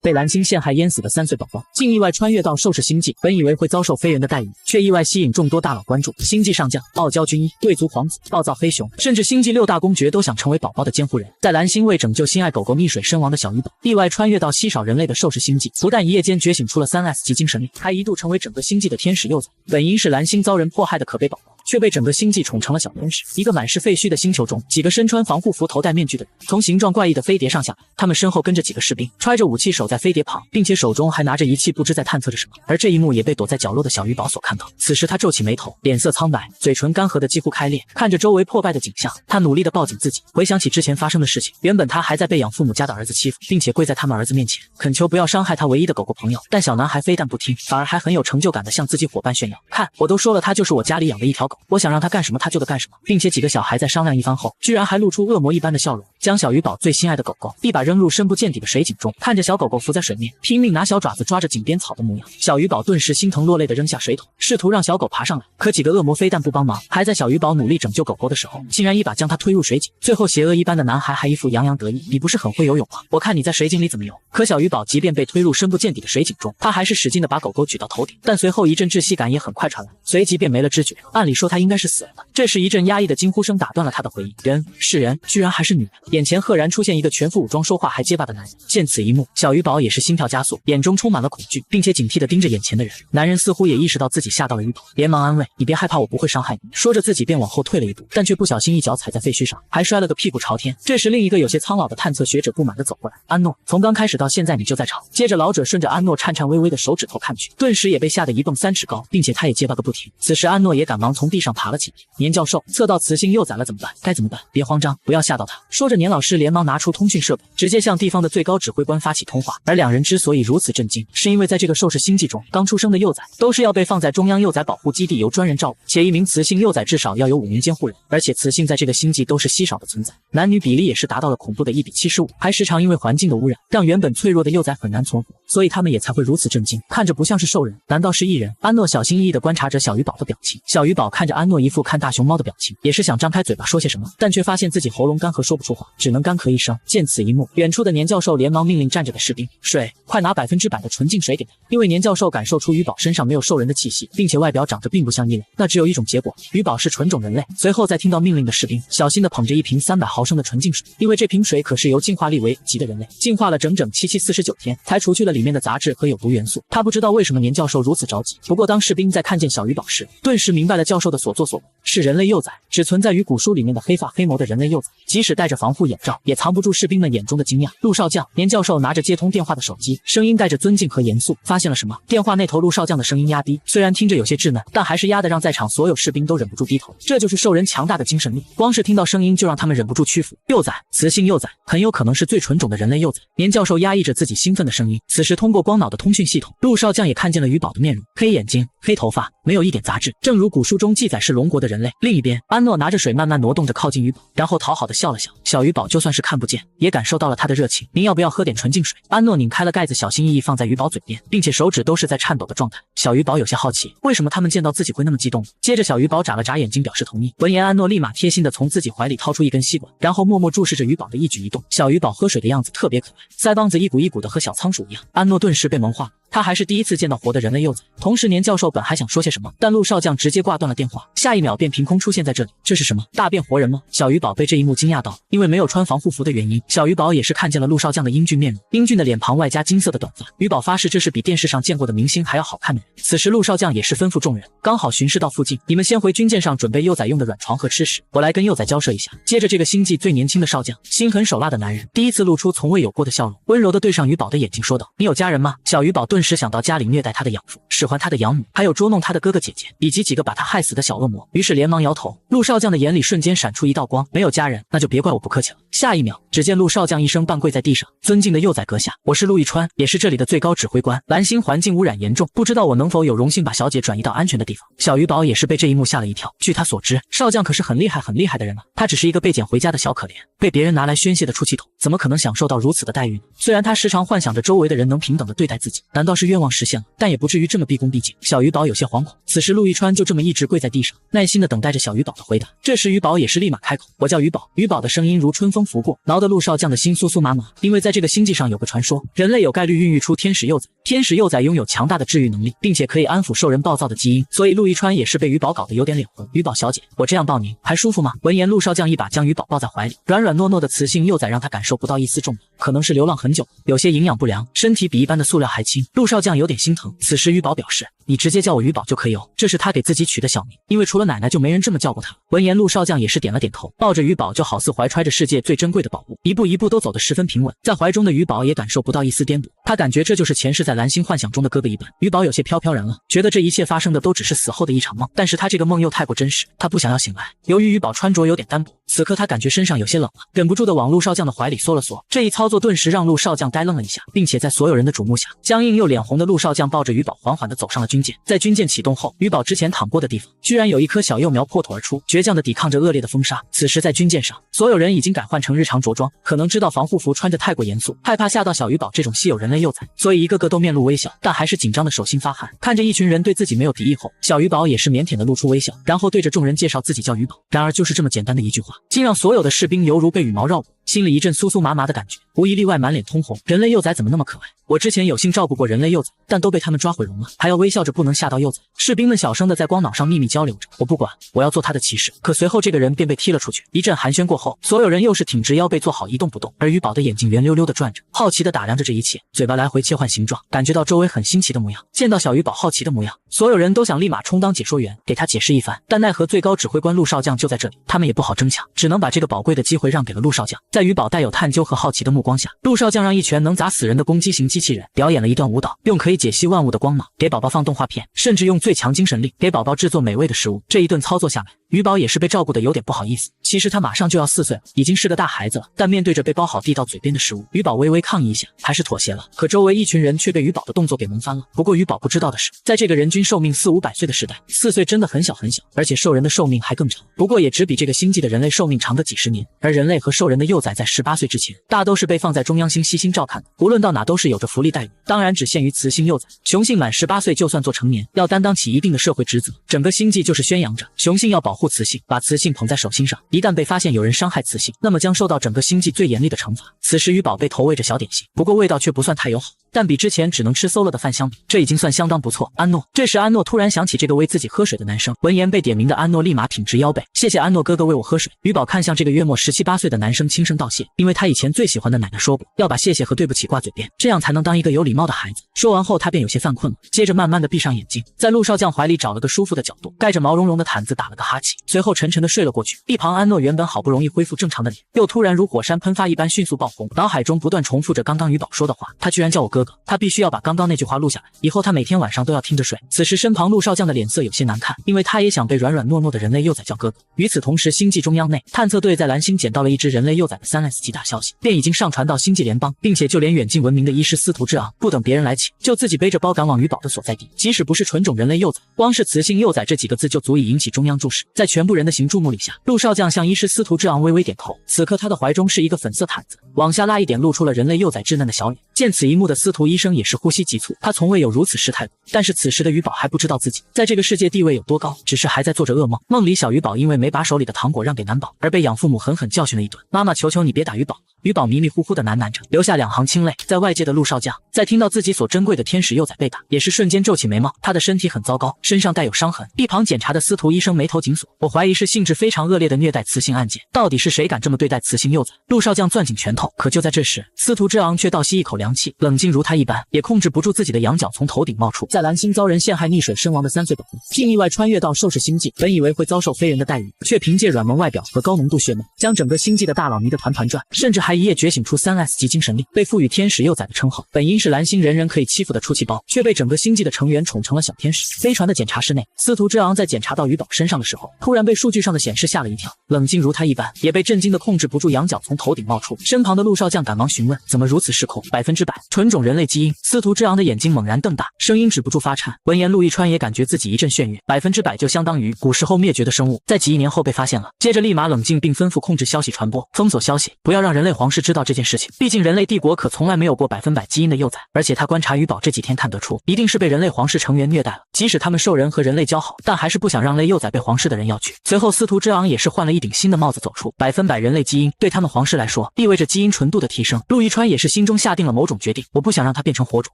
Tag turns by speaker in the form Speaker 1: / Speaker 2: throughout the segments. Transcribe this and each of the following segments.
Speaker 1: 被蓝星陷害淹死的3岁宝宝，竟意外穿越到兽氏星际，本以为会遭受非人的待遇，却意外吸引众多大佬关注。星际上将、傲娇军医、贵族皇子、暴躁黑熊，甚至星际6大公爵都想成为宝宝的监护人。在蓝星为拯救心爱狗狗溺水身亡的小鱼宝，意外穿越到稀少人类的兽氏星际，不但一夜间觉醒出了3S 级精神力，还一度成为整个星际的天使幼崽。本应是蓝星遭人迫害的可悲宝宝，却被整个星际宠成了小天使。一个满是废墟的星球中，几个身穿防护服、头戴面具的人，从形状怪异的飞碟上下来，他们身后跟着几个士兵，揣着武器守在飞碟旁，并且手中还拿着仪器，不知在探测着什么。而这一幕也被躲在角落的小鱼宝所看到。此时他皱起眉头，脸色苍白，嘴唇干涸的几乎开裂，看着周围破败的景象，他努力地抱紧自己，回想起之前发生的事情。原本他还在被养父母家的儿子欺负，并且跪在他们儿子面前恳求不要伤害他唯一的狗狗朋友，但小男孩非但不听，反而还很有成就感地向自己伙伴炫耀，看，我都说了，他就是我家里养的一条狗，我想让他干什么他就得干什么，并且几个小孩在商量一番后，居然还露出恶魔一般的笑容，将小鱼宝最心爱的狗狗一把扔入深不见底的水井中。看着小狗狗浮在水面，拼命拿小爪子抓着井边草的模样，小鱼宝顿时心疼落泪地扔下水桶，试图让小狗爬上来。可几个恶魔非但不帮忙，还在小鱼宝努力拯救狗狗的时候，竟然一把将它推入水井。最后邪恶一般的男孩还一副洋洋得意，你不是很会游泳吗？我看你在水井里怎么游。可小鱼宝即便被推入深不见底的水井中，他还是使劲地把狗狗举到头顶，但随后一阵窒息感也很快传来，随即便没了知觉。按理说他应该是死了的。这时一阵压抑的惊呼声打断了他的回忆，人是人，居然还是女人。眼前赫然出现一个全副武装、说话还结巴的男人。见此一幕，小鱼宝也是心跳加速，眼中充满了恐惧，并且警惕地盯着眼前的人。男人似乎也意识到自己吓到了鱼宝，连忙安慰，你别害怕，我不会伤害你。说着自己便往后退了一步，但却不小心一脚踩在废墟上，还摔了个屁股朝天。这时另一个有些苍老的探测学者不满地走过来，安诺，从刚开始到现在你就在吵。接着老者顺着安诺颤颤巍巍的手指头看去，顿时也被吓得一蹦3尺高，并且他也结巴个不停。此时安诺也赶忙从地上爬了起来，年教授，测到雌性幼崽了怎么办？该怎么办？别慌张，不要吓到他。说着年老师连忙拿出通讯设备，直接向地方的最高指挥官发起通话。而两人之所以如此震惊，是因为在这个兽氏星际中，刚出生的幼崽都是要被放在中央幼崽保护基地由专人照顾，且一名雌性幼崽至少要有5名监护人，而且雌性在这个星际都是稀少的存在，男女比例也是达到了恐怖的1比75，还时常因为环境的污染，让原本脆弱的幼崽很难存活，所以他们也才会如此震惊，看着不像是兽人，难道是异人？安诺小心翼翼地观察着小鱼宝的表情，小鱼宝看着安诺一副看大熊猫的表情，也是想张开嘴巴说些什么，但却发现自己喉咙干涸说不出话，只能干咳一声。见此一幕，远处的年教授连忙命令站着的士兵，水，快拿100%的纯净水给他。因为年教授感受出鱼宝身上没有兽人的气息，并且外表长得并不像异类，那只有一种结果，鱼宝是纯种人类。随后在听到命令的士兵小心地捧着一瓶300毫升的纯净水，因为这瓶水可是由进化力为级的人类净化了整整7749天，才除去了里面的杂质和有毒元素。他不知道为什么年教授如此着急，不过当士兵在看见小鱼宝时，顿时明白了教授的所作所为，是人类幼崽，只存在于古书里面的黑发黑眸的人类幼崽，即使戴着防护眼罩，也藏不住士兵们眼中的惊讶。陆少将，年教授拿着接通电话的手机，声音带着尊敬和严肃，发现了什么？电话那头陆少将的声音压低，虽然听着有些稚嫩，但还是压得让在场所有士兵都忍不住低头。这就是兽人强大的精神力，光是听到声音就让他们忍不住屈服。幼崽，雌性幼崽，很有可能是最纯种的人类幼崽。年教授压抑着自己兴奋的声音，此时通过光脑的通讯系统，陆少将也看见了鱼宝的面容，黑眼睛，黑头发，没有一点杂质，正如古书中记载是龙国的人类。另一边，安诺拿着水慢慢挪动着靠近鱼宝，然后讨好的笑了笑。小鱼宝就算是看不见，也感受到了他的热情。您要不要喝点纯净水？安诺拧开了盖子，小心翼翼放在鱼宝嘴边，并且手指都是在颤抖的状态。小鱼宝有些好奇，为什么他们见到自己会那么激动？接着小鱼宝眨了眨眼睛表示同意。闻言，安诺立马贴心的从自己怀里掏出一根吸管，然后默默注视着鱼宝的一举一动。小鱼宝喝水的样子特别可爱，腮帮子一鼓一鼓的和小仓鼠一样。安诺顿时被萌化了，他还是第一次见到活的人类幼崽。同时年教授本还想说些什么，但陆少将直接挂断了电话，下一秒便凭空出现在这里。这是什么？大变活人吗？小鱼宝被这一幕惊讶到，因为没有穿防护服的原因，小鱼宝也是看见了陆少将的英俊面容，英俊的脸庞外加金色的短发。鱼宝发誓这是比电视上见过的明星还要好看的人。此时陆少将也是吩咐众人，刚好巡视到附近，你们先回军舰上准备幼崽用的软床和吃食，我来跟幼崽交涉一下。接着这个星际最年轻的少将，心狠手辣的男人，第一次露出从未有过的笑容，温柔地对上鱼宝的眼睛说道，你有家人吗？小鱼宝顿时想到家里虐待他的养父，使唤他的养母，还有捉弄他的哥哥姐姐，以及几个把他害死的小恶魔，于是连忙摇头。陆少将的眼里瞬间闪出一道光，没有家人，那就别怪我不客气了。下一秒，只见陆少将一声半跪在地上，尊敬的幼崽阁下，我是陆亦川，也是这里的最高指挥官。蓝星环境污染严重，不知道我能否有荣幸把小姐转移到安全的地方。小鱼宝也是被这一幕吓了一跳，据他所知，少将可是很厉害的人啊，他只是一个被捡回家的小可怜，被别人拿来宣泄的出气筒，怎么可能享受到如此的待遇呢？虽然他时常幻想着周围的人能平等的对待自己，难道道是愿望实现了，但也不至于这么毕恭毕敬。小鱼宝有些惶恐，此时陆亦川就这么一直跪在地上，耐心的等待着小鱼宝的回答。这时鱼宝也是立马开口：“我叫鱼宝。”鱼宝的声音如春风拂过，挠得陆少将的心酥酥麻麻。因为在这个星际上有个传说，人类有概率孕育出天使幼崽，天使幼崽拥有强大的治愈能力，并且可以安抚兽人暴躁的基因，所以陆亦川也是被鱼宝搞得有点脸红。鱼宝小姐，我这样抱您还舒服吗？闻言，陆少将一把将鱼宝抱在怀里，软软糯糯的雌性幼崽让他感受不到一丝重量，可能是流浪很久，有些营养不良，身体比一般的塑料还轻。陆少将有点心疼。此时鱼宝表示：“你直接叫我鱼宝就可以哦。”这是他给自己取的小名，因为除了奶奶就没人这么叫过他。闻言，陆少将也是点了点头，抱着鱼宝就好似怀揣着世界最珍贵的宝物，一步一步都走得十分平稳。在怀中的鱼宝也感受不到一丝颠簸，他感觉这就是前世在蓝星幻想中的哥哥一般。鱼宝有些飘飘然了，觉得这一切发生的都只是死后的一场梦，但是他这个梦又太过真实，他不想要醒来。由于鱼宝穿着有点单薄，此刻他感觉身上有些冷了，忍不住的往陆少将的怀里缩了缩。这一操作顿时让陆少将呆愣了一下，并且在所有人的瞩目下，僵硬又脸红的陆少将抱着鱼宝缓缓地走上了军舰。在军舰启动后，鱼宝之前躺过的地方居然有一棵小幼苗破土而出，倔强地抵抗着恶劣的风沙。此时在军舰上，所有人已经改换成日常着装，可能知道防护服穿着太过严肃，害怕吓到小鱼宝这种稀有人类幼崽，所以一个个都面露微笑，但还是紧张的手心发汗。看着一群人对自己没有敌意后，小鱼宝也是腼腆的露出微笑，然后对着众人介绍自己叫鱼宝。然而就是这么简单的一句话，竟让所有的士兵犹如被羽毛绕过，心里一阵酥酥麻麻的感觉，无一例外满脸通红。人类幼崽怎么那么可爱？我之前有幸照顾过人类幼崽，但都被他们抓毁容了，还要微笑着不能吓到幼崽。士兵们小声的在光脑上秘密交流着，我不管，我要做他的骑士。可随后这个人便被踢了出去。一阵寒暄过后，所有人又是挺直腰背做好一动不动，而鱼宝的眼睛圆溜溜的转着，好奇的打量着这一切，嘴巴来回切换形状，感觉到周围很新奇的模样。见到小鱼宝好奇的模样，所有人都想立马充当解说员，给他解释一番，但奈何最高指挥官陆少将就在这里，他们也不好争抢，只能把这个宝贵的机会让给了陆少将。在鱼宝带有探究和好奇的目光下，陆少将让一拳能砸死人的攻击型机器人表演了一段舞蹈，用可以解析万物的光芒给宝宝放动画片，甚至用最强精神力给宝宝制作美味的食物。这一顿操作下来，鱼宝也是被照顾的有点不好意思。其实他马上就要4岁了，已经是个大孩子了，但面对着被包好递到嘴边的食物，鱼宝微微抗议一下，还是妥协了。可周围一群人却被鱼宝的动作给萌翻了。不过鱼宝不知道的是，在这个人均寿命400-500岁的时代，4岁真的很小很小，而且兽人的寿命还更长，不过也只比这个星际的人类寿命长个几十年。而人类和兽人的幼崽在18岁之前，大都是被放在中央星悉心照看的，无论到哪都是有着福利待遇，当然只限于雌性幼崽。雄性满18岁就算做成年，要担当起一定的社会职责。整个星际就是宣扬着雄性要保护雌性，把雌性捧在手心上，一旦被发现有人伤害雌性，那么将受到整个星际最严厉的惩罚。此时鱼宝被投喂着小点心，不过味道却不算太友好，但比之前只能吃馊了的饭相比，这已经算相当不错。安诺，这时安诺突然想起这个喂自己喝水的男生，闻言被点名的安诺立马挺直腰背，谢谢安诺哥哥喂我喝水。鱼宝看向这个约莫17-18岁的男生轻声道谢，因为他以前最喜欢的奶奶说过，要把谢谢和对不起挂嘴边，这样才能当一个有礼貌的孩子。说完后他便有些犯困了，接着慢慢的闭上眼睛，在陆少将怀里找了个舒服的角度，盖着毛茸茸的毯子打了个哈欠，随后沉沉的睡了过去。一旁安诺原本好不容易恢复正常的脸，又突然如火山喷发一般迅速爆红，脑海中不断重复着刚刚鱼宝说的话，他居然叫我哥哥，他必须要把刚刚那句话录下来，以后他每天晚上都要听着睡。此时身旁陆少将的脸色有些难看，因为他也想被软软糯糯的人类幼崽叫哥哥。与此同时，星际中央内，探测队在蓝星捡到了一只人类幼崽的3S 级大消息，便已经上传到星际联邦，并且就连远近闻名的医师司徒之昂，不等别人来请，就自己背着包赶往鱼宝的所在地。即使不是纯种人类幼崽，光是雌性幼崽这几个字就足以引起中央注视。在全部人的行注目礼下，陆少将向医师司徒之昂微微点头。此刻他的怀中是一个粉色毯子，往下拉一点露出了人类幼崽稚嫩的小脸。见此一幕的司徒医生也是呼吸急促，他从未有如此失态过。但是此时的鱼宝还不知道自己在这个世界地位有多高，只是还在做着噩梦。梦里小鱼宝因为没把手里的糖果让给男宝，而被养父母狠狠教训了一顿。妈妈，求求你别打鱼宝了。鱼宝迷迷糊糊的喃喃着，流下2行清泪。在外界的陆少将在听到自己所珍贵的天使幼崽被打，也是瞬间皱起眉毛。他的身体很糟糕，身上带有伤痕。一旁检查的司徒医生眉头紧锁，我怀疑是性质非常恶劣的虐待雌性案件。到底是谁敢这么对待雌性幼崽？陆少将攥紧拳头。可就在这时，司徒之昂却倒吸一口凉气，冷静如他一般，也控制不住自己的羊角从头顶冒出。在蓝星遭人陷害溺水身亡的3岁宝宝，竟意外穿越到兽世星际，本以为会遭受非人的待遇，却凭借软萌外表和高浓度血脉，将整个星际的大佬迷得团团转，甚至还一夜觉醒出3S 级精神力，被赋予天使幼崽的称号。本应是蓝星人人可以欺负的出气包，却被整个星际的成员宠成了小天使。飞船的检查室内，司徒之昂在检查到鱼宝身上的时候，突然被数据上的显示吓了一跳，冷静如他一般，也被震惊的控制不住羊角从头顶冒出。身旁的陆少将赶忙询问，怎么如此失控？100%纯种人类基因。司徒之昂的眼睛猛然瞪大，声音止不住发颤。闻言，陆亦川也感觉自己一阵眩晕，100%就相当于古时候灭绝的生物，在几亿年后被发现了。接着立马冷静并吩咐控制消息传播，封锁消息，不要让人类皇室知道这件事情，毕竟人类帝国可从来没有过100%基因的幼崽，而且他观察鱼宝这几天看得出，一定是被人类皇室成员虐待了。即使他们兽人和人类交好，但还是不想让类幼崽被皇室的人要去。随后司徒之昂也是换了一顶新的帽子走出，100%人类基因对他们皇室来说意味着基因纯度的提升。陆一川也是心中下定了某种决定，我不想让他变成火种，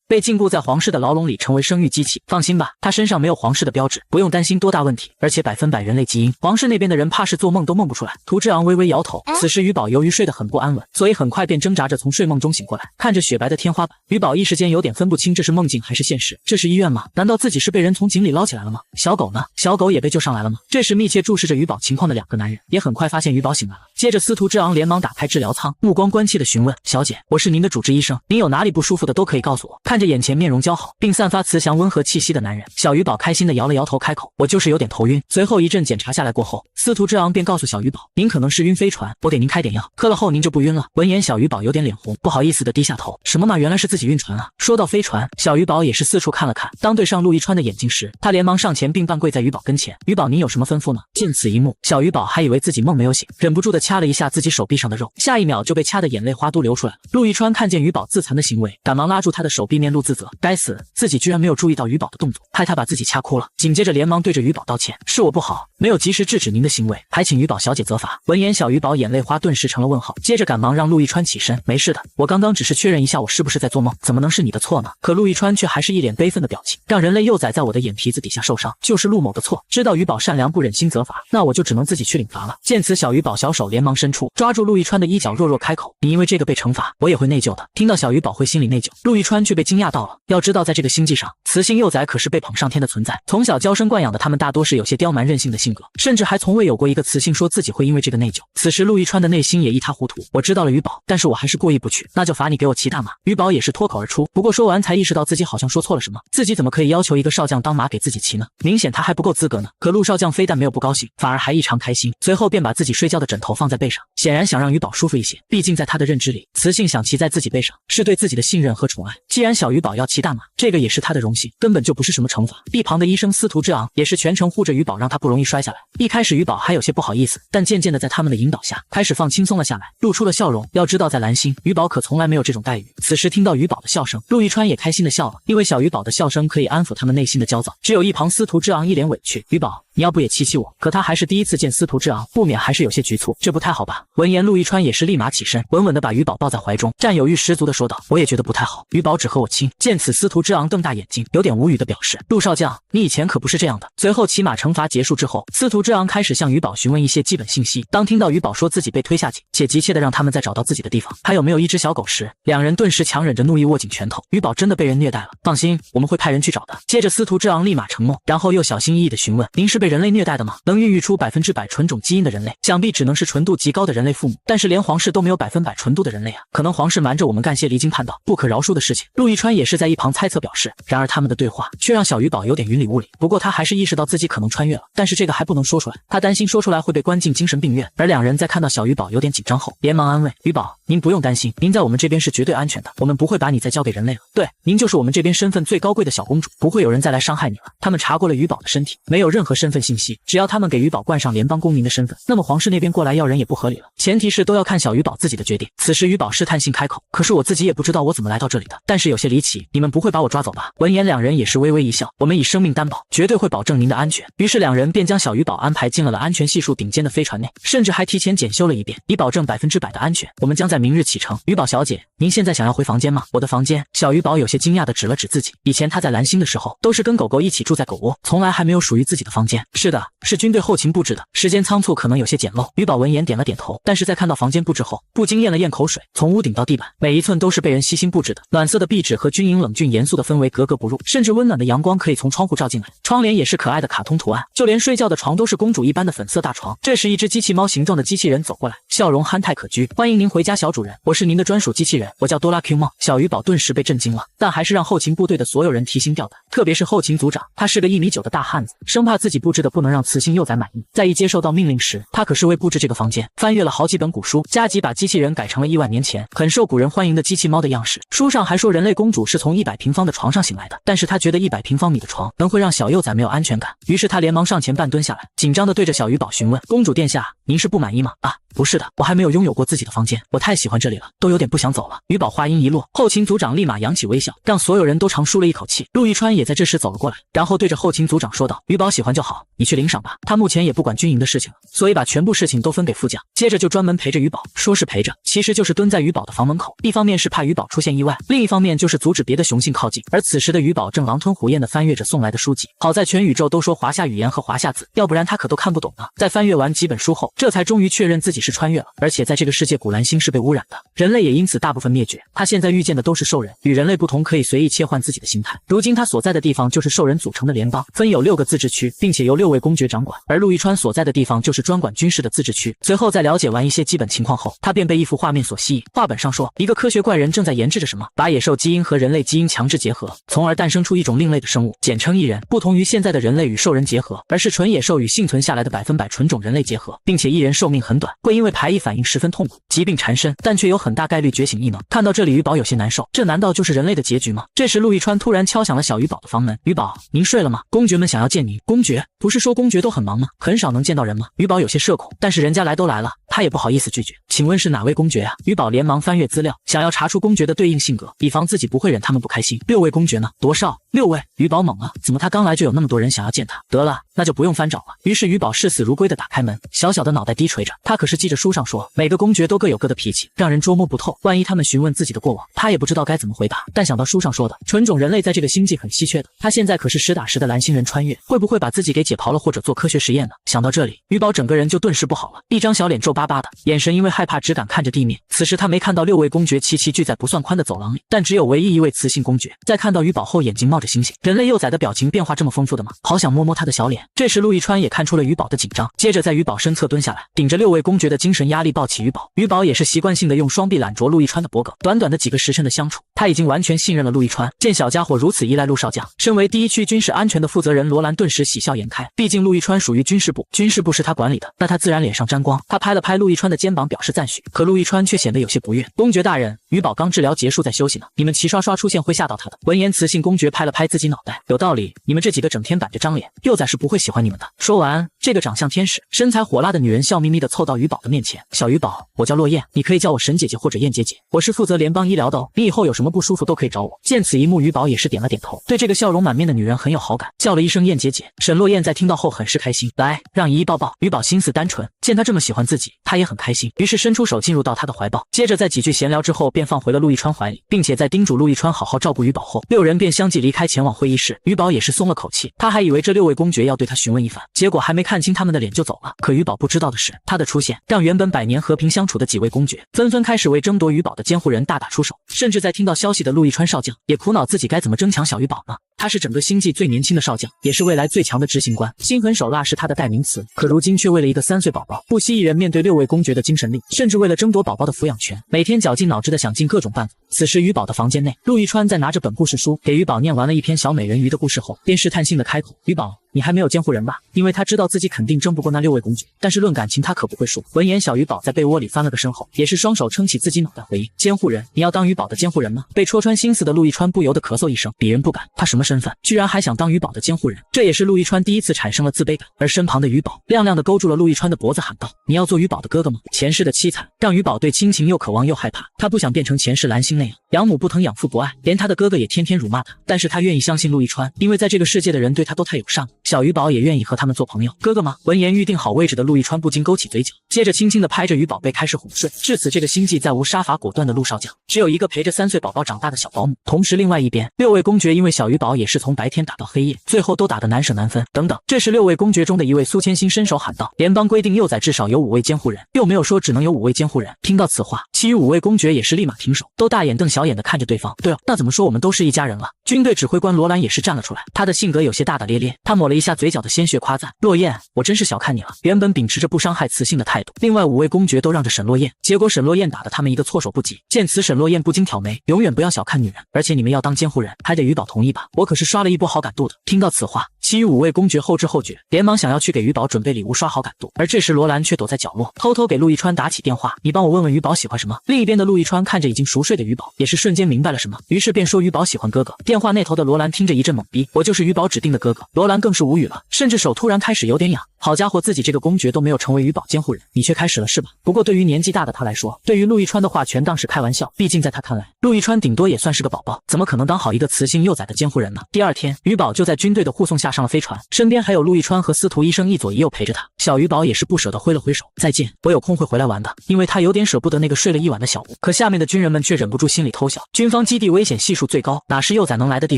Speaker 1: 被禁锢在皇室的牢笼里成为生育机器。放心吧，他身上没有皇室的标志，不用担心多大问题，而且100%人类基因，皇室那边的人怕是做梦都梦不出来。涂之昂微微摇头，此时鱼宝由于睡得很不安稳，所以很快便挣扎着从睡梦中醒过来，看着雪白的天花板，鱼宝一时间有点分不清这是梦境还是现实。这是医院吗？难道自己是被人从井里捞起来了吗？小狗呢？小狗也被救上来了吗？这时密切注视着鱼宝情况的2个男人也很快发现鱼宝醒来了。接着司徒之昂连忙打开治疗舱，目光关切地询问：小姐，我是您的主治医生，您有哪里不舒服的都可以告诉我。看着眼前面容姣好并散发慈祥温和气息的男人，小鱼宝开心地摇了摇头，开口：我就是有点头晕。随后一阵检查下来过后，司徒之昂便告诉小鱼宝：您可能是晕飞船，我给您开点药，喝了后您就不晕了。闻言小鱼宝有点脸红，不好意思地低下头。什么嘛，原来是自己晕船啊。说到飞船，小鱼宝也是四处看了看，当对上陆一川的眼睛时，他连忙上前并半跪在鱼宝跟前：鱼宝，您有什么吩咐呢？见此一幕，小鱼宝还以为自己梦没有醒，忍不住地掐了一下自己手臂上的肉，下一秒就被掐得眼泪花都流出来了。陆一川看见鱼宝自残的行为，赶忙拉住他的手臂面露自责：该死，自己居然没有注意到鱼宝的动作，害他把自己掐哭了。紧接着连忙对着鱼宝道歉：是我不好，没有及时制止您的行为，还请鱼宝小姐责罚。闻言小鱼宝眼泪花顿时成了问号，接着赶忙让陆一川起身：没事的，我刚刚只是确认一下我是不是在做梦，怎么能是你的错呢？可陆一川却还是一脸悲愤的表情：让人类幼崽在我的眼皮子底下受伤，就是陆某的错，知道鱼宝善良不忍心责罚，那我就只能自己去领罚了。见此小鱼宝小手连忙伸出，抓住陆一川的衣角，弱弱开口：你因为这个被惩罚，我也会内疚的。听到小鱼宝会心里内疚，陆一川却被惊讶到了。要知道在这个星际上，雌性幼崽可是被捧上天的存在，从小娇生惯养的他们大多是有些刁蛮任性的性格，甚至还从未有过一个雌性说自己会因为这个内疚。此时陆一川的内心也一塌糊涂，我知道了鱼宝，但是我还是过意不去，那就罚你给我骑大马。鱼宝也是脱口而出，不过说完才意识到自己好像说错了什么，自己怎么可以要求一个少将当马给自己骑呢？明显他还不够资格呢。可陆少将非但没有不高兴，反而还异常开心，随后便把自己睡觉的枕头放在背上，显然想让鱼宝舒服一些，毕竟在他的认知里，雌性想骑在自己背上是对自己的信任和宠爱。既然小鱼宝要骑大马，这个也是他的荣幸，根本就不是什么惩罚。一旁的医生司徒之昂也是全程护着鱼宝，让他不容易摔下来。一开始鱼宝还有些不好意思，但渐渐的在他们的引导下，开始放轻松了下来，露出了笑容。要知道在蓝星，鱼宝可从来没有这种待遇。此时听到鱼宝的笑声，陆一川也开心的笑了，因为小鱼宝的笑声可以安抚他们内心的焦躁。只有一旁司徒之昂一脸委屈：鱼宝，你要不也骑骑我？可他还是第一次见司徒之昂，不免还是有些局促，这不太好吧？闻言陆一川也是立马起身，稳稳的把鱼宝抱在怀中，占有欲十足的说道：我也觉得不太好，鱼宝只和我亲。见此司徒之昂瞪大眼睛，有点无语的表示：陆少将，你以前可不是这样的。随后骑马惩罚结束之后，司徒之昂开始向鱼宝询问一些基本信息。当听到鱼宝说自己被推下井，且急切的让他们再找到自己的地方还有没有一只小狗时，两人顿时强忍着怒意握紧拳头。鱼宝真的被人虐待了，放心，我们会派人去找的。接着司徒之昂立马承诺，然后又小心翼翼的询问：您是被人类虐待的吗？能孕育出100%纯种基因的人类，想必只能是纯度极高的人类父母，但是连皇室都没有100%纯度的人类啊，可能皇室瞒着我们干些离经叛道不可饶恕的事情。陆一川也是在一旁猜测表示，然而他们的对话却让小鱼宝有点云里雾里，不过他还是意识到自己可能穿越了，但是这个还不能说出来，他担心说出来会被关进精神病院。而两人在看到小鱼宝有点紧张后，连忙安慰：鱼宝，您不用担心，您在我们这边是绝对安全的，我们不会把你再交给人类了。对，您就是我们这边身份最高贵的小公主，不会有人再来伤害你了。他们查过了鱼宝的身体，没有任何身份信息，只要他们给鱼宝冠上联邦公民的身份，那么皇室那边过来要人也不合理了。前提是都要看小鱼宝自己的决定。此时鱼宝试探性开口：可是我自己也不知道我怎么来到这里的，但是有些离奇，你们不会把我抓走吧？闻言两人也是微微一笑：我们以生命担保，绝对会保证您的安全。于是两人便将小鱼宝安排进了安全系数顶尖的飞船内，甚至还提前检修了一遍，以保证100%的安全。我们将在明日启程。鱼宝小姐，您现在想要回房间吗？我的房间。小鱼宝有些惊讶地指了指自己，以前他在蓝星的时候都是跟狗狗一起住在狗窝，从来还没有属于自己的房间。是的，是军队后勤布置的，时间仓促可能有些简陋。鱼宝闻言点了点头，但是在看到房间布置后，不禁咽了咽口水。从屋顶到地板，每一寸都是被人悉心布置的，暖色的壁纸和军营冷峻严肃的氛围格格不入，甚至温暖的阳光可以从窗户照进来，窗帘也是可爱的卡通图案，就连睡觉的床都是公主一般的粉色大床。这时一只机器猫形状的机器人走过来，笑容憨态可掬：欢迎您回家小主人，我是您的专属机器人，我叫多拉 Q 猫。小鱼宝顿时被震惊了，但还是让后勤部队的所有人提心吊胆，特别是后勤组长，他是个1.9米的大汉子，生怕自己不布置的不能让雌性幼崽满意。在一接受到命令时，他可是为布置这个房间翻阅了好几本古书，加急把机器人改成了亿万年前很受古人欢迎的机器猫的样式。书上还说人类公主是从100平方的床上醒来的，但是他觉得100平方米的床能会让小幼崽没有安全感，于是他连忙上前半蹲下来，紧张地对着小鱼宝询问：公主殿下，您是不满意吗？啊，不是的，我还没有拥有过自己的房间，我太喜欢这里了，都有点不想走了。鱼宝话音一落，后勤组长立马扬起微笑，让所有人都长舒了一口气。陆玉川也在这时走了过来，然后对着后勤组长说道：鱼宝喜欢就好，你去领赏吧，他目前也不管军营的事情了，所以把全部事情都分给副将。接着就专门陪着鱼宝，说是陪着，其实就是蹲在鱼宝的房门口，一方面是怕鱼宝出现意外，另一方面就是阻止别的雄性靠近。而此时的鱼宝正狼吞虎咽地翻阅着送来的书籍，好在全宇宙都说华夏语言和华夏字，要不然他可都看不懂呢。在翻阅完几本书后，这才终于确认自己是穿越了，而且在这个世界古兰星是被污染的，人类也因此大部分灭绝。他现在遇见的都是兽人，与人类不同，可以随意切换自己的形态。如今他所在的地方就是兽人组成的联邦，分有6个自治区，并且由6位公爵掌管。而陆玉川所在的地方就是专管军事的自治区。随后在了解完一些基本情况后，他便被一幅画面所吸引。画本上说，一个科学怪人正在研制着什么，把野兽基因和人类基因强制结合，从而诞生出一种另类的生物，简称异人。不同于现在的人类与兽人结合，而是纯野兽与幸存下来的100%纯种人类结合，并且异人寿命很短，会因为排异反应十分痛苦，疾病缠身，但却有很大概率觉醒异能。看到这里，鱼宝有些难受，这难道就是人类的结局吗？这时陆玉川突然敲响了小鱼宝的房门，鱼宝，您睡了吗？公爵们想要见您。公爵？不是说公爵都很忙吗？很少能见到人吗？鱼宝有些社恐，但是人家来都来了，他也不好意思拒绝。请问是哪位公爵啊？鱼宝连忙翻阅资料，想要查出公爵的对应性格，以防自己不会忍他们不开心。6位公爵呢？多少？6位。鱼宝懵了，怎么他刚来就有那么多人想要见他？得了，那就不用翻找了。于是鱼宝视死如归地打开门，小小的脑袋低垂着。他可是记着书上说，每个公爵都各有各的脾气，让人捉摸不透。万一他们询问自己的过往，他也不知道该怎么回答。但想到书上说的，纯种人类在这个星际很稀缺的，他现在可是实打实的蓝星人穿越，会不会把自己给解剖了或者做科学实验呢？想到这里，鱼宝整个人就顿时不好了，一张小脸皱巴巴的，眼神因为害怕只敢看着地面。此时他没看到6位公爵齐齐聚在不算宽的走廊里，但只有唯一一位雌性公爵。在看到鱼宝后，眼睛冒着星星。人类幼崽的表情变化这么丰富的吗？好想摸摸他的小脸。这时陆玉川也看出了鱼宝的紧张，接着在鱼宝身侧蹲下来，顶着6位公爵的精神压力抱起鱼宝。鱼宝也是习惯性的用双臂揽着陆玉川的脖颈。短短的几个时辰的相处，他已经完全信任了陆玉川。见小家伙如此依赖陆少将，身为第1区军事安全的负责人罗兰顿时喜笑颜开。毕竟陆玉川属于军事部，军事部是他管理的，那他自然脸上沾光。他拍了拍陆玉川的肩膀表示赞许，可陆玉川却显得有些不悦。公爵大人，鱼宝刚治疗结束在休息呢，你们齐刷刷出现会吓到他的。闻言，雌性公爵拍了拍自己脑袋，有道理，你们这几个整天板着张脸，幼崽是不会喜欢你们的。说完，这个长相天使、身材火辣的女人笑眯眯地凑到鱼宝的面前。小鱼宝，我叫落雁，你可以叫我沈姐姐或者燕姐姐，我是负责联邦医疗的哦，你以后有什么不舒服都可以找我。见此一幕，鱼宝也是点了点头，对这个笑容满面的女人很有好感，叫了一声燕姐姐。沈落雁在听到后很是开心，来，让姨姨抱抱。鱼宝心思单纯，见她这么喜欢自己，她也很开心，于是伸出手进入到她的怀抱。接着在几句闲聊之后，便放回了陆玉川怀里，并且在叮嘱陆玉川好好照顾鱼宝后，6人便相继离开前往会议室。鱼宝也是松了口气，他还以为这6位公爵要对他询问一番，结果还没看清他们的脸就走了。可鱼宝不知道的是，他的出现让原本100年和平相处的几位公爵纷纷开始为争夺鱼宝的监护人大打出手，甚至在听到消息的陆玉川少将也苦恼自己该怎么争抢小鱼宝呢？他是整个星际最年轻的少将，也是未来最强的执行官，心狠手辣是他的代名词。可如今却为了一个3岁宝宝，不惜一人面对6位公爵的精神力，甚至为了争夺宝宝的抚养权，每天绞尽脑汁的想尽各种办法。此时鱼宝的房间内，陆玉川在拿着本故事书给鱼宝念完了一篇小美人鱼的故事后，便试探性的开口：鱼宝，你还没有监护人吧？因为他知道自己肯定争不过那6位公爵，但是论感情他可不会输。闻言，小鱼宝在被窝里翻了个身后，也是双手撑起自己脑袋回应：监护人？你要当鱼宝的监护人吗？被戳穿心思的陆玉川不由得咳嗽一声，鄙人不敢，他什么身份？居然还想当鱼宝的监护人？这也是陆玉川第一次产生了自卑感。而身旁的鱼宝亮亮的勾住了陆玉川的脖子，喊道：你要做鱼宝的哥哥吗？前世的凄惨让鱼宝对亲情又渴望又害怕，他不想变成前世蓝星那样，养母不疼养父不爱，连他的哥哥也天天辱骂他。但是他愿意相信陆玉川，因为在这个世界的人对他都太友善了。小鱼宝也愿意和他们做朋友。哥哥吗？闻言预定好位置的陆玉川不禁勾起嘴角，接着轻轻地拍着鱼宝背开始哄睡。至此这个星际再无杀伐果断的陆少将，只有一个陪着3岁宝宝长大的小保姆。同时另外一边，6位公爵因为小鱼宝也是从白天打到黑夜，最后都打得难舍难分。等等，这时6位公爵中的一位苏千心伸手喊道：联邦规定幼崽至少有5位监护人，又没有说只能有5位监护人。听到此话，其余5位公爵也是立马停手，都大眼瞪小眼的看着对方。对哦，那怎么说我们都是一家人了？军队指挥官罗兰也是站了出来，他的性格有些大大咧咧，他抹了一下嘴角的鲜血，夸赞洛燕，我真是小看你了。原本秉持着不伤害雌性的态度，另外5位公爵都让着沈洛燕，结果沈洛燕打得他们一个措手不及。见此，沈洛燕不禁挑眉，永远不要小看女人，而且你们要当监护人，还得于宝同意吧？我可是刷了一波好感度的。听到此话，其余5位公爵后知后觉，连忙想要去给于宝准备礼物刷好感度，而这时罗兰却躲在角落，偷偷给陆亦川打起电话，你帮我问问于宝喜欢什么。另一边的陆亦川看着已经熟睡的于宝，也是瞬间明白了什么，于是便说于宝喜欢哥哥。电话那头的罗兰听着一阵懵逼，我就是于宝指定的哥哥。罗兰更是无语了，甚至手突然开始有点痒。好家伙，自己这个公爵都没有成为于宝监护人，你却开始了是吧？不过对于年纪大的他来说，对于陆亦川的话全当是开玩笑，毕竟在他看来，陆亦川顶多也算是个宝宝，怎么可能当好一个雌性幼崽的监护人呢？第二天，于宝就在军队的护送下上了飞船，身边还有陆亦川和司徒医生一左一右陪着他。小于宝也是不舍得挥了挥手，再见，我有空会回来玩的，因为他有点舍不得那个睡了一晚的小吴。可下面的军人们却忍不住心里偷笑，军方基地危险系数最高，哪是幼崽能来的地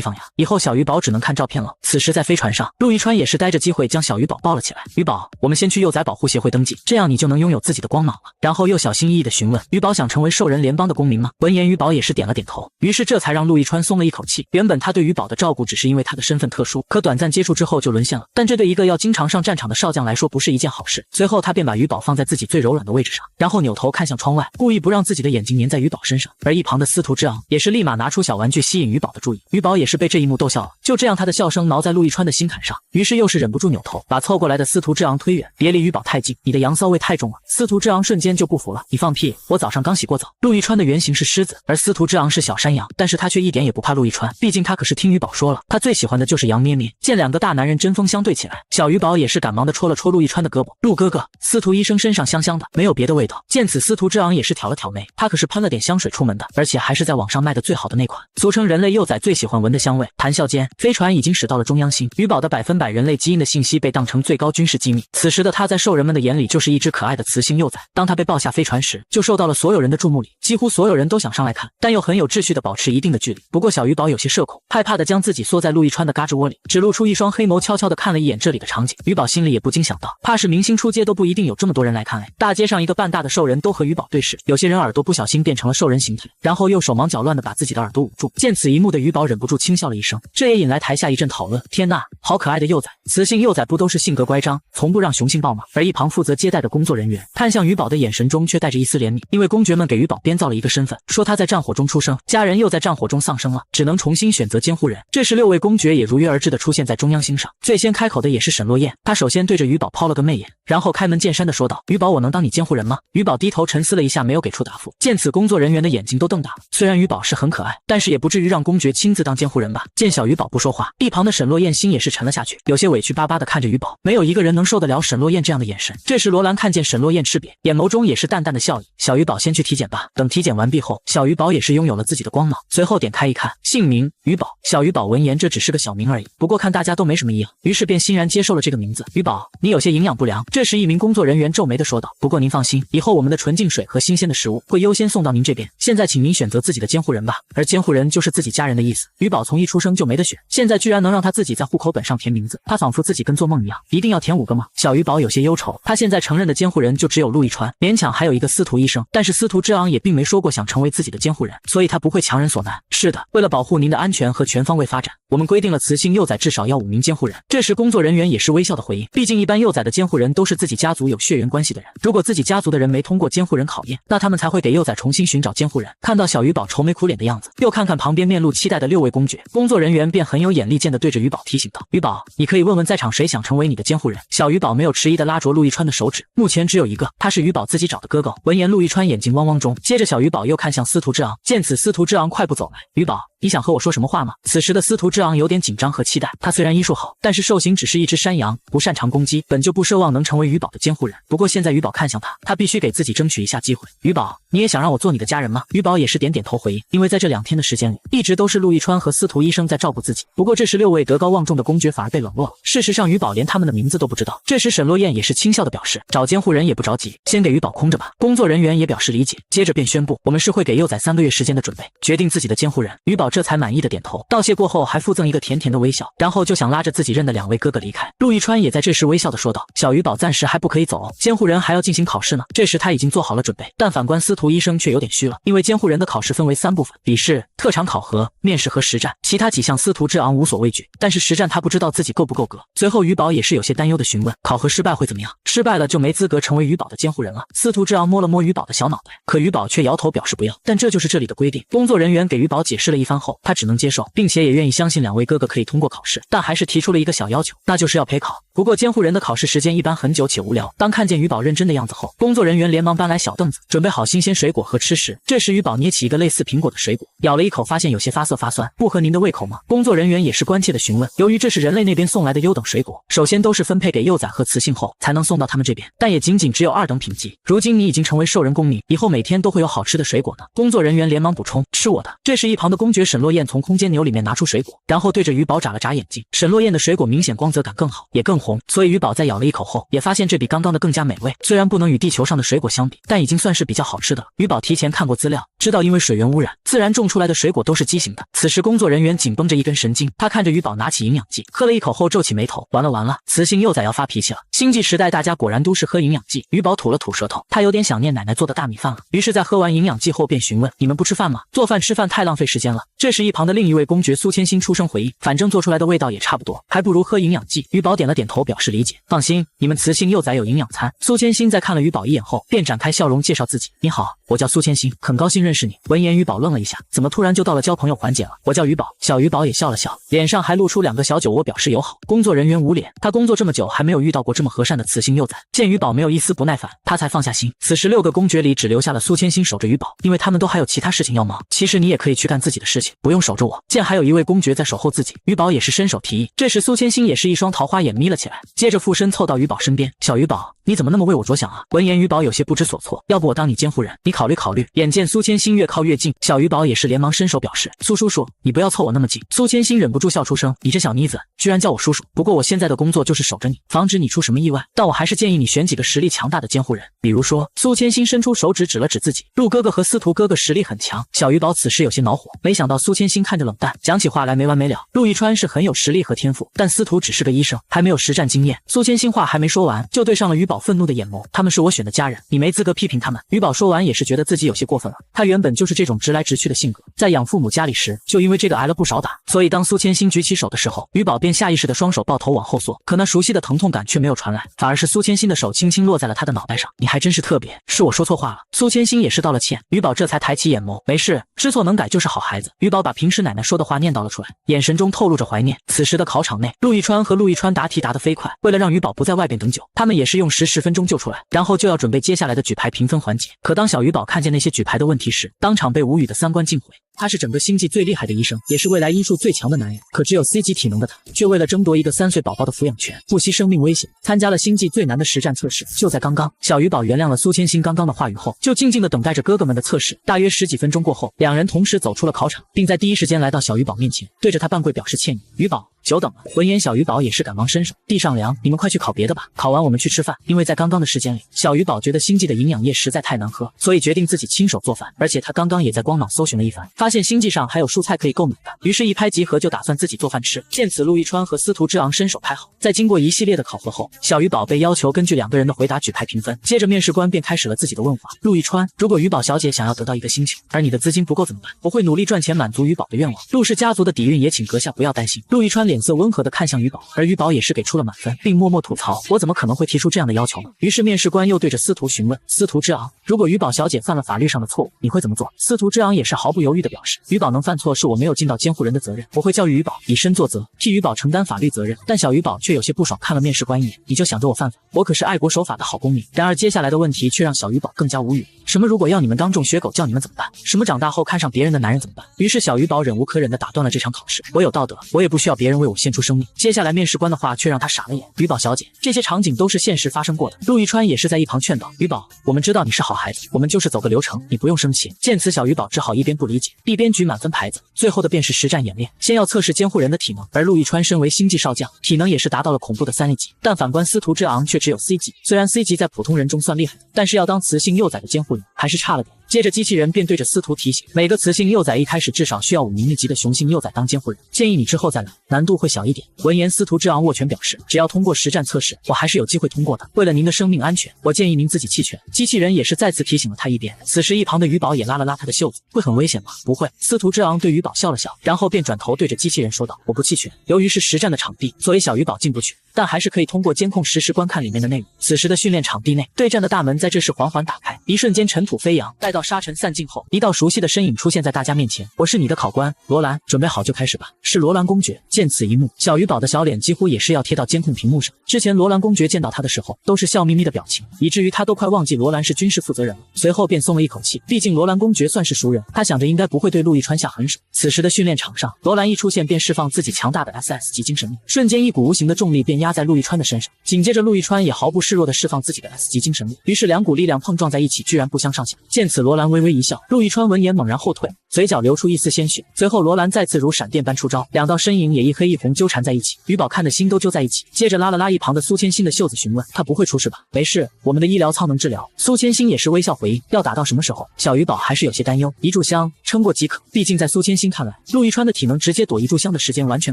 Speaker 1: 方呀？以后小于宝只能看照片了。此时在飞船上，陆亦川也是逮着机会将小于宝抱了起来。于宝，我们先去幼崽保护协会登记，这样你就能拥有自己的光芒了。然后又小心翼翼地询问，于宝想成为兽人联邦的公民吗？闻言于宝也是点了点头，于是这才让陆亦川松了一口气。原本他对于宝的照顾只是因为他的身份特殊，可短暂接触之后就沦陷了，但这对一个要经常上战场的少将来说不是一件好事。随后他便把于宝放在自己最柔软的位置上，然后扭头看向窗外，故意不让自己的眼睛粘在于宝身上。而一旁的司徒之昂也是立马拿出小玩具吸引于宝的注意，于宝也是被这一幕逗笑了。就这样，他的笑声挠在陆亦川的心坎上，于是又是忍不住扭头把凑过来的司徒之昂推远，别离于宝太近，你的羊骚味太重了。司徒之昂瞬间就不服了，你放屁，我早上刚洗过澡。陆亦川的原型是狮子，而司徒之昂是小山羊，但是他却一点也不怕陆亦川，毕竟他可是听于宝说了，他最喜欢的就是羊咩咩。见两个大男人针锋相对起来，小于宝也是赶忙的戳了戳陆亦川的胳膊，陆哥哥，司徒医生身上香香的，没有别的味道。见此，司徒之昂也是挑了挑眉，他可是喷了点香水出门的，而且还是在网上卖的最好的那款，俗称人类幼崽最喜欢闻的香味。谈笑间，飞船已经驶到了中央星，于宝的100%人类基因的信息被当成最高军事机密。此时的他在兽人们的眼里就是一只可爱的雌性幼崽。当他被抱下飞船时，就受到了所有人的注目礼，几乎所有人都想上来看，但又很有秩序的保持一定的距离。不过小于宝有些社恐，害怕的将自己缩在陆亦川的胳肢窝里，只露出一双黑眸，悄悄地看了一眼这里的场景。于宝心里也不禁想到，怕是明星出街都不一定有这么多人来看哎。大街上一个半大的兽人都和于宝对视，有些人耳朵不小心变成了兽人形态，然后又手忙脚乱地把自己的耳朵捂住。见此一幕的于宝忍不住轻笑了一声，这也引来台下一阵讨论。天呐，好可爱的幼崽，雌性幼崽不都是性格乖张，从不让雄性抱吗？而一旁负责接待的工作人员看向于宝的眼神中却带着一丝怜悯，因为公爵们给于宝编造了一个身份，说他在战火中出生，家人又在战火中丧生了，只能重新选择监护人。这时6位公爵也如约而至的出现在中央星上，最先开口的也是沈洛燕，他首先对着于宝抛了个媚眼，然后开门见山的说道，于宝，我能当你监护人吗？于宝低头沉思了一下，没有给出答复。见此，工作人员的眼睛都瞪大了，虽然于宝是很可爱，但是也不至于让公爵亲自当监护人吧。见小于宝不说话，一旁的沈洛燕心也是沉了下去，有些委屈巴巴的看着于宝，没有一个人能受得了沈洛燕这样的眼神。这时罗兰看见沈洛燕赤瘪，眼眸中也是淡淡的笑意，小于宝先去体检吧。等体检完毕后，小于宝也是拥有了自己的光芒，随后点开一看，姓名于宝。小于宝闻言，这只是个小名而已，不过看大家都没什么异样，于是便欣然接受了这个名字。于宝，你有些营养不良。这时一名工作人员皱眉的说道，不过您放心，以后我们的纯净水和新鲜的食物会优先送到您这边，现在请您选择自己的监护人吧。而监护人就是自己家人的意思，于宝从一出生就没得选，现在居然能让他自己在户口本上填名字，他仿佛自己跟做梦一样，一定要填5个吗？小于宝有些忧愁，他现在承认的监护人就只有陆亦川，勉强还有一个司徒医生，但是司徒之昂也并没说过想成为自己的监护人，所以他不会强人所难。是的，为了保护您的安全和全方位发展，我们规定了雌性幼崽至少要5名监护人。这时工作人员也是微笑的回应，毕竟一般幼崽的监护人都是自己家族有血缘关系的人，如果自己家族的人没通过监护人考验，那他们才会给幼崽重新寻找监护人。看到小于宝愁眉苦脸的样子，又看看旁边面露期待的6位公爵，工作人员便很有眼力见的对着于宝提醒道，于宝，你可以问问在场谁想成为你的监护人。小于宝没有迟疑的拉着陆亦川的手指，目前只有一个，他是于宝自己找的哥哥。闻言陆亦川眼睛汪汪中，接着小于宝又看向司徒之昂，见此司徒之昂快步走来，于宝，你想和我说什么话吗？此时的司徒之昂有点紧张和期待，他虽然医术好，但是兽形只是一只山羊，不擅长攻击，本就不奢望能成为于宝的监护人。不过现在于宝看向他，他必须给自己争取一下机会。于宝，你也想让我做你的家人吗？于宝也是点点头回应，因为在这2天的时间里，一直都是陆亦川和司徒医生在照顾自己。不过这时6位德高望重的公爵反而被冷落了，事实上于宝连他们的名字都不知道。这时沈洛燕也是轻笑的表示，找监护人也不着急，先给于宝空着吧。工作人员也表示理解，接着便宣布，我们是会给幼崽3个月时间的准备，决定自己的监护人。于宝这才满意的点头，道谢过后还附赠一个甜甜的微笑，然后就想拉着自己认的2位哥哥离开。陆亦川也在这时微笑的说道：“小鱼宝暂时还不可以走哦，监护人还要进行考试呢。”这时他已经做好了准备，但反观司徒医生却有点虚了，因为监护人的考试分为3部分：笔试、特长考核、面试和实战。其他几项司徒之昂无所畏惧，但是实战他不知道自己够不够格。随后鱼宝也是有些担忧的询问：“考核失败会怎么样？失败了就没资格成为鱼宝的监护人了。”司徒之昂摸了摸鱼宝的小脑袋，可鱼宝却摇头表示不要。但这就是这里的规定。工作人员给鱼宝解释了一番后，他只能接受，并且也愿意相信2位哥哥可以通过考试，但还是提出了一个小要求，那就是要陪考。不过监护人的考试时间一般很久且无聊。当看见鱼宝认真的样子后，工作人员连忙搬来小凳子，准备好新鲜水果和吃食。这时鱼宝捏起一个类似苹果的水果，咬了一口，发现有些发涩发酸，不合您的胃口吗？工作人员也是关切的询问。由于这是人类那边送来的优等水果，首先都是分配给幼崽和雌性后才能送到他们这边，但也仅仅只有2等品级。如今你已经成为兽人公民，以后每天都会有好吃的水果呢。工作人员连忙补充：“吃我的。”这时一旁的公爵沈落雁从空间牛里面拿出水果，然后对着鱼宝眨了眨眼睛。沈落雁的水果明显光泽感更好，也更红，所以鱼宝在咬了一口后，也发现这比刚刚的更加美味。虽然不能与地球上的水果相比，但已经算是比较好吃的了。鱼宝提前看过资料，知道因为水源污染，自然种出来的水果都是畸形的。此时工作人员紧绷着一根神经，他看着鱼宝拿起营养剂，喝了一口后皱起眉头，完了，雌性幼崽要发脾气了。星际时代大家果然都是喝营养剂。鱼宝吐了吐舌头，他有点想念奶奶做的大米饭了。于是在喝完营养剂后便询问：“你们不吃饭吗？做饭吃饭太浪费时间了。”这时一旁的另一位公爵苏千心出声回应：“反正做出来的味道也差不多，还不如喝营养剂。”鱼宝点了点头表示理解：“放心，你们雌性幼崽有营养餐。”苏千心在看了鱼宝一眼后，便展开笑容介绍自己：“你好，我叫苏千心，很高兴认识你。”闻言鱼宝愣了一下，怎么突然就到了交朋友环节了？我叫鱼宝。小鱼宝也笑了笑，脸上还露出2个小酒窝表示友好。工作人员捂脸，他工作这么久还没有遇到过这么和善的雌性幼崽。见鱼宝没有一丝不耐烦，他才放下心。此时6个公爵里只留下了苏千心守着鱼宝，因为他们都还有其他事情要忙。其实你也可以去干自己的事情，不用守着我。见还有一位公爵在守候自己，鱼宝也是伸手提议。这时苏千心也是一双桃花眼眯了起来，接着附身凑到鱼宝身边：“小鱼宝，你怎么那么为我着想啊？”闻言鱼宝有些不知所措：“要不我当你监护人，你考虑考虑。”眼见苏千心越靠越近，小鱼宝也是连忙伸手表示：“苏叔叔，你不要凑我那么近。”苏千心忍不住笑出声：“你这小妮子居然叫我叔叔，不过我现在的工作就是守着你，防止你出什么意外，但我还是建议你选几个实力强大的监护人，比如说……”苏千心伸出手指指了指自己，陆哥哥和司徒哥哥实力很强。小鱼宝此时有些恼火，没想到苏千心看着冷淡，讲起话来没完没了。陆亦川是很有实力和天赋，但司徒只是个医生，还没有实战经验。苏千心话还没说完，就对上了鱼宝愤怒的眼眸：“他们是我选的家人，你没资格批评他们。”鱼宝说完也是觉得自己有些过分了，他原本就是这种直来直去的性格，在养父母家里时就因为这个挨了不少打，所以当苏千心举起手的时候，鱼宝便下意识的双手抱头往后缩，可那熟悉的疼痛感却没有传来，反而是苏千心的手轻轻落在了他的脑袋上。“你还真是特别，是我说错话了。”苏千心也是道了歉，鱼宝这才抬起眼眸：“没事，知错能改就是好孩子。”鱼宝把平时奶奶说的话念叨了出来，眼神中透露着怀念。此时的考场内，陆亦川和陆亦川答题答得飞快，为了让鱼宝不在外边等久，他们也是用10分钟就出来，然后就要准备接下来的举牌评分环节。可当小鱼宝看见那些举牌的问题时，当场被无语的3观尽毁。他是整个星际最厉害的医生，也是未来医术最强的男人，可只有 C 级体能的他，却为了争夺一个3岁宝宝的抚养权，不惜生命危险，参加了星际最难的实战测试。就在刚刚，小鱼宝原谅了苏千心刚刚的话语后，就静静地等待着哥哥们的测试。大约10几分钟过后，2人同时走出了考场，并在第一时间来到小鱼宝面前，对着他半跪表示歉意：“鱼宝，久等了。”闻言小鱼宝也是赶忙伸手递上粮：“你们快去考别的吧，考完我们去吃饭。”因为在刚刚的时间里，小鱼宝觉得星际的营养液实在太难喝，所以决定自己亲手做饭。而且他刚刚也在光脑搜寻了一番，发现星际上还有蔬菜可以购买的，于是一拍即合，就打算自己做饭吃。见此，陆亦川和司徒之昂伸手拍好。在经过一系列的考核后，小鱼宝被要求根据2个人的回答举牌评分。接着面试官便开始了自己的问话：“陆亦川，如果鱼宝小姐想要得到一个星球，而你的资金不够怎么办？我会努力赚钱满足鱼宝的愿望。陆氏家族的底蕴也请阁下不要担心。”陆亦川脸色温和地看向鱼宝，而鱼宝也是给出了满分，并默默吐槽：“我怎么可能会提出这样的要求呢？”于是面试官又对着司徒询问：“司徒之昂，如果鱼宝小姐犯了法律上的错误，你会怎么做？”司徒之昂也是毫不犹豫地表示：“鱼宝能犯错是我没有尽到监护人的责任，我会教育鱼宝以身作则，替鱼宝承担法律责任。”但小鱼宝却有些不爽，看了面试官一眼：“你就想着我犯法？我可是爱国守法的好公民。”然而接下来的问题却让小鱼宝更加无语：“什么如果要你们当众学狗叫你们怎么办？什么长大后看上别人的男人怎么办？”于是小鱼宝忍无可忍地打断了这场考试：“我有道德，我也不需要别人为我献出生命。”接下来面试官的话却让他傻了眼：“鱼宝小姐，这些场景都是现实发生过的。”陆亦川也是在一旁劝导：“鱼宝，我们知道你是好孩子，我们就是走个流程，你不用生气。”见此，小鱼宝只好一边不理解，一边举满分牌子。最后的便是实战演练，先要测试监护人的体能，而陆亦川身为星际少将，体能也是达到了恐怖的3A级，但反观司徒之昂却只有 C 级。虽然 C 级在普通人中算厉害的，但是要当雌性幼崽的监护人还是差了点。接着机器人便对着司徒提醒，每个雌性幼崽一开始至少需要5名1级的雄性幼崽当监护人，建议你之后再来，难度会小一点。闻言，司徒之昂握拳表示，只要通过实战测试，我还是有机会通过的。为了您的生命安全，我建议您自己弃权。机器人也是再次提醒了他一遍。此时一旁的鱼宝也拉了拉他的袖子，会很危险吗？不会。司徒之昂对鱼宝笑了笑，然后便转头对着机器人说道，我不弃权。由于是实战的场地，所以小鱼宝进不去，但还是可以通过监控实时观看里面的内容。此时的训练场地内，对战的大门在这时缓缓打开，一瞬间尘土飞扬，待到沙尘散尽后，一道熟悉的身影出现在大家面前。我是你的考官罗兰，准备好就开始吧。是罗兰公爵。见此一幕，小鱼宝的小脸几乎也是要贴到监控屏幕上。之前罗兰公爵见到他的时候都是笑眯眯的表情，以至于他都快忘记罗兰是军事负责人了。随后便松了一口气，毕竟罗兰公爵算是熟人，他想着应该不会对陆亦川下狠手。此时的训练场上，罗兰一出现便释放自己强大的 SS 级精神力，瞬间一股无形的重力便压在陆亦川的身上。紧接着陆亦川也毫不示弱地释放自己的 S 级精神力，于是两股力量碰撞在一起，居然不相上下。见此，罗兰微微一笑，陆亦川闻言猛然后退，嘴角流出一丝鲜血。随后罗兰再次如闪电般出招，两道身影也一黑一红纠缠在一起。鱼宝看的心都揪在一起，接着拉了拉一旁的苏千心的袖子询问，他不会出事吧？没事，我们的医疗舱能治疗。苏千心也是微笑回应，要打到什么时候？小鱼宝还是有些担忧，一炷香撑过即可。毕竟在苏千心看来，陆亦川的体能直接躲一炷香的时间完全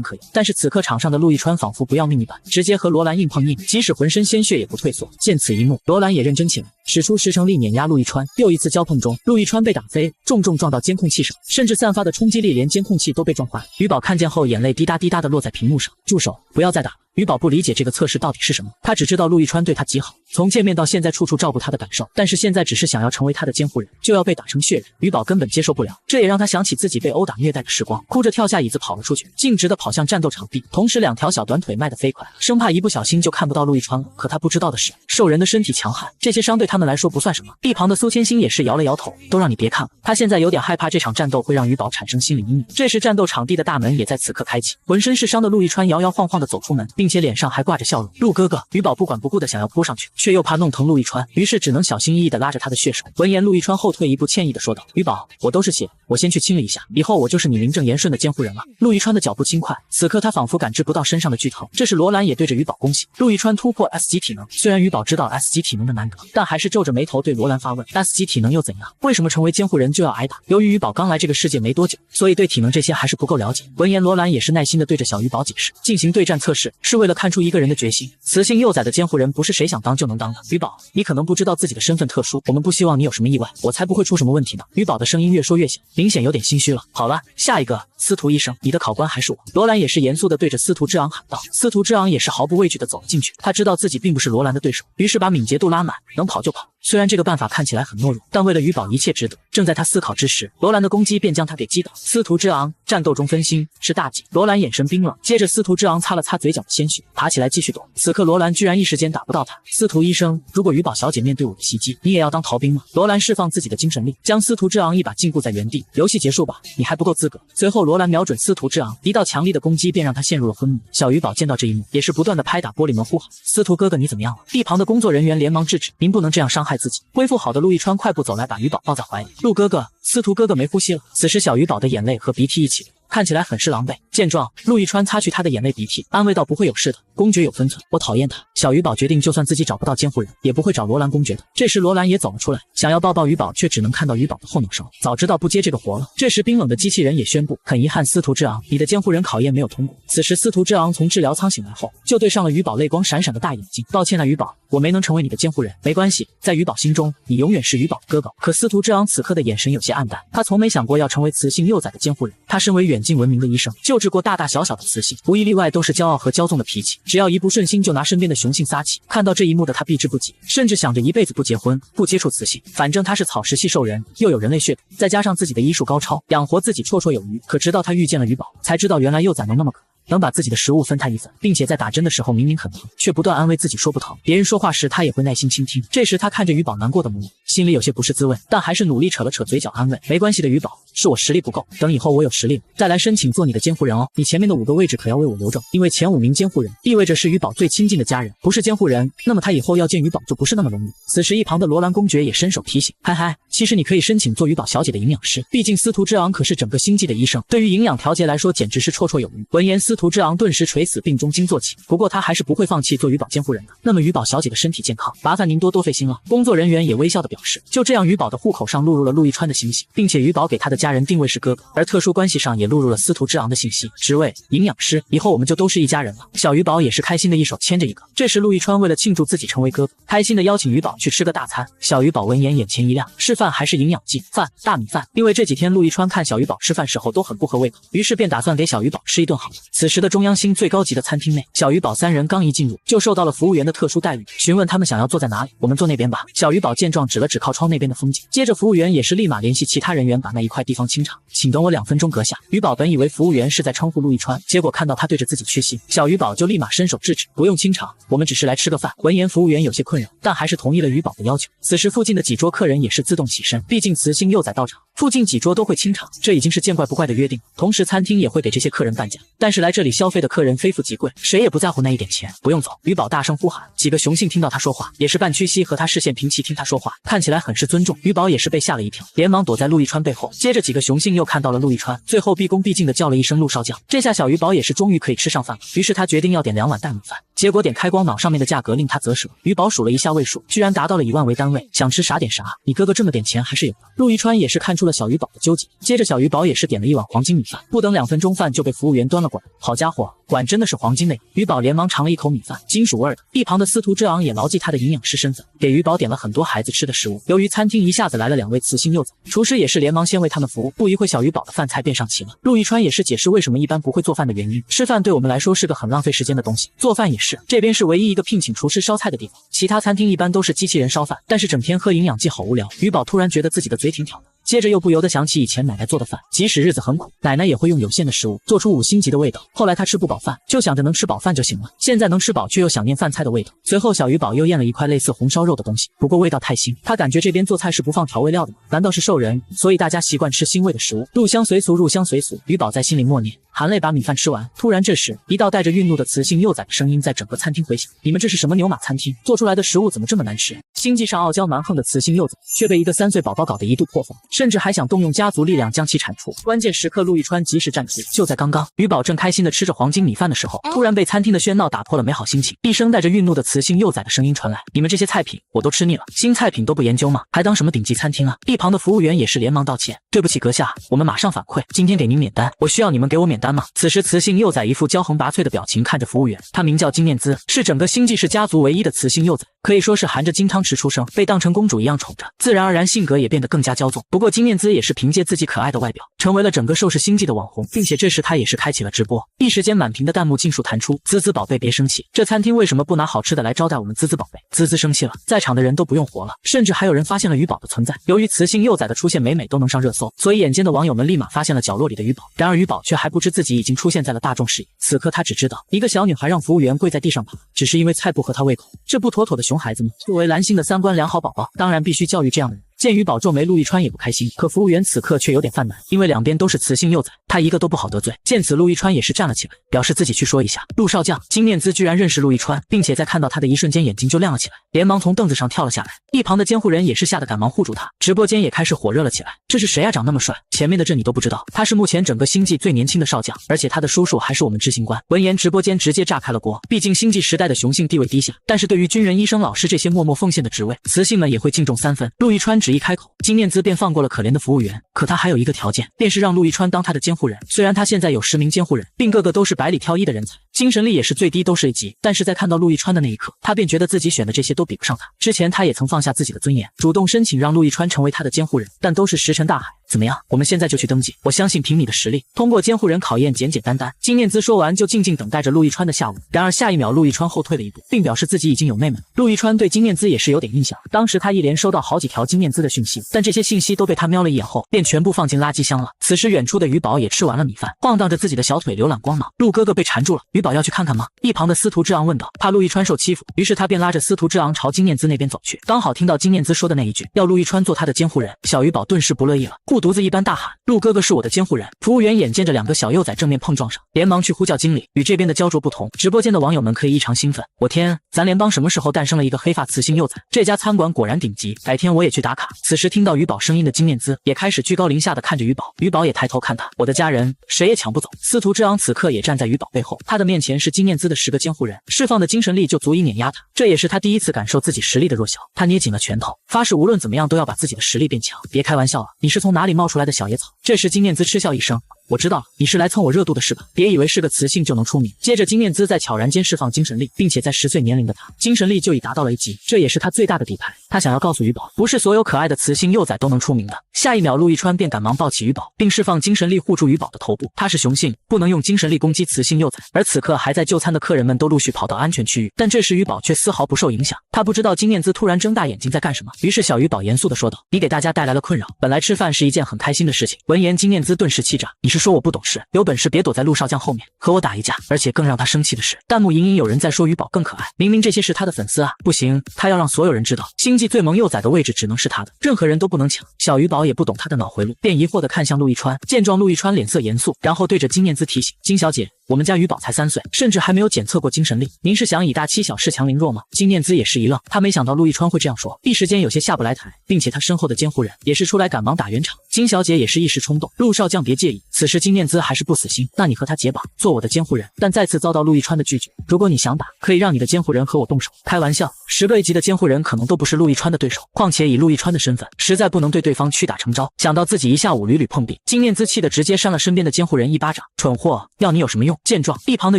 Speaker 1: 可以，但是此刻场上的陆亦川仿佛不要命一般，直接和罗兰硬碰硬，即使浑身鲜血也不退缩。见此一幕，罗兰也认真起来，使出10成力碾压陆亦川。又一次交碰中，陆亦川被打飞，重重撞到监控器上，甚至散发的冲击力连监控器都被撞坏。鱼宝看见后，眼泪滴答滴答的落在屏幕上。住手，不要再打了。鱼宝不理解这个测试到底是什么，他只知道陆亦川对他极好，从见面到现在处处照顾他的感受，但是现在只是想要成为他的监护人，就要被打成血人。鱼宝根本接受不了，这也让他想起自己被殴打虐待的时光，哭着跳下椅子跑了出去，径直的跑向战斗场地，同时两条小短腿迈得飞快，生怕一不小心就看不到陆亦川了。可他不知道的是，兽人的身体强悍，这些伤对他们来说不算什么。一旁的苏千心也是摇了摇头，都让你别看了，他现在有点害怕这场战斗会让鱼宝产生心理阴影。这时战斗场地的大门也在此刻开启，浑身是伤的陆亦川摇摇晃晃的走出门，并且脸上还挂着笑容。陆哥哥，鱼宝不管不顾的想要扑上去，却又怕弄疼陆亦川，于是只能小心翼翼的拉着他的血手。闻言，陆亦川后退一步，歉意的说道：鱼宝，我都是血，我先去清理一下，以后我就是你名正言顺的监护人了。陆亦川的脚步轻快，此刻他仿佛感知不到身上的剧疼。这时罗兰也对着鱼宝恭喜陆亦川突破 S 级体能。虽然鱼宝知道 S 级体能的难得，但还是皱着眉头对罗兰发问 S 级体能又怎样？为什么成为监护人就要挨打？由于鱼宝刚来这个世界没多久，所以对体能这些还是不够了解。闻言，罗兰也是耐心的对着小鱼宝解释，进行对战测试是为了看出一个人的决心，雌性幼崽的监护人不是谁想当就能当的。鱼宝，你可能不知道自己的身份特殊，我们不希望你有什么意外，我才不会出什么问题呢。鱼宝的声音越说越小，明显有点心虚了。好了，下一个司徒医生，你的考官还是我。罗兰也是严肃的对着司徒之昂喊道。司徒之昂也是毫不畏惧的走了进去，他知道自己并不是罗兰的对手，于是把敏捷度拉满，能跑就跑。虽然这个办法看起来很懦弱，但为了鱼宝一切值得。正在他思考之时，罗兰的攻击便将他给击倒。司徒之昂战斗中分心是大忌。罗兰眼神冰冷，接着司徒之昂擦了擦嘴角的鲜血，爬起来继续躲。此刻罗兰居然一时间打不到他。司徒医生，如果鱼宝小姐面对我的袭击，你也要当逃兵吗？罗兰释放自己的精神力，将司徒之昂一把禁锢在原地。游戏结束吧，你还不够资格。随后罗兰瞄准司徒之昂，一道强力的攻击便让他陷入了昏迷。小鱼宝见到这一幕，也是不断的拍打玻璃门呼喊：司徒哥哥，你怎么样了？一旁的工作人员连忙制止，您不能这样伤害自己。恢复好的陆亦川快步走来，把鱼宝抱在怀里。陆哥哥，司徒哥哥没呼吸了。此时小鱼宝的眼泪和鼻涕一起流，看起来很是狼狈。见状，陆亦川擦去他的眼泪鼻涕，安慰道：不会有事的，公爵有分寸，我讨厌他。小鱼宝决定就算自己找不到监护人，也不会找罗兰公爵的。这时罗兰也走了出来，想要抱抱鱼宝，却只能看到鱼宝的后脑勺，早知道不接这个活了。这时冰冷的机器人也宣布，很遗憾司徒之昂，你的监护人考验没有通过。此时司徒之昂从治疗舱醒来后，就对上了鱼宝泪光闪闪的大眼睛，抱歉啊鱼宝，我没能成为你的监护人。没关系，在鱼宝心中，你永远是鱼宝的哥哥。可司徒之昂此刻的眼神有些暗淡，他从没想过要成为雌性幼崽的监护人。他身为远近闻名的医生，救治过大大小小的雌性，无一例外都是骄傲和骄纵的脾气，只要一不顺心就拿身边的雄性撒气。看到这一幕的他避之不及，甚至想着一辈子不结婚，不接触雌性，反正他是草食系兽人，又有人类血统，再加上自己的医术高超，养活自己绰绰有余。可直到他遇见了鱼宝，才知道原来幼崽能那么可爱，能把自己的食物分他一份，并且在打针的时候明明很疼，却不断安慰自己说不疼，别人说话时他也会耐心倾听。这时他看着鱼宝难过的模样，心里有些不是滋味，但还是努力扯了扯嘴角安慰，没关系的鱼宝，是我实力不够，等以后我有实力了，再来申请做你的监护人哦。你前面的5个位置可要为我留着，因为前5名监护人意味着是于宝最亲近的家人，不是监护人，那么他以后要见于宝就不是那么容易。此时一旁的罗兰公爵也伸手提醒，嗨嗨，其实你可以申请做于宝小姐的营养师，毕竟司徒之昂可是整个星际的医生，对于营养调节来说简直是绰绰有余。闻言，司徒之昂顿时垂死病中惊坐起，不过他还是不会放弃做于宝监护人的。那么于宝小姐的身体健康，麻烦您多费心了。工作人员也微笑的表示。就这样，于宝的户口上录入了陆亦川的信息，并且于宝给他的家人定位是哥哥，而特殊关系上也录入了司徒之昂的信息，职位营养师，以后我们就都是一家人了。小于宝也是开心的一手牵着一个。这时陆亦川为了庆祝自己成为哥哥，开心的邀请于宝去吃个大餐。小于宝闻言眼前一亮，是饭还是营养剂？饭，大米饭。因为这几天陆亦川看小于宝吃饭时候都很不合胃口，于是便打算给小于宝吃一顿好的。此时的中央星最高级的餐厅内，小于宝3人刚一进入，就受到了服务员的特殊待遇，询问他们想要坐在哪里，我们坐那边吧。小于宝见状指了指靠窗那边的风景，接着服务员也是立马联系其他人员把那一块地方清场。请等我2分钟阁下。于宝本以为服务员是在称呼陆亦川，结果看到他对着自己屈膝，小于宝就立马伸手制止，不用清场，我们只是来吃个饭。闻言服务员有些困扰，但还是同意了于宝的要求。此时附近的几桌客人也是自动起身，毕竟雌性幼崽到场，附近几桌都会清场，这已经是见怪不怪的约定。同时餐厅也会给这些客人半价，但是来这里消费的客人非富即贵，谁也不在乎那一点钱。不用走。于宝大声呼喊，几个雄性听到他说话也是半屈膝和他视线平齐听他说话，看起来很是尊重。于宝也是被吓了一跳，连忙躲在陆亦川背后。接着几个雄性又看到了陆亦川，最后毕恭毕敬地叫了一声陆少将。这下小于宝也是终于可以吃上饭了，于是他决定要点2碗大米饭。结果点开光脑上面的价格令他啧舌，于宝数了一下位数，居然达到了以万为单位，想吃啥点啥，你哥哥这么点钱还是有的。陆亦川也是看出了小于宝的纠结，接着小于宝也是点了1碗黄金米饭，不等2分钟饭就被服务员端了过来。好家伙，管真的是黄金的。于宝连忙尝了一口米饭，金属味的。一旁的司徒之昂也牢记他的营养师身份，给于宝点了很多孩子吃的食物。由于餐厅一下子来了2位雌性幼崽，厨师也是连忙先为他们服务。不一会小于宝的饭菜便上齐了。陆亦川也是解释为什么一般不会做饭的原因，吃饭对我们来说是个很浪费时间的东西，做饭也是，这边是唯一一个聘请厨师烧菜的地方，其他餐厅一般都是机器人烧饭，但是整天喝营养剂好无聊。于宝突然觉得自己的嘴挺挑的，接着又不由得想起以前奶奶做的饭，即使日子很苦，奶奶也会用有限的食物做出5星级的味道。后来他吃不饱饭，就想着能吃饱饭就行了，现在能吃饱却又想念饭菜的味道。随后小于宝又咽了一块类似红烧肉的东西，不过味道太腥，他感觉这边做菜是不放调味料的吗？难道是兽人？所以大家习惯吃腥味的食物，入乡随俗，入乡随俗。于宝在心里默念，含泪把米饭吃完。突然这时，一道带着愠怒的雌性幼崽的声音在整个餐厅回响，你们这是什么牛马餐厅？做出来的食物怎么这么难吃？星际上傲娇蛮横的雌性幼崽，却被一个3岁宝宝搞得一肚破风，甚至还想动用家族力量将其铲除。关键时刻陆亦川及时站出。就在刚刚，于宝正开心地吃着黄金米饭的时候，突然被餐厅的喧闹打破了美好心情，一声带着愠怒的雌性幼崽的声音传来，你们这些菜品我都吃腻了，新菜品都不研究吗？还当什么顶级餐厅啊？一旁的服务员也是连忙道歉，对不起阁下，我们马上反馈，今天给您免单，我需要你们给我免单吗？此时雌性幼崽一副骄横拔萃的表情看着服务员，他名叫金念兹，是整个星际市家族唯一的雌性幼崽，可以说是含着金汤匙出生，被当成公主一样宠着，自然而然性格也变得更加骄纵。不过金念兹也是凭借自己可爱的外表，成为了整个兽氏星际的网红，并且这时他也是开启了直播，一时间满屏的弹幕尽数弹出，滋滋宝贝别生气，这餐厅为什么不拿好吃的来招待我们滋滋宝贝？滋滋生气了，在场的人都不用活了，甚至还有人发现了于宝的存在。由于雌性幼崽的出现每都能上热搜，所以眼尖的网友们立马发现了角落里的于宝，然而于宝却还不知自己已经出现在了大众视野。此刻他只知道，一个小女孩让服务员跪在地上爬，只是因为菜不合她胃口，这不妥妥的熊孩子吗？作为蓝星的3观良好宝宝，当然必须教育这样的人。见于宝皱眉，陆亦川也不开心，可服务员此刻却有点犯难，因为两边都是雌性幼崽，他一个都不好得罪。见此，陆亦川也是站了起来，表示自己去说一下。陆少将金念兹居然认识陆亦川，并且在看到他的一瞬间眼睛就亮了起来，连忙从凳子上跳了下来。一旁的监护人也是吓得赶忙护住他，直播间也开始火热了起来。这是谁啊？长那么帅，前面的这你都不知道？他是目前整个星际最年轻的少将，而且他的叔叔还是我们执行官。闻言，直播间直接炸开了锅。毕竟星际时代的雄性地位低下，但是对于军人、医生、老师这些默默奉献的职位，雌性们也会敬重3分。陆亦川只一开口，金念兹便放过了可怜的服务员，可他还有一个条件，便是让陆亦川当他的监护人。虽然他现在有10名监护人，并个个都是百里挑一的人才，精神力也是最低都是1级，但是在看到陆亦川的那一刻，他便觉得自己选的这些都比不上他。之前他也曾放下自己的尊严，主动申请让陆亦川成为他的监护人，但都是石沉大海。怎么样？我们现在就去登记，我相信凭你的实力，通过监护人考验简简单单。金念兹说完就静静等待着陆亦川的下文。然而下一秒，陆亦川后退了一步，并表示自己已经有妹妹。陆亦川对金念兹也是有点印象，当时他一连收到好几条金念兹的讯息，但这些信息都被他瞄了一眼后，便全部放进垃圾箱了。此时远处的于宝也吃完了米饭，晃荡着自己的小腿浏览光芒。陆哥哥被缠住了，于宝要去看看吗？一旁的司徒之昂问道。怕陆亦川受欺负，于是他便拉着司徒之昂朝金念兹那边走去。刚好听到金念兹说的那一句，要陆亦川做他的监护人，小于宝顿时不乐意了，顾护犊子一般大喊：陆哥哥是我的监护人！服务员眼见着2个小幼崽正面碰撞上，连忙去呼叫经理。与这边的焦灼不同，直播间的网友们可以异常兴奋。我天，咱联邦什么时候诞生了一个黑发雌性幼崽？这家餐馆果然顶级，改天我也去打卡。此时听到于宝声音的金念兹也开始居高临下的看着于宝，于宝也抬头看他，我的家人谁也抢不走。司徒之昂此刻也站在于宝背后，他的面前是金念兹的10个监护人，释放的精神力就足以碾压他。这也是他第一次感受自己实力的弱小，他捏紧了拳头，发誓无论怎么样都要把自己的实力变强。别开玩笑了，你是从哪里冒出来的小野草？这时金念兹嗤笑一声，我知道了，你是来蹭我热度的是吧？别以为是个雌性就能出名。接着金念兹在悄然间释放精神力，并且在10岁年龄的他，精神力就已达到了1级，这也是他最大的底牌。他想要告诉于宝，不是所有可爱的雌性幼崽都能出名的。下一秒，陆亦川便赶忙抱起于宝，并释放精神力护住于宝的头部。他是雄性，不能用精神力攻击雌性幼崽。而此刻还在就餐的客人们都陆续跑到安全区域，但这时于宝却丝毫不受影响。他不知道金念兹突然睁大眼睛在干什么，于是小于宝严肃地说道：你给大家带来了困扰，本来吃饭是一件很开心的事情。闻言，金念兹顿时气炸，你是说我不懂事？有本事别躲在陆少将后面和我打一架。而且更让他生气的是，弹幕隐隐有人在说于宝更可爱，明明这些是他的粉丝啊！不行，他要让所有人知道，星际最萌幼崽的位置只能是他的，任何人都不能抢。小于宝也不懂他的脑回路，便疑惑地看向陆亦川。见状，陆亦川脸色严肃，然后对着金念兹提醒：金小姐，我们家于宝才3岁，甚至还没有检测过精神力，您是想以大欺小恃强凌弱吗？金念兹也是一愣，他没想到陆亦川会这样说，一时间有些下不来台，并且他身后的监护人也是出来赶忙打圆场。金小姐也是一时冲动，陆少将别介意。此时金念兹还是不死心，那你和他解绑，做我的监护人。但再次遭到陆亦川的拒绝，如果你想打，可以让你的监护人和我动手。开玩笑，10个1级的监护人可能都不是陆亦川的对手，况且以陆亦川的身份，实在不能对对方屈打成招。想到自己一下午屡屡碰壁，金念兹气得直接扇了身边的监护人一巴掌，蠢货，要你有什么用？见状，一旁的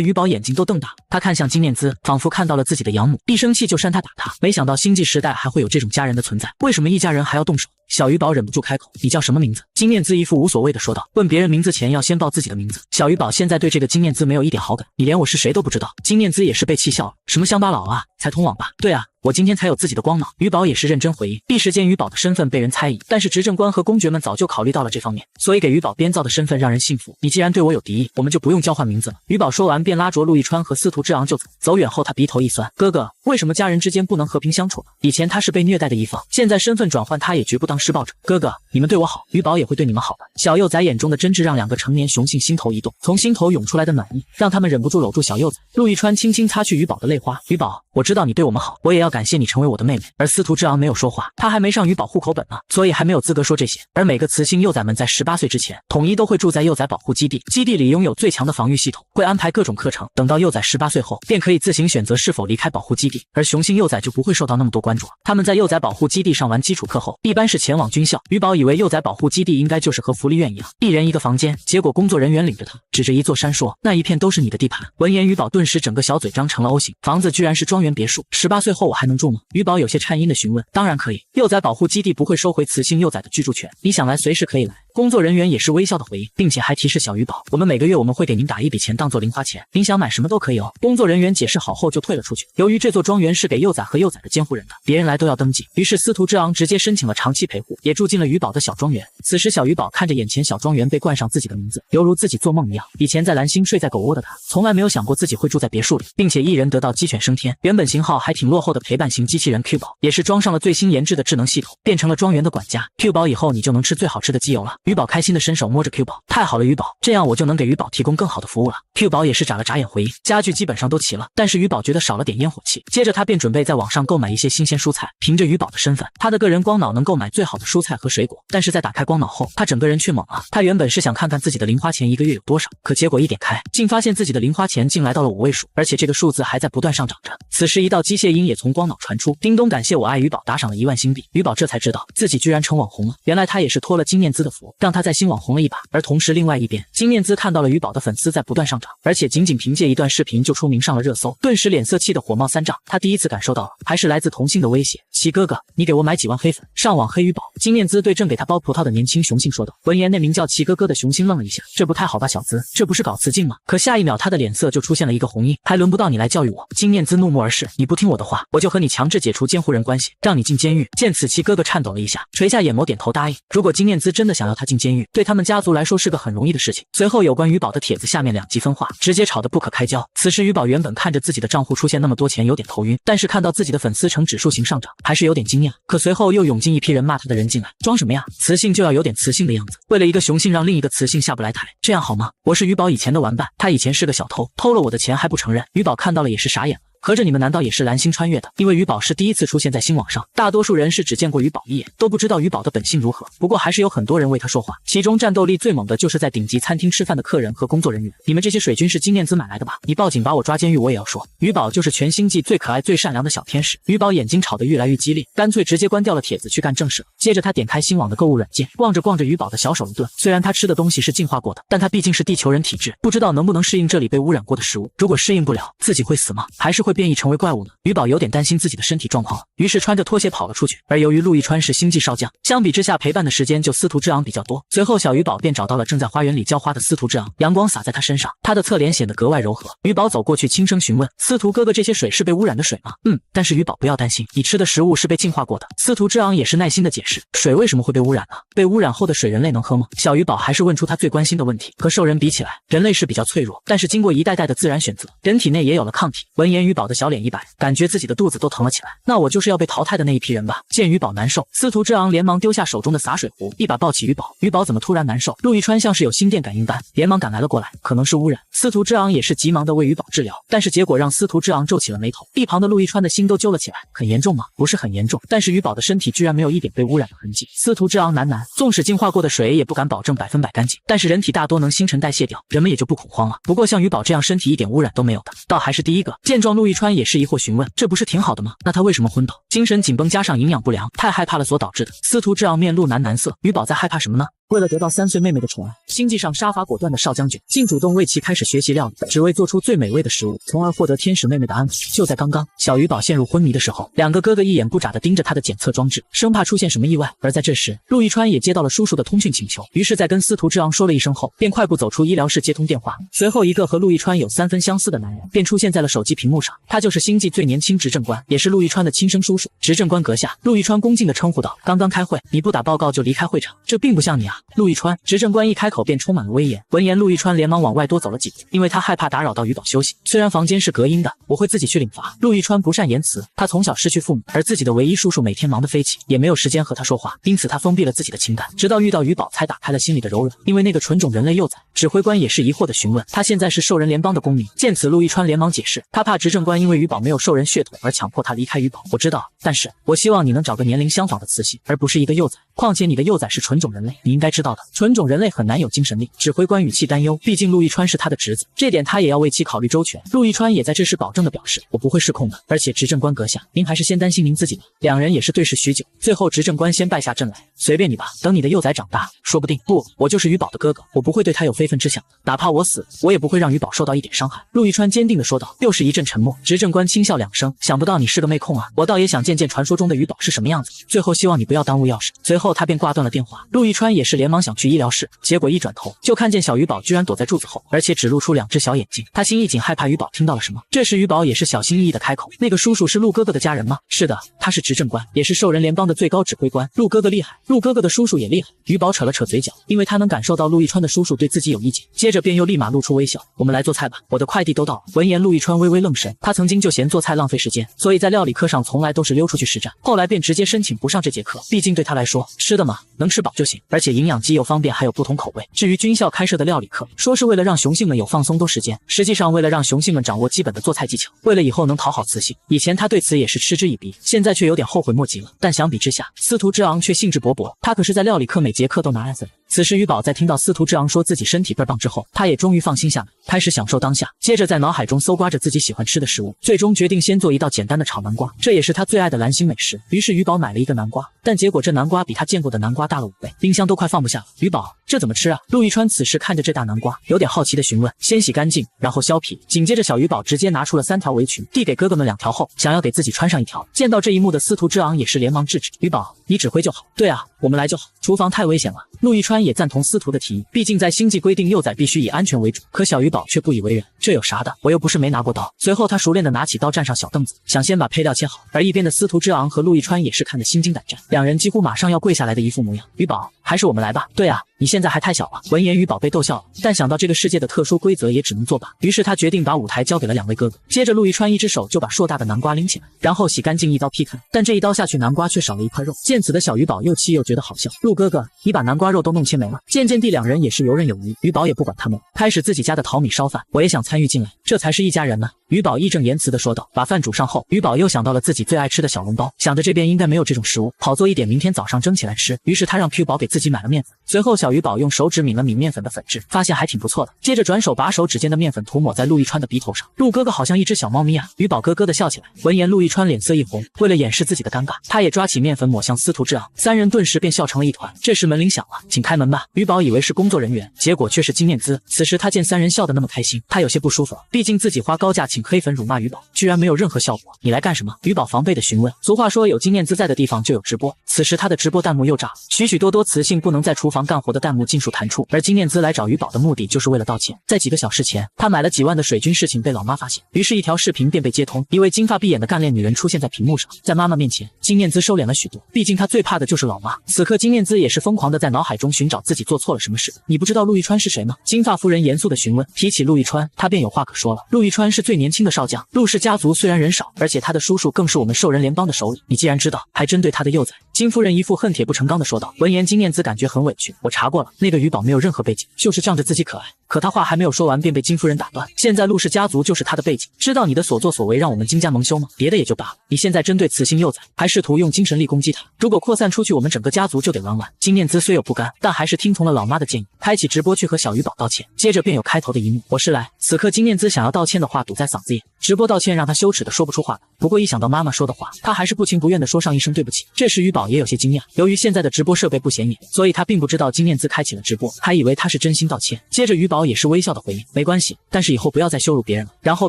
Speaker 1: 于宝眼睛都瞪大了，他看向金念兹，仿佛看到了自己的养母，一生气就扇他打他。没想到星际时代还会有这种家人的存在，为什么一家人还要动手？小于宝忍不住开口，你叫什么名字？金念兹一副无所谓的说道，问别人名字前要先报自己的名字。小于宝现在对这个金念兹没有一点好感，你连我是谁都不知道。金念兹也是被气笑了，什么乡巴佬啊，才通网吧？对啊，我今天才有自己的光芒。于宝也是认真回应，一时间于宝的身份被人猜疑，但是执政官和公爵们早就考虑到了这方面，所以给于宝编造的身份让人信服。你既然对我有敌意，我们就不用交换名字了。于宝说完便拉着陆亦川和司徒之昂就走，走远后他鼻头一酸，哥哥，为什么家人之间不能和平相处呢？以前他是被虐待的一方，现在身份转换他也绝不当施暴者。哥哥，你们对我好，于宝也会对你们好的。小幼崽眼中的真挚让2个成年雄性心头一动，从心头涌出来的暖意让他们忍不住搂住小幼崽。陆亦川轻轻擦去于宝的泪花，于宝，我知道你对我们好，我也要感谢你成为我的妹妹。而司徒之昂没有说话，他还没上于宝户口本呢，所以还没有资格说这些。而每个雌性幼崽们在18岁之前，统一都会住在幼崽保护基地，基地里拥有最强的防御系统，会安排各种课程。等到幼崽18岁后，便可以自行选择是否离开保护基地。而雄性幼崽就不会受到那么多关注了。他们在幼崽保护基地上完基础课后，一般是前往军校。于宝以为幼崽保护基地应该就是和福利院一样，一人一个房间，结果工作人员领着他，指着一座山说，那一片都是你的地盘。闻言，于宝顿时整个小嘴张成了 O 型，房子居然是庄园别墅，18岁后我还能住吗？于宝有些颤音的询问，当然可以，幼崽保护基地不会收回雌性幼崽的居住权，你想来随时可以来。工作人员也是微笑的回应，并且还提示小于宝，我们每个月会给您打一笔钱当做零花钱，您想买什么都可以哦。工作人员解释好后就退了出去。由于这座庄园是给幼崽和幼崽的监护人的，别人来都要登记，于是司徒之昂直接申请了长期陪护，也住进了于宝的小庄园。此时小于宝看着眼前小庄园被冠上自己的名字，犹如自己做梦一样。以前在蓝星睡在狗窝的他，从来没有想过自己会住在别墅里，并且一人得道鸡犬升天。原本型号还挺落后的陪伴型机器人 Q 宝，也是装上了最新研制的智能系统，变成了庄园的管家。Q 宝以后你就能吃最好吃的鸡油了。于宝开心的伸手摸着 Q 宝，太好了于宝，这样我就能给于宝提供更好的服务了。Q 宝也是眨了眨眼回应，家具基本上都齐了，但是于宝觉得少了点烟火气。接着他便准备在网上购买一些新鲜蔬菜，凭着于宝的身份，他的个人光脑能购买最好的蔬菜和水果。但是在打开光脑后，他整个人却懵了。他原本是想看看自己的零花钱一个月有多少，可结果一点开，竟发现自己的零花钱竟来到了5位数，而且这个数字还在不断上涨着。此时一道机械音也从光脑传出，叮咚，感谢我爱于宝打赏了1万新币。于宝这才知道自己居然成网红了，原来他也是托了金念兹的福，让他在新网红了一把。而同时另外一边，金念兹看到了于宝的粉丝在不断上涨，而且仅凭借一段视频就出名上了热搜，顿时脸色气得火冒三丈。他第一次感受到了还是来自同性的威胁。齐哥哥，你给我买几万黑粉，上网黑于宝。金念兹对正给他剥葡萄的年轻雄性说道。闻言，那名叫齐哥哥的雄性愣了一下，这不太好吧小子，这不是搞雌竞吗？可下一秒他的脸色就出现了一个红印，还轮不到你来教育我。金念兹怒目而视，你不听我的话，我就和你强制解除监护人关系，让你进监狱。见此，齐哥哥颤抖了一下，垂下眼眸点头答应。如果金念兹真的想要他他进监狱，对他们家族来说是个很容易的事情。随后有关于宝的帖子下面两极分化，直接吵得不可开交。此时于宝原本看着自己的账户出现那么多钱有点头晕，但是看到自己的粉丝呈指数型上涨，还是有点惊讶。可随后又涌进一批人骂他的人进来，装什么呀？雌性就要有点雌性的样子，为了一个雄性让另一个雌性下不来台，这样好吗？我是于宝以前的玩伴，他以前是个小偷，偷了我的钱还不承认。于宝看到了也是傻眼了。合着你们难道也是蓝星穿越的？因为于宝是第一次出现在星网上，大多数人是只见过于宝一眼，都不知道于宝的本性如何。不过还是有很多人为他说话，其中战斗力最猛的就是在顶级餐厅吃饭的客人和工作人员。你们这些水军是金链子买来的吧？你报警把我抓监狱我也要说。于宝就是全星际最可爱最善良的小天使。于宝眼睛吵得越来越激烈，干脆直接关掉了帖子去干正事。接着他点开星网的购物软件，逛着逛着于宝的小手一顿。虽然他吃的东西是进化过的，但他毕竟是地球人体质，不知道能不能适应这里被污染过的食物。如果适应不了，自己会死吗？还是会变异成为怪物呢？于宝有点担心自己的身体状况了，于是穿着拖鞋跑了出去。而由于陆亦川是星际少将，相比之下陪伴的时间就司徒之昂比较多。随后小于宝便找到了正在花园里浇花的司徒之昂，阳光洒在他身上，他的侧脸显得格外柔和。于宝走过去轻声询问：司徒哥哥，这些水是被污染的水吗？但是于宝不要担心，你吃的食物是被净化过的。司徒之昂也是耐心的解释，水为什么会被污染呢？被污染后的水人类能喝吗？小于宝还是问出他最关心的问题。和兽人比起来，人类是比较脆弱，但是经过一代代的自然选择，人体内也有了抗体。闻言于宝的小脸一白，感觉自己的肚子都疼了起来。那我就是要被淘汰的那一批人吧。见于宝难受，司徒之昂连忙丢下手中的洒水壶，一把抱起于宝。于宝怎么突然难受？陆亦川像是有心电感应般，连忙赶来了过来，可能是污染。司徒之昂也是急忙的为于宝治疗，但是结果让司徒之昂皱起了眉头。一旁的陆亦川的心都揪了起来，很严重吗？不是很严重，但是于宝的身体居然没有一点被污染的痕迹。司徒之昂喃喃，纵使净化过的水也不敢保证100%干净，但是人体大多能新陈代谢掉，人们也就不恐慌了。不过像于宝这样身体一点污染都没有的，倒还是第一个。见状陆亦川也是疑惑询问，这不是挺好的吗？那他为什么昏倒？精神紧绷加上营养不良，太害怕了所导致的。司徒之昂面露难色，于宝在害怕什么呢？为了得到3岁妹妹的宠爱，星际上杀伐果断的少将军竟主动为其开始学习料理，只为做出最美味的食物，从而获得天使妹妹的安抚。就在刚刚，小于宝陷入昏迷的时候，两个哥哥一眼不眨地盯着他的检测装置，生怕出现什么意外。而在这时，陆亦川也接到了叔叔的通讯请求，于是在跟司徒之昂说了一声后，便快步走出医疗室接通电话。随后，一个和陆亦川有3分相似的男人便出现在了手机屏幕上，他就是星际最年轻执政官，也是陆亦川的亲生叔叔。执政官阁下，陆亦川恭敬地称呼道：“刚刚开会，你不打报告就离开会场，这并不像你啊。”陆亦川，执政官一开口便充满了威严。闻言，陆亦川连忙往外多走了几步，因为他害怕打扰到于宝休息。虽然房间是隔音的，我会自己去领罚。陆亦川不善言辞，他从小失去父母，而自己的唯一叔叔每天忙得飞起，也没有时间和他说话，因此他封闭了自己的情感，直到遇到于宝才打开了心里的柔软。因为那个纯种人类幼崽，指挥官也是疑惑地询问，他现在是兽人联邦的公民。见此，陆亦川连忙解释，他怕执政官因为于宝没有兽人血统而强迫他离开于宝。我知道，但是我希望你能找个年龄相仿的雌性，而不是一个幼崽。况且你的幼崽是纯种人类，你应该知道的，纯种人类很难有精神力。指挥官语气担忧，毕竟陆亦川是他的侄子，这点他也要为其考虑周全。陆亦川也在这时保证地表示，我不会失控的，而且执政官阁下，您还是先担心您自己吧。两人也是对视许久，最后执政官先败下阵来，随便你吧，等你的幼崽长大，说不定。不，我就是于宝的哥哥，我不会对他有非分之想的，哪怕我死，我也不会让于宝受到一点伤害。陆亦川坚定地说道。又是一阵沉默，执政官轻笑2声，想不到你是个妹控啊，我倒也想见见传说中的于宝是什么样子。最后希望你不要耽误钥匙。随后他便挂断了电话。陆亦川也是连忙想去医疗室，结果一转头就看见小于宝居然躲在柱子后，而且只露出2只小眼睛。他心一紧，害怕于宝听到了什么。这时于宝也是小心翼翼地开口，那个叔叔是陆哥哥的家人吗？是的，他是执政官，也是兽人联邦的最高指挥官。陆哥哥厉害，陆哥哥的叔叔也厉害。于宝扯了扯嘴角，因为他能感受到陆亦川的叔叔对自己有意见，接着便又立马露出微笑。我们来做菜吧，我的快递都到了。闻言陆亦川微微愣神，他曾经就嫌做菜浪费时间，所以在料理课上从来都是溜出去实战，后来便直接申请不上这节课，毕竟对他来说，吃的嘛，能吃饱就行，而且营养鸡又方便，还有不同口味。至于军校开设的料理课，说是为了让雄性们有放松多时间，实际上为了让雄性们掌握基本的做菜技巧，为了以后能讨好雌性。以前他对此也是嗤之以鼻，现在却有点后悔莫及了。但相比之下，司徒之昂却兴致勃勃，他可是在料理课每节课都拿S。此时于宝在听到司徒之昂说自己身体倍儿棒之后，他也终于放心下来，开始享受当下。接着在脑海中搜刮着自己喜欢吃的食物，最终决定先做一道简单的炒南瓜，这也是他最爱的蓝星美食。于是于宝买了一个南瓜，但结果这南瓜比他见过的南瓜大了5倍，冰箱都快放不下了。于宝，这怎么吃啊？陆亦川此时看着这大南瓜，有点好奇地询问。先洗干净，然后削皮。紧接着小于宝直接拿出了3条围裙，递给哥哥们2条后，想要给自己穿上1条。见到这一幕的司徒之昂也是连忙制止，于宝，你指挥就好。对啊，我们来就好，厨房太危险了。陆亦川也赞同司徒的提议，毕竟在星际规定幼崽必须以安全为主，可小于宝却不以为然，这有啥的，我又不是没拿过刀。随后他熟练地拿起刀站上小凳子，想先把配料切好，而一边的司徒之昂和陆亦川也是看得心惊胆战，两人几乎马上要跪下来的一副模样。于宝，还是我们来吧。对啊，你现在还太小了。闻言于宝被逗笑了，但想到这个世界的特殊规则，也只能作罢。于是他决定把舞台交给了两位哥哥。接着陆亦川一只手就把硕大的南瓜拎起来，然后洗干净一刀劈开，但这一刀下去，南瓜却少了一块肉。见此的小鱼宝又气又觉得好笑。陆哥哥，你把南瓜肉都弄切没了。渐渐地两人也是游刃有余，鱼宝也不管他们了，开始自己家的淘米烧饭。我也想参与进来，这才是一家人呢。鱼宝义正言辞地说道。把饭煮上后，鱼宝又想到了自己最爱吃的小笼包，想着这边应该没有这种食物，好做一点，明天早上蒸起来吃。于是他让 Q 宝给自己买了面粉。随后小鱼宝用手指抿了抿面粉的粉质，发现还挺不错的。接着转手把手指间的面粉涂抹在陆亦川的鼻头上。陆哥哥好像一只小猫咪啊！鱼宝咯咯地笑起来。闻言陆亦川脸色一红，为了掩饰自己的尴尬，他也抓起面粉抹向司徒之昂，三人顿时便笑成了一团。这时门铃响了，请开门吧。鱼宝以为是工作人员，结果却是金念姿。此时他见三人笑得那么开心，他有些不舒服了，毕竟自己花高价请黑粉辱骂鱼宝，居然没有任何效果。你来干什么？鱼宝防备地询问。俗话说有金念姿在的地方就有直播，此时他的直播弹幕又炸了，许许多多磁性不能在厨房干活的弹幕尽数弹出。而金念姿来找鱼宝的目的就是为了道歉。在几个小时前，他买了几万的水军事情被老妈发现，于是一条视频便被接通，一位金发碧眼的干练女人出现在屏幕上。在妈妈面前，金念姿收敛了许多，毕竟她最怕的就是老妈。此刻金念姿也是疯狂的在脑海中寻找自己做错了什么事。你不知道陆亦川是谁吗？金发夫人严肃地询问。提起陆亦川，他便有话可说了。陆亦川是最年轻的少将，陆氏家族虽然人少，而且他的叔叔更是我们兽人联邦的首领，你既然知道，还针对他的幼崽。金夫人一副恨铁不成钢的说道。闻言金念姿感觉很委屈，我查过了，那个鱼宝没有任何背景，就是仗着自己可爱。可他话还没有说完便被金夫人打断，现在陆氏家族就是他的背景，知道你的所作所为让我们金家蒙羞吗？别的也就罢了，你现在针对雌性幼崽，还试图用精神力攻击他，如果扩散出去，我们整个家族就得完完。金念姿虽有不甘，但还是听从了老妈的建议，开启直播去和小鱼宝道歉。接着便有开头的一幕，我是来。此刻金念姿想要道歉的话堵在嗓子眼，直播道歉让他羞耻的说不出话来。不过一想到妈妈说的话，他还是不情不愿的说上一声对不起。这时鱼宝也有些惊讶，由于现在的直播设备不显眼，所以他并不知道金念姿开启了直播，还以为他是真心道歉。接着鱼宝也是微笑的回应，没关系，但是以后不要再羞辱别人了，然后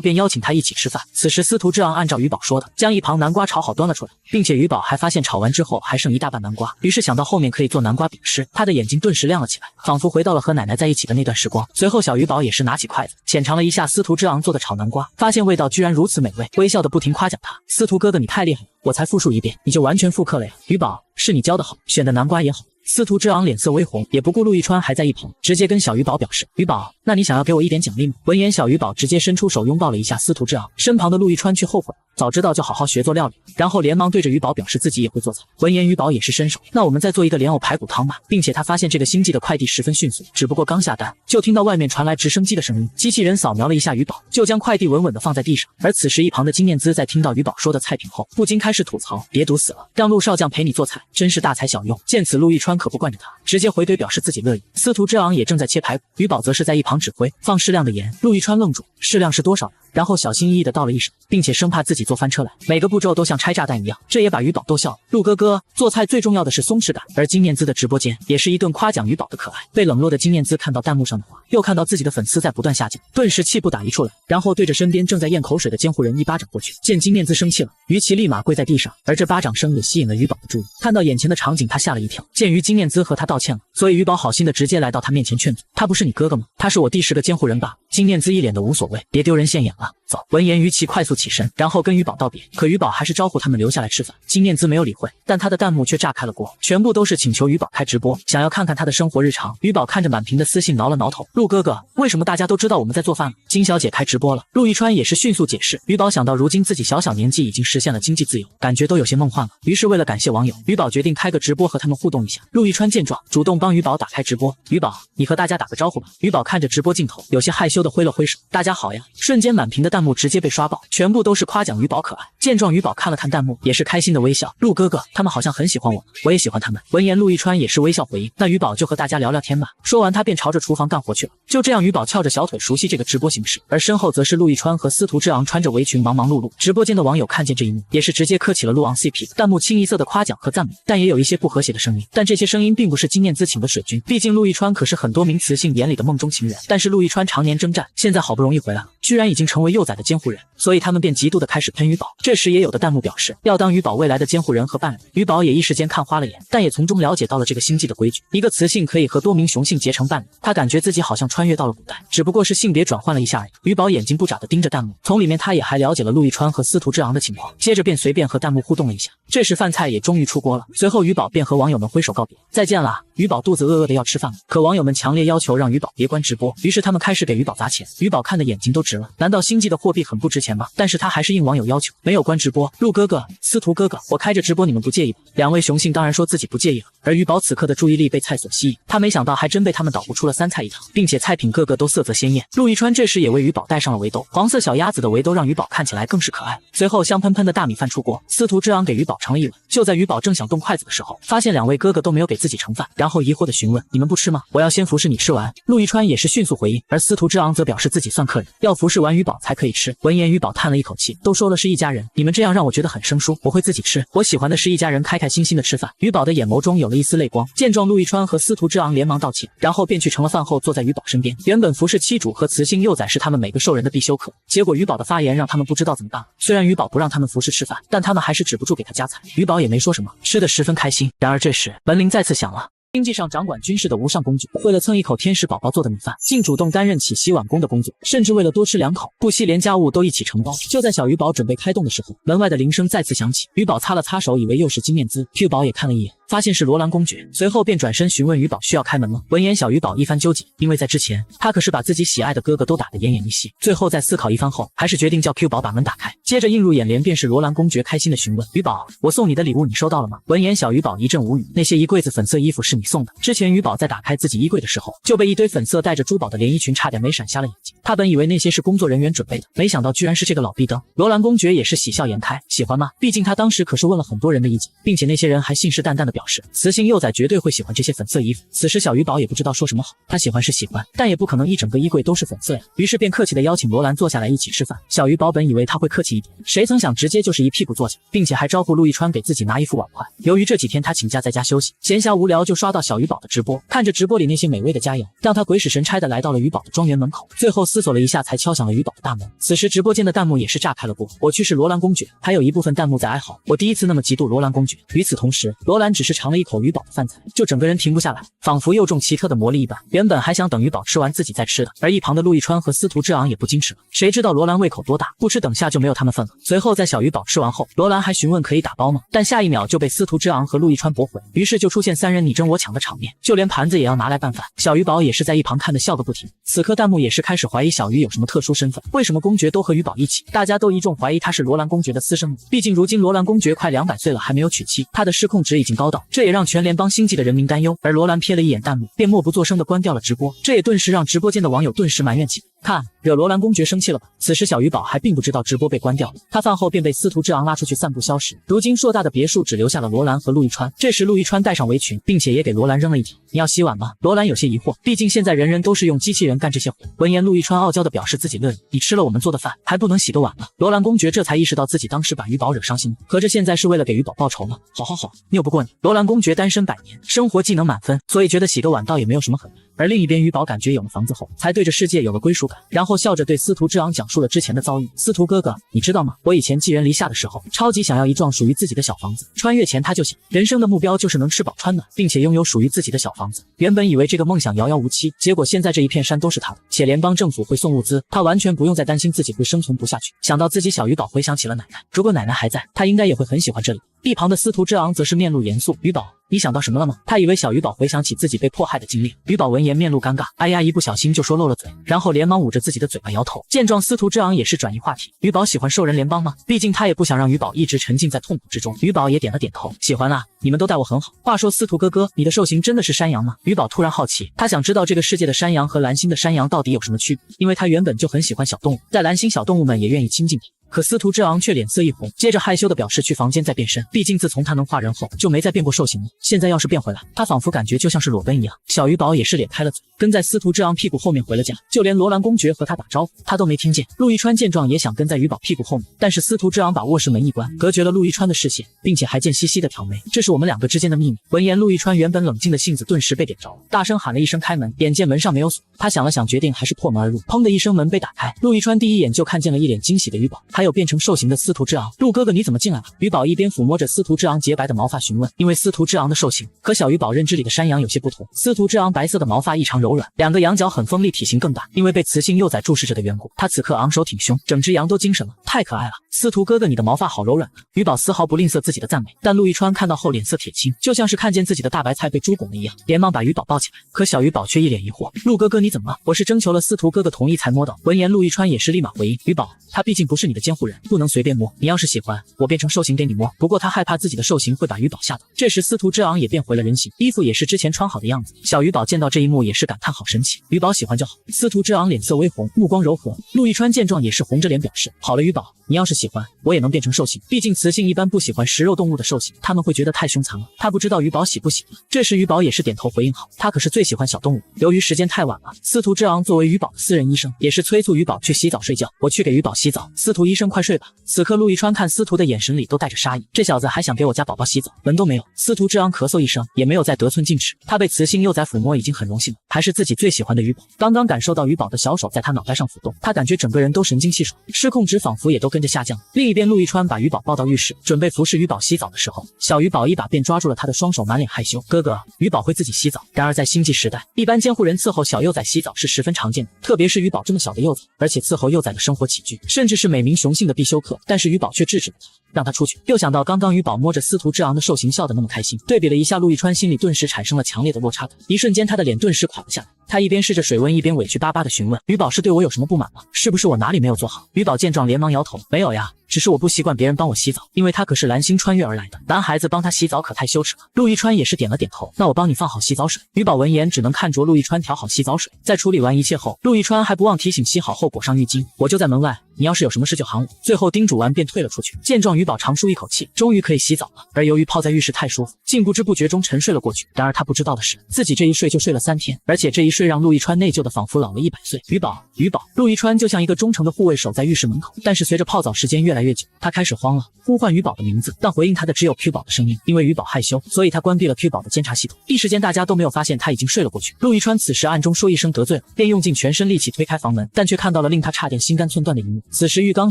Speaker 1: 便邀请他一起吃饭。此时司徒之昂按照鱼宝说的，将一旁南瓜炒好端了出来，并且鱼宝还发现炒完之后还剩一大半南瓜，于是想到后面可以做南瓜饼吃，他的眼睛顿时亮了起来，仿佛回到了和奶奶在一起的那段时光。随后小鱼宝也是拿起筷子浅尝了一下司徒之昂做的炒南瓜，发现味道居然如此美味，微笑的不停夸奖他。司徒哥哥你太厉害了，我才复述一遍你就完全复刻了呀。鱼宝，是你教的好，选的南瓜也好。司徒之昂脸色微红，也不顾陆亦川还在一旁，直接跟小鱼宝表示，鱼宝，那你想要给我一点奖励吗？闻言小鱼宝直接伸出手拥抱了一下司徒之昂，身旁的陆亦川却后悔了，早知道就好好学做料理，然后连忙对着鱼宝表示自己也会做菜。闻言鱼宝也是伸手，那我们再做一个莲藕排骨汤吧，并且他发现这个星际的快递十分迅速，只不过刚下单就听到外面传来直升机的声音，机器人扫描了一下鱼宝，就将快递稳稳地放在地上。而此时一旁的金念姿在听到鱼宝说的菜品后，不禁开始吐槽，别毒死了，让陆少将陪你做菜，真是大材小用。见此陆亦川可不惯着他，直接回怼表示自己乐意。司徒之昂也正在切排骨，鱼宝则是在一旁指挥放适量的盐。陆亦川愣住，适量是多少？然后小心翼翼地倒了一手，并且生怕自己做翻车来，每个步骤都像拆炸弹一样，这也把鱼宝逗笑了。陆哥哥，做菜最重要的是松弛感。而金念姿的直播间也是一顿夸奖鱼宝的可爱。被冷落的金念姿看到弹幕上的话，又看到自己的粉丝在不断下降，顿时气不打一处来，然后对着身边正在咽口水的监护人一巴掌过去。见金念姿生气了，于其立马跪在地上，而这巴掌声也吸引了鱼宝的注意。看到眼前的场景，他吓了一跳。鉴于金念姿和他道歉了，所以鱼宝好心的直接来到他面前劝阻，他不是你哥哥吗？他是我第10个监护人吧。金念姿一脸的无所谓，别丢人现眼了，走。闻言于其快速起身，然后跟鱼宝道别，可鱼宝还是招呼他们留下来吃饭。金念姿没有理会，但他的弹幕却炸开了锅，全部都是请求鱼宝开直播，想要看看他的生活日常。鱼宝看着满屏的私信挠了挠头，陆哥哥，为什么大家都知道我们在做饭了？金小姐开直播了。陆亦川也是迅速解释。鱼宝想到如今自己小年纪已经实现了经济自由，感觉都有些梦幻了，于是为了感谢网友，鱼宝决定开个直播和他们互动一下。陆亦川见状，主动帮鱼宝打开直播。鱼宝，你和大家打个招呼吧。鱼宝看着直播镜头，有些害羞的挥了挥手，大家好呀。瞬间满屏的弹幕直接被刷爆，全部都是夸奖鱼宝可爱。见状，鱼宝看了看弹幕，也是开心的微笑。陆哥哥，他们好像很喜欢我，我也喜欢他们。闻言，陆亦川也是微笑回应。那鱼宝就和大家聊聊天吧。说完，他便朝着厨房干活去了。就这样，鱼宝翘着小腿熟悉这个直播形式，而身后则是陆亦川和司徒之昂穿着围裙忙忙碌碌。直播间的网友看见这一幕，也是直接磕起了陆昂 CP， 弹幕清一色的夸奖和赞美，但也有一些不和谐的声音。但这些声音并不是金念姿请的水军，毕竟陆亦川可是很多名雌性眼里的梦中情人。但是陆亦川常年征战，现在好不容易回来了，居然已经成为幼崽的监护人，所以他们便极度的开始喷鱼宝。这时也有的弹幕表示要当鱼宝未来的监护人和伴侣，鱼宝也一时间看花了眼，但也从中了解到了这个星际的规矩，一个雌性可以和多名雄性结成伴侣。他感觉自己好像穿越到了古代，只不过是性别转换了一下而已。鱼宝眼睛不眨地盯着弹幕，从里面他也还了解了陆亦川和司徒之昂的情况，接着便随便和弹幕互动了一下。这时饭菜也终于出锅了，随后鱼宝便和网友们挥手告别，再见啦。鱼宝肚子饿饿的要吃饭了，可网友们强烈要求让鱼宝别关直播，于是他们开始给鱼宝砸钱。鱼宝看的眼睛都直了，难道星际的货币很不值钱吗？但是他还是应网友要求，没有关直播。陆哥哥、司徒哥哥，我开着直播，你们不介意吧？两位雄性当然说自己不介意了，而鱼宝此刻的注意力被菜所吸引，他没想到还真被他们捣鼓出了3菜一汤，并且菜品个个都色泽鲜艳。陆亦川这时也为鱼宝戴上了围兜，黄色小鸭子的围兜让鱼宝看起来更是可爱。随后香喷喷的大米饭出锅，司徒之昂给鱼宝盛了一碗。就在鱼宝正想动筷子的时候，发现两位哥哥都没有给自己盛饭，然后疑惑的询问：你们不吃吗？我要先服侍你吃完。陆亦川也是迅速回应，而司徒之昂则表示自己算客人，要服侍完鱼宝才可以吃。闻言鱼宝叹了一口气，都说了是一家人，你们这样让我觉得很生疏，我会自己吃，我喜欢的是一家人开开心心的吃饭。鱼宝的眼眸中有了一丝泪光，见状陆亦川和司徒之昂连忙道歉，然后便去盛了饭后坐在鱼宝身边。原本服侍妻主和雌性幼崽是他们每个兽人的必修课，结果鱼宝的发言让他们不知道怎么办了。虽然鱼宝不让他们服侍吃饭，但他们还是止不住给他夹菜，鱼宝也没说什么，吃得十分开心。然而这时门铃再次响了。星际上掌管军事的无上公主，为了蹭一口天使宝宝做的米饭，竟主动担任起洗碗工的工作，甚至为了多吃2口，不惜连家务都一起承包。就在小鱼宝准备开动的时候，门外的铃声再次响起，鱼宝擦了擦手，以为又是金面姿。Q 宝也看了一眼，发现是罗兰公爵，随后便转身询问鱼宝需要开门吗？闻言小鱼宝一番纠结，因为在之前他可是把自己喜爱的哥哥都打得奄奄一息，最后在思考一番后，还是决定叫 Q 宝把门打开。接着映入眼帘便是罗兰公爵开心的询问：鱼宝，我送你的礼物你收到了吗？闻言小鱼宝一阵无语，那些一柜子粉色衣服是你送的？之前鱼宝在打开自己衣柜的时候，就被一堆粉色带着珠宝的连衣裙差点没闪瞎了眼睛，他本以为那些是工作人员准备的，没想到居然是这个老逼灯。罗兰公爵也是喜笑颜开，喜欢吗？毕竟他当时可是问了很多人的意见，并且那些人还信誓旦旦地表示雌性幼崽绝对会喜欢这些粉色衣服。此时小鱼宝也不知道说什么好，他喜欢是喜欢，但也不可能一整个衣柜都是粉色呀，于是便客气地邀请罗兰坐下来一起吃饭。小鱼宝本以为他会客气一点，谁曾想直接就是一屁股坐下，并且还招呼陆亦川给自己拿一副碗筷。由于这几天他请假在家休息，闲暇无聊就刷到小鱼宝的直播，看着直播里那些美味的佳肴，让他鬼使神差的来到了鱼宝的庄园门口，最后思索了一下才敲响了鱼宝的大门。此时直播间的弹幕也是炸开了锅，我去是罗兰公爵，还有一部分弹幕在哀嚎，我第一次那么嫉妒罗兰公爵。与此同时，罗兰只是尝了一口鱼宝的饭菜，就整个人停不下来，仿佛又中奇特的魔力一般，原本还想等鱼宝吃完自己再吃的。而一旁的陆亦川和司徒之昂也不矜持了，谁知道罗兰胃口多大，不吃等下就没有他们份了。随后在小鱼宝吃完后，罗兰还询问可以打包吗？但下一秒就被司徒之昂和陆亦川驳回，于是就出现3人你争我抢的场面，就连盘子也要拿来拌饭。小鱼宝也是在一旁看得笑个不停。此刻弹幕也是开始怀疑小鱼有什么特殊身份，为什么公爵都和鱼宝一起？大家都一众怀疑他是罗兰公爵的私生女，毕竟如今罗兰公爵快200岁了还没有娶妻，他的失控值已经高到，这也让全联邦星际的人民担忧。而罗兰瞥了一眼弹幕，便默不作声地关掉了直播，这也顿时让直播间的网友顿时埋怨起来。看，惹罗兰公爵生气了吧？此时小鱼宝还并不知道直播被关掉了，他饭后便被司徒之昂拉出去散步消食。如今硕大的别墅只留下了罗兰和陆亦川。这时陆亦川戴上围裙，并且也给罗兰扔了一条：你要洗碗吗？罗兰有些疑惑，毕竟现在人人都是用机器人干这些活。闻言陆亦川傲娇地表示自己乐意，你吃了我们做的饭，还不能洗个碗吗？罗兰公爵这才意识到自己当时把鱼宝惹伤心了，合着现在是为了给鱼宝报仇了。好，拗不过你。罗兰公爵单身100年，生活技能满分，所以觉得洗个碗倒也没有什么很难。而另一边鱼宝感觉有了房子后，才对这世界有了归属感，然后笑着对司徒之昂讲述了之前的遭遇。司徒哥哥，你知道吗？我以前寄人篱下的时候，超级想要一幢属于自己的小房子，穿越前他就想，人生的目标就是能吃饱穿暖，并且拥有属于自己的小房子。原本以为这个梦想遥遥无期，结果现在这一片山都是他的，且联邦政府会送物资，他完全不用再担心自己会生存不下去。想到自己小鱼宝回想起了奶奶，如果奶奶还在，他应该也会很喜欢这里。一旁的司徒之昂则是面露严肃，鱼宝，你想到什么了吗？他以为小鱼宝回想起自己被迫害的经历。鱼宝闻言面露尴尬，哎呀，一不小心就说漏了嘴，然后连忙捂着自己的嘴巴摇头。见状司徒之昂也是转移话题，鱼宝喜欢兽人联邦吗？毕竟他也不想让鱼宝一直沉浸在痛苦之中。鱼宝也点了点头，喜欢啊，你们都待我很好。话说司徒哥哥，你的兽型真的是山羊吗？鱼宝突然好奇，他想知道这个世界的山羊和蓝星的山羊到底有什么区别，因为他原本就很喜欢小动物，在蓝星小动物们也愿意亲近他。可司徒之昂却脸色一红，接着害羞的表示去房间再变身，毕竟自从他能画人后就没再变过兽形了，现在要是变回来，他仿佛感觉就像是裸奔一样。小鱼宝也是咧开了嘴，跟在司徒之昂屁股后面回了家，就连罗兰公爵和他打招呼他都没听见。陆一川见状也想跟在鱼宝屁股后面，但是司徒之昂把卧室门一关，隔绝了陆一川的视线，并且还贱兮兮的挑眉，这是我们两个之间的秘密。闻言，陆一川原本冷静的性子顿时被点着了，大声喊了一声开门，眼见门上没有锁，他想了想，决定还是破门而入。砰的一声，门被打开，陆一川第一眼就看见了一脸惊喜的鱼宝，还有变成兽形的司徒之昂。陆哥哥你怎么进来了？鱼宝一边抚摸着司徒之昂洁白的毛发询问，因为司徒之昂的兽形和小鱼宝认知里的山羊有些不同，司徒之昂白色的毛发异常柔软，两个羊角很锋利，体型更大，因为被雌性幼崽注视着的缘故，他此刻昂首挺胸，整只羊都精神了，太可爱了。司徒哥哥你的毛发好柔软啊！鱼宝丝毫不吝啬自己的赞美，但陆一川看到后脸色铁青，就像是看见自己的大白菜被猪拱了一样，连忙把鱼宝抱起来。可小鱼宝却一脸疑惑，陆哥哥你怎么了？我是征求了司徒哥哥同意才摸到。闻言，陆一川也是立马回应，鱼宝他毕竟不是你的监护人，不能随便摸，你要是喜欢，我变成兽形给你摸。不过他害怕自己的兽形会把鱼宝吓到。这时司徒之昂也变回了人形，衣服也是之前穿好的样子。小鱼宝见到这一幕也是感叹好神奇，鱼宝喜欢就好。司徒之昂脸色微红，目光柔和。陆一川见状也是红着脸表示，好了鱼宝，你要是喜欢，我也能变成兽形，毕竟雌性一般不喜欢食肉动物的兽形，他们会觉得太凶残了。他不知道鱼宝喜不喜欢。这时鱼宝也是点头回应好，他可是最喜欢小动物。由于时间太晚了，司徒之昂作为鱼宝的私人医生，也是催促鱼宝去洗澡睡觉。我去给鱼宝洗澡，司徒医生快睡吧。此刻陆一川看司徒的眼神里都带着杀意，这小子还想给我家宝宝洗澡，门都没有。司徒之昂咳嗽一声，也没有再得寸进尺，他被雌性幼崽抚摸已经很荣幸了，还是自己最喜欢的鱼宝。刚刚感受到鱼宝的小手在他脑袋上抚动，他感觉整个人都神清气爽，失控值仿佛也都跟着下降。另一边，陆一川把鱼宝抱到浴室，准备服侍鱼宝洗澡的时候，小鱼宝一把便抓住了他的双手，满脸害羞。哥哥，鱼宝会自己洗澡。然而在星际时代，一般监护人伺候小幼崽洗澡是十分常见的，特别是鱼宝这么小的幼崽，而且伺候幼崽的生活起居，甚至是每名雄性的必修课。但是鱼宝却制止了他，让他出去。又想到刚刚鱼宝摸着司徒之昂的兽形笑得那么开心，对比了一下陆一川，心里顿时产生了强烈的落差感。一瞬间，他的脸顿时垮了下来。他一边试着水温，一边委屈巴巴地询问：鱼宝是对我有什么不满吗？是不是我哪里没有做好？鱼宝见状连忙摇头：没有呀，只是我不习惯别人帮我洗澡，因为他可是蓝星穿越而来的，男孩子帮他洗澡可太羞耻了。陆一川也是点了点头，那我帮你放好洗澡水。鱼宝闻言只能看着陆一川调好洗澡水，在处理完一切后，陆一川还不忘提醒洗好后裹上浴巾，我就在门外，你要是有什么事就喊我。最后叮嘱完便退了出去。见状，鱼宝长舒一口气，终于可以洗澡了。而由于泡在浴室太舒服，竟不知不觉中沉睡了过去。然而他不知道的是，自己这一睡就睡了3天，而且这一睡让陆一川内疚的仿佛老了100岁。鱼宝，鱼宝，陆一川就像一个忠诚的护卫守在浴室门口。但是随着泡澡时间越来越久，他开始慌了，呼唤鱼宝的名字，但回应他的只有 Q 宝的声音。因为鱼宝害羞，所以他关闭了 Q 宝的监察系统。一时间大家都没有发现他已经睡了过去。陆一川此时暗中说一声得罪了，便用尽全身力气推开房门，但却看到了令他差点心肝寸断的一幕。此时浴缸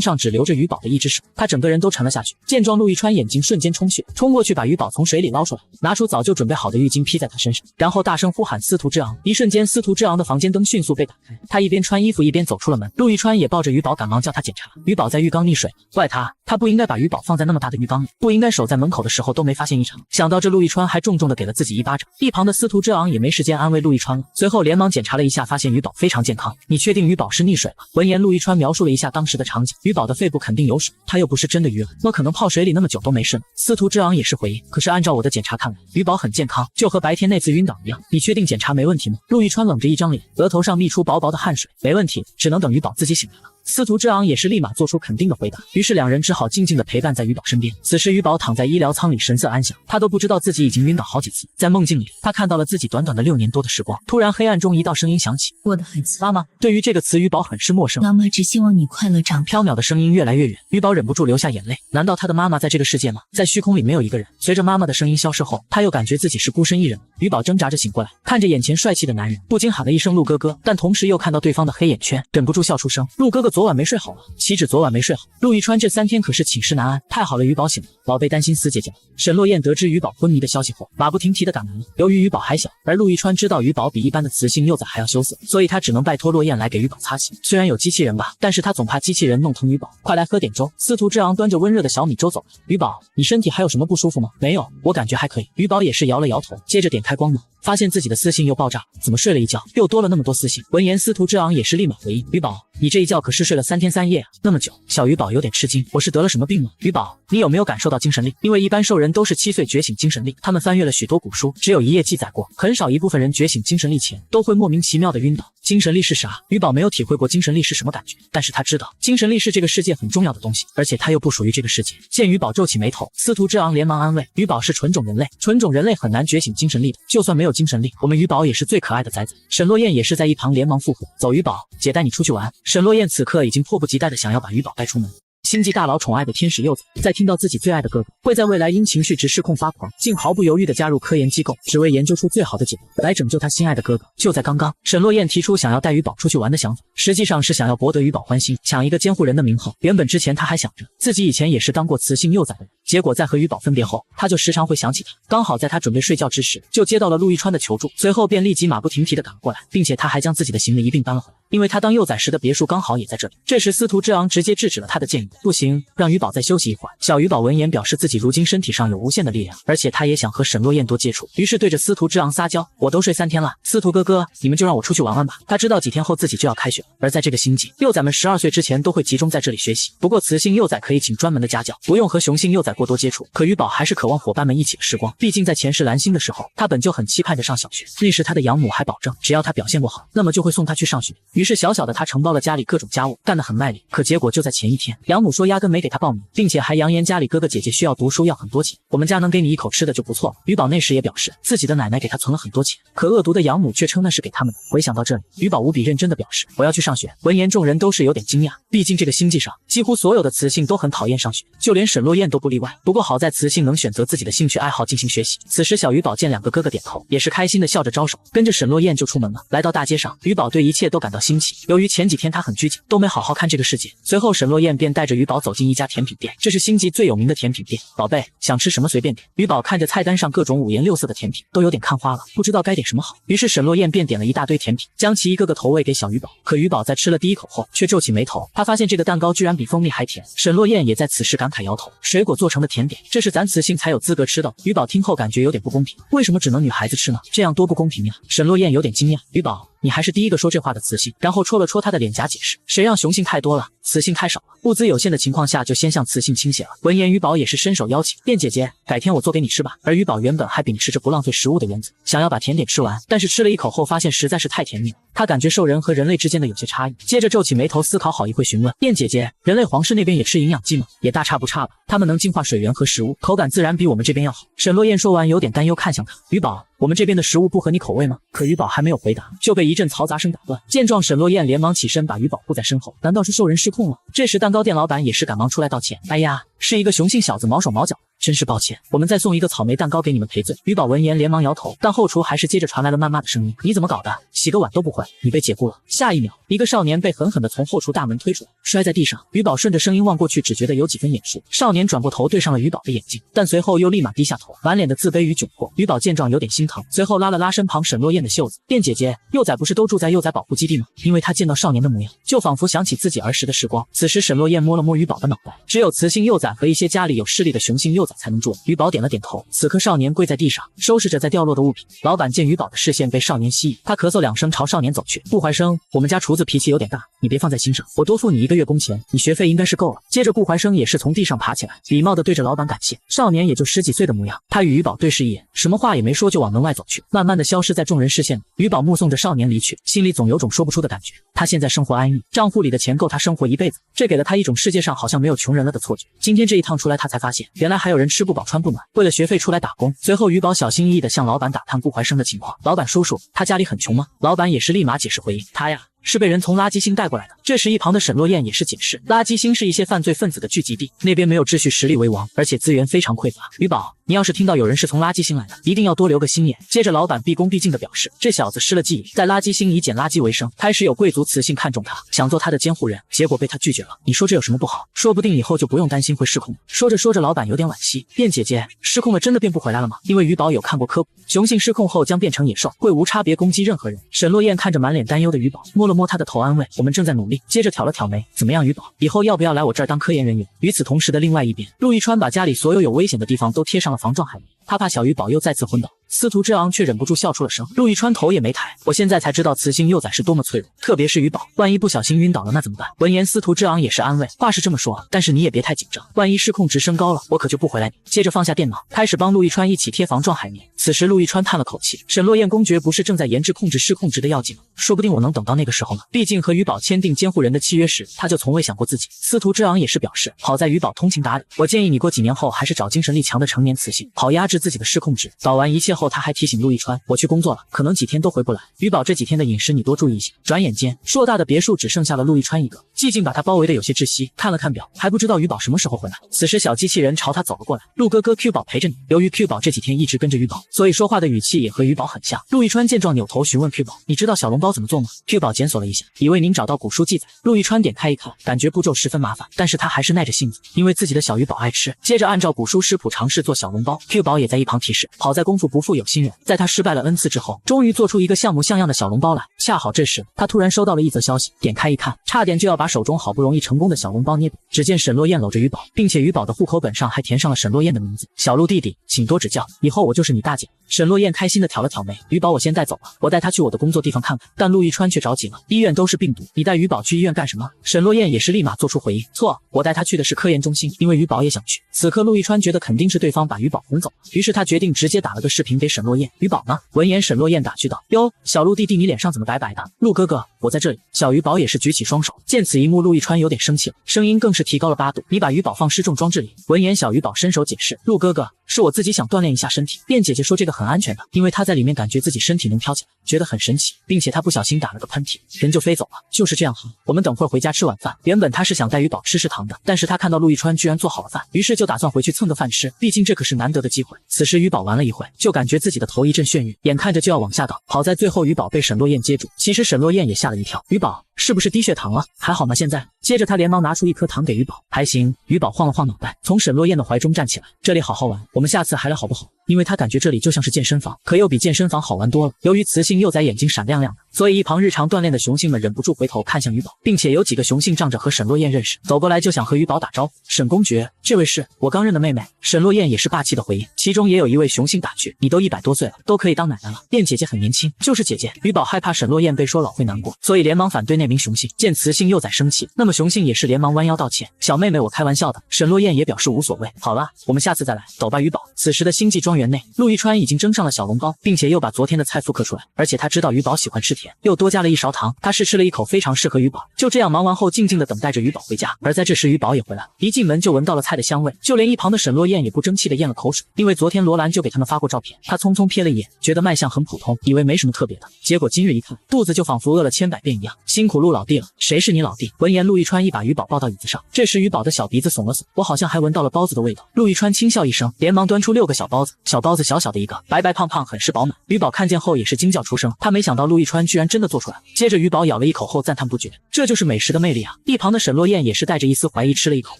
Speaker 1: 上只留着鱼宝的一只手，他整个人都沉了下去。见状，陆一川眼睛瞬间充血，冲过去把鱼宝从水里捞出来，拿出早就准备好的浴巾披在他身上，然后大声呼喊司徒之昂。一瞬间，司徒之昂的房间灯迅速被打开，他一边穿衣服一边走出了门。陆一川也抱着鱼宝赶忙叫他检查，鱼宝在浴缸溺水，怪他不应该把鱼宝放在那么大的浴缸里，不应该守在门口的时候都没发现异常。想到这，陆一川还重重的给了自己一巴掌。一旁的司徒之昂也没时间安慰陆一川了，随后连忙检查了一下，发现鱼宝非常健康。你确定鱼宝是溺水了？闻言，陆一川描述了一下当时的场景，鱼宝的肺部肯定有水，他又不是真的鱼了，怎么可能泡水里那么久都没事呢？司徒之昂也是回应，可是按照我的检查看来，鱼宝很健康，就和白天那次晕倒一样。你确定检查没问题吗？陆一川冷着一张脸，额头上泌出薄薄的汗水，没问题，只能等鱼宝自己醒来了。司徒之昂也是立马做出肯定的回答，于是两人只好静静地陪伴在鱼宝身边。此时鱼宝躺在医疗舱里，神色安详，他都不知道自己已经晕倒好几次。在梦境里，他看到了自己短短的6年多的时光。突然黑暗中一道声音响起，
Speaker 2: 我的孩子，
Speaker 1: 妈妈。对于这个词，鱼宝很是陌生。
Speaker 2: 妈妈只希望你快乐长大。
Speaker 1: 缥缈的声音越来越远，鱼宝忍不住流下眼泪。难道他的妈妈在这个世界吗？在虚空里没有一个人。随着妈妈的声音消失后，他又感觉自己是孤身一人。鱼宝挣扎着醒过来，看着眼前帅气的男人，不禁喊了一声陆哥哥，但同时又看到对方的黑眼圈，忍不住笑出声。陆哥哥昨晚没睡好了，岂止昨晚没睡好，陆一川这3天可是寝食难安。太好了，鱼宝醒了，宝贝担心死姐姐了。沈落雁得知鱼宝昏迷的消息后，马不停蹄地赶来了。由于鱼宝还小，而陆一川知道鱼宝比一般的雌性幼崽还要羞涩，所以他只能拜托落雁来给鱼宝擦洗。虽然有机器人吧，但是他总怕机器人弄疼鱼宝。快来喝点粥。司徒之昂端着温热的小米粥走来。鱼宝，你身体还有什么不舒服吗？没有，我感觉还可以。鱼宝也是摇了摇头，接着点开光芒，发现自己的私信又爆炸了，怎么睡了一觉又多了那么多私信？闻言，司徒之昂也是立马回应：鱼宝，你这一觉可是睡了3天3夜啊，那么久。小鱼宝有点吃惊，我是得了什么病吗？鱼宝，你有没有感受到精神力？因为一般兽人都是7岁觉醒精神力，他们翻阅了许多古书，只有一页记载过，很少一部分人觉醒精神力前都会莫名其妙的晕倒。精神力是啥？鱼宝没有体会过精神力是什么感觉，但是他知道精神力是这个世界很重要的东西，而且他又不属于这个世界。见鱼宝皱起眉头，司徒之昂连忙安慰：鱼宝是纯种人类，纯种人类很难觉醒精神力的，就算没有精神力，我们鱼宝也是最可爱的崽子。沈落雁也是在一旁连忙附和：走鱼宝，姐带你出去玩。沈落雁此刻已经迫不及待的想要把鱼宝带出门。星际大佬宠爱的天使幼崽，在听到自己最爱的哥哥会在未来因情绪值失控发狂，竟毫不犹豫地加入科研机构，只为研究出最好的解答来拯救他心爱的哥哥。就在刚刚，沈落雁提出想要带鱼宝出去玩的想法，实际上是想要博得鱼宝欢心，抢一个监护人的名号。原本之前他还想着自己以前也是当过雌性幼崽的人，结果在和鱼宝分别后，他就时常会想起他。刚好在他准备睡觉之时，就接到了陆亦川的求助，随后便立即马不停蹄地赶了过来，并且他还将自己的行李一并搬了回来，因为他当幼崽时的别墅刚好也在这里。这时司徒之昂直接制止了他的建议，不行，让鱼宝再休息一会儿。小鱼宝闻言表示自己如今身体上有无限的力量，而且他也想和沈落雁多接触，于是对着司徒之昂撒娇：我都睡3天了，司徒哥哥，你们就让我出去玩玩吧。他知道几天后自己就要开学了，而在这个星际，幼崽们12岁之前都会集中在这里学习，不过雌性幼崽可以请专门的家教，不用和雄性幼崽过多接触。可鱼宝还是渴望伙伴们一起的时光，毕竟在前世蓝星的时候，他本就很期盼着上小学，那时他的养母还保证只要他表现过好，那么就会送他去上学。于是小小的他承包了家里各种家务，干得很卖力。可结果就在前一天，养母说压根没给他报名，并且还扬言家里哥哥姐姐需要读书要很多钱，我们家能给你一口吃的就不错了。鱼宝那时也表示自己的奶奶给他存了很多钱，可恶毒的养母却称那是给他们的。回想到这里，鱼宝无比认真地表示我要去上学。闻言众人都是有点惊讶，毕竟这个星际上几乎所有的雌性都很讨厌上学，就连沈落雁都不例外。不过好在雌性能选择自己的兴趣爱好进行学习。此时小鱼宝见2个哥哥点头，也是开心地笑着招手，跟着沈落雁就出门了。来到大街上，鱼宝对一切都感到新奇，由于前几天他很拘谨，都没好好看这个世界。随后沈落雁便带着鱼宝走进一家甜品店，这是星际最有名的甜品店。宝贝，想吃什么随便点。鱼宝看着菜单上各种5颜6色的甜品，都有点看花了，不知道该点什么好。于是沈落雁便点了一大堆甜品，将其一个个投喂给小鱼宝。可鱼宝在吃了第1口后，却皱起眉头，他发现这个蛋糕居然比蜂蜜还甜。沈落雁也在此时感慨摇头，水果做成的甜点，这是咱雌性才有资格吃的。鱼宝听后感觉有点不公平，为什么只能女孩子吃呢？这样多不公平呀！沈落雁有点惊讶，鱼宝，你还是第一个说这话的雌性。然后戳了戳他的脸颊解释，谁让雄性太多了，雌性太少了，物资有限的情况下就先向雌性倾斜了。闻言鱼宝也是伸手邀请，燕姐姐，改天我做给你吃吧。而鱼宝原本还秉持着不浪费食物的原则，想要把甜点吃完，但是吃了1口后发现实在是太甜腻了，他感觉兽人和人类之间的有些差异，接着皱起眉头思考好一会询问，燕姐姐，人类皇室那边也吃营养剂吗？也大差不差吧，他们能净化水源和食物，口感自然比我们这边要好。沈落雁说完有点担忧看向他，鱼宝，我们这边的食物不合你口味吗？可鱼宝还没有回答，就被一阵嘈杂声打断。见状，沈落雁连忙起身把鱼宝护在身后。难道是兽人失控了？这时蛋糕店老板也是赶忙出来道歉，哎呀，是一个雄性小子毛手毛脚，真是抱歉，我们再送一个草莓蛋糕给你们赔罪。鱼宝闻言连忙摇头，但后厨还是接着传来了谩骂的声音，你怎么搞的？洗个碗都不会，你被解雇了。下一秒，一个少年被狠狠地从后厨大门推出来，摔在地上。鱼宝顺着声音望过去，只觉得有几分眼熟。少年转过头对上了鱼宝的眼睛，但随后又立马低下头，满脸的自卑与窘迫。鱼宝见状有点心疼，随后拉了拉身旁沈落雁的袖子，燕姐姐，幼崽不是都住在幼崽保护基地吗？因为他见到少年的模样，就仿佛想起自己儿时的时光。此时沈落雁摸了摸鱼宝的脑袋，只有雌性幼崽和一些家里有势力的雄性幼崽才能住。鱼宝点了点头。此刻少年跪在地上，收拾着在掉落的物品。老板见鱼宝的视线被少年吸引，他咳嗽2声朝少年走去。顾怀生，我们家厨子脾气有点大，你别放在心上，我多付你1个月工钱，你学费应该是够了。接着顾怀生也是从地上爬起来，礼貌地对着老板感谢。少年也就10几岁的模样，他与鱼宝对视一眼，什么话也没说就往门外走去，慢慢地消失在众人视线里。鱼宝目送着少年离去，心里总有种说不出的感觉。他现在生活安逸，账户里的钱够他生活一辈子，这给了他一种世界上好像没有穷人了的错觉。今天这一趟出来，他才发现原来还有人吃不饱穿不暖，为了学费出来打工。随后鱼宝小心翼翼地向老板打探顾怀生的情况，老板叔叔，他家里很穷吗？老板也是立马解释回应，他呀是被人从垃圾星带过来的。这时一旁的沈落雁也是解释，垃圾星是一些犯罪分子的聚集地，那边没有秩序，实力为王，而且资源非常匮乏。鱼宝，你要是听到有人是从垃圾星来的，一定要多留个心眼。接着老板毕恭毕敬地表示，这小子失了记忆，在垃圾星以捡垃圾为生，开始有贵族雌性看中他，想做他的监护人，结果被他拒绝了。你说这有什么不好？说不定以后就不用担心会失控。说着说着，老板有点惋惜，燕姐姐，失控了真的变不回来了吗？因为鱼宝有看过科普，雄性失控后将变成野兽，会无差别攻击任何人。沈落雁看着满脸担忧的鱼宝，摸了摸他的头安慰，我们正在努力。接着挑了挑眉，怎么样鱼宝，以后要不要来我这儿当科研人员？与此同时的另外一边，陆亦川把家里所有有危险的地方都贴上了防撞海绵，他怕小鱼宝又再次昏倒。司徒之昂却忍不住笑出了声，陆玉川头也没抬。我现在才知道雌性幼崽是多么脆弱，特别是鱼宝，万一不小心晕倒了那怎么办？闻言，司徒之昂也是安慰，话是这么说啊，但是你也别太紧张，万一失控值升高了，我可就不回来你。接着放下电脑，开始帮陆玉川一起贴防撞海绵。此时陆玉川叹了口气，沈洛燕公爵不是正在研制控制失控值的药剂吗？说不定我能等到那个时候呢。毕竟和鱼宝签订监护人的契约时，他就从未想过自己。司徒之昂也是表示，好在鱼宝通情达理，我建议你过几年后还是找精神力强的成年雌性，好压制自己的失控值。搞完一切后，他还提醒陆玉川，我去工作了，可能几天都回不来。鱼宝这几天的饮食你多注意一些。转眼间，硕大的别墅只剩下了陆玉川一个，寂静把他包围的有些窒息。看了看表，还不知道鱼宝什么时候回来。此时，小机器人朝他走了过来，陆哥哥 Q 宝陪着你。由于 Q 宝这几天一直跟着鱼宝，所以说话的语气也和鱼宝很像。陆玉川见状扭头询问 Q 宝，你知道小笼包怎么做吗？ Q 宝检索了一下，已为您找到古书记载。陆玉川点开一看，感觉步骤十分麻烦，但是他还是耐着性子，因为自己的小鱼宝爱吃。接着按照古书食谱尝试做小笼包。 Q 宝也在一旁提示，好在功夫不负有心人，在他失败了 N 次之后，终于做出一个像模像样的小笼包来。恰好这时他突然收到了一则消息，点开一看，差点就要把手中好不容易成功的小笼包捏扁。只见沈洛燕搂着鱼宝，并且鱼宝的户口本上还填上了沈洛燕的名字。小陆弟弟，请多指教，以后我就是你大姐。沈洛燕开心的挑了挑眉，鱼宝我先带走了，我带他去我的工作地方看看。但陆玉川却着急了，医院都是病毒，你带鱼宝去医院干什么？沈洛燕也是立马做出回应，错，我带他去的是科研中心，因为鱼宝也想去。此刻陆玉川觉得肯定是对方把鱼宝哄走了，于是他决定直接打了个视频给沈洛燕，鱼宝呢？闻言沈洛燕打趣道，哟，小陆弟弟你脸上怎么白白的？陆哥哥，我在这里。小鱼宝也是举起双手，见此一幕，陆玉川有点生气了，声音更是提高了8度，你把鱼宝放失重装置里。闻言小鱼宝伸手解释，陆哥哥，是我自己想锻炼一下身体，卞姐姐说这个很安全的，因为她在里面感觉自己身体能飘起来，觉得很神奇，并且她不小心打了个喷嚏，人就飞走了。就是这样哈，我们等会儿回家吃晚饭。原本她是想带鱼宝吃食堂的，但是她看到陆玉川居然做好了饭，于是就打算回去蹭个饭吃，毕竟这可是难得的机会。此时鱼宝玩了一会，就感觉自己的头一阵眩晕，眼看着就要往下倒，好在最后鱼宝被沈洛燕接住。其实沈洛燕也吓了一跳，鱼宝是不是低血糖了？还好吗现在？接着他连忙拿出一颗糖给鱼宝，还行。鱼宝晃了晃脑袋，从沈洛燕的怀中站起来，这里好好玩，我们下次还来好不好？因为他感觉这里就像是健身房，可又比健身房好玩多了。由于雌性幼崽眼睛闪亮亮的，所以一旁日常锻炼的雄性们忍不住回头看向鱼宝，并且有几个雄性仗着和沈洛燕认识，走过来就想和鱼宝打招呼。沈公爵，这位是我刚认的妹妹。沈洛燕也是霸气的回应，其中也有一位雄性打趣，你都100多岁了，都可以当奶奶了，卞姐姐很年轻。就是姐姐。鱼宝害怕沈洛燕被说老会难过，所以连忙反对那名雄性。见雌性幼崽生气，那么雄性也是连忙弯腰道歉，小妹妹我开玩笑的。沈洛燕也表示无所谓。好了，我们下次再来，走吧鱼宝。此时的星际庄园内，陆玉川已经蒸上了小笼包，并且又把昨天的菜复刻出来，而且他知道鱼宝喜欢吃甜，又多加了1勺糖。他试吃了一口，非常适合鱼宝。就这样忙完后，静静的等待着鱼宝回家。而在这时，鱼宝也回来了，一进门就闻到了菜的香味，就连一旁的沈洛燕也不争气的咽了口水，因为昨天罗兰就给他们发过照片。他匆匆瞥了一眼，觉得卖相很普通，以为没什么特别的，结果今日一看，肚子就仿佛饿了千百遍一样。辛苦陆老弟了，谁是你老弟？闻言，陆玉川一把鱼宝抱到椅子上。这时鱼宝的小鼻子耸了耸，我好像还闻到了包子的味道。陆玉川轻笑一声，连忙端出6个小包子，小包子小小的一个，白白胖胖，很是饱满。鱼宝看见后也是惊叫出声，他没想到陆玉川居然真的做出来了。接着鱼宝咬了一口后赞叹不绝，这就是美食的魅力啊！一旁的沈洛燕也是带着一丝怀疑吃了一口，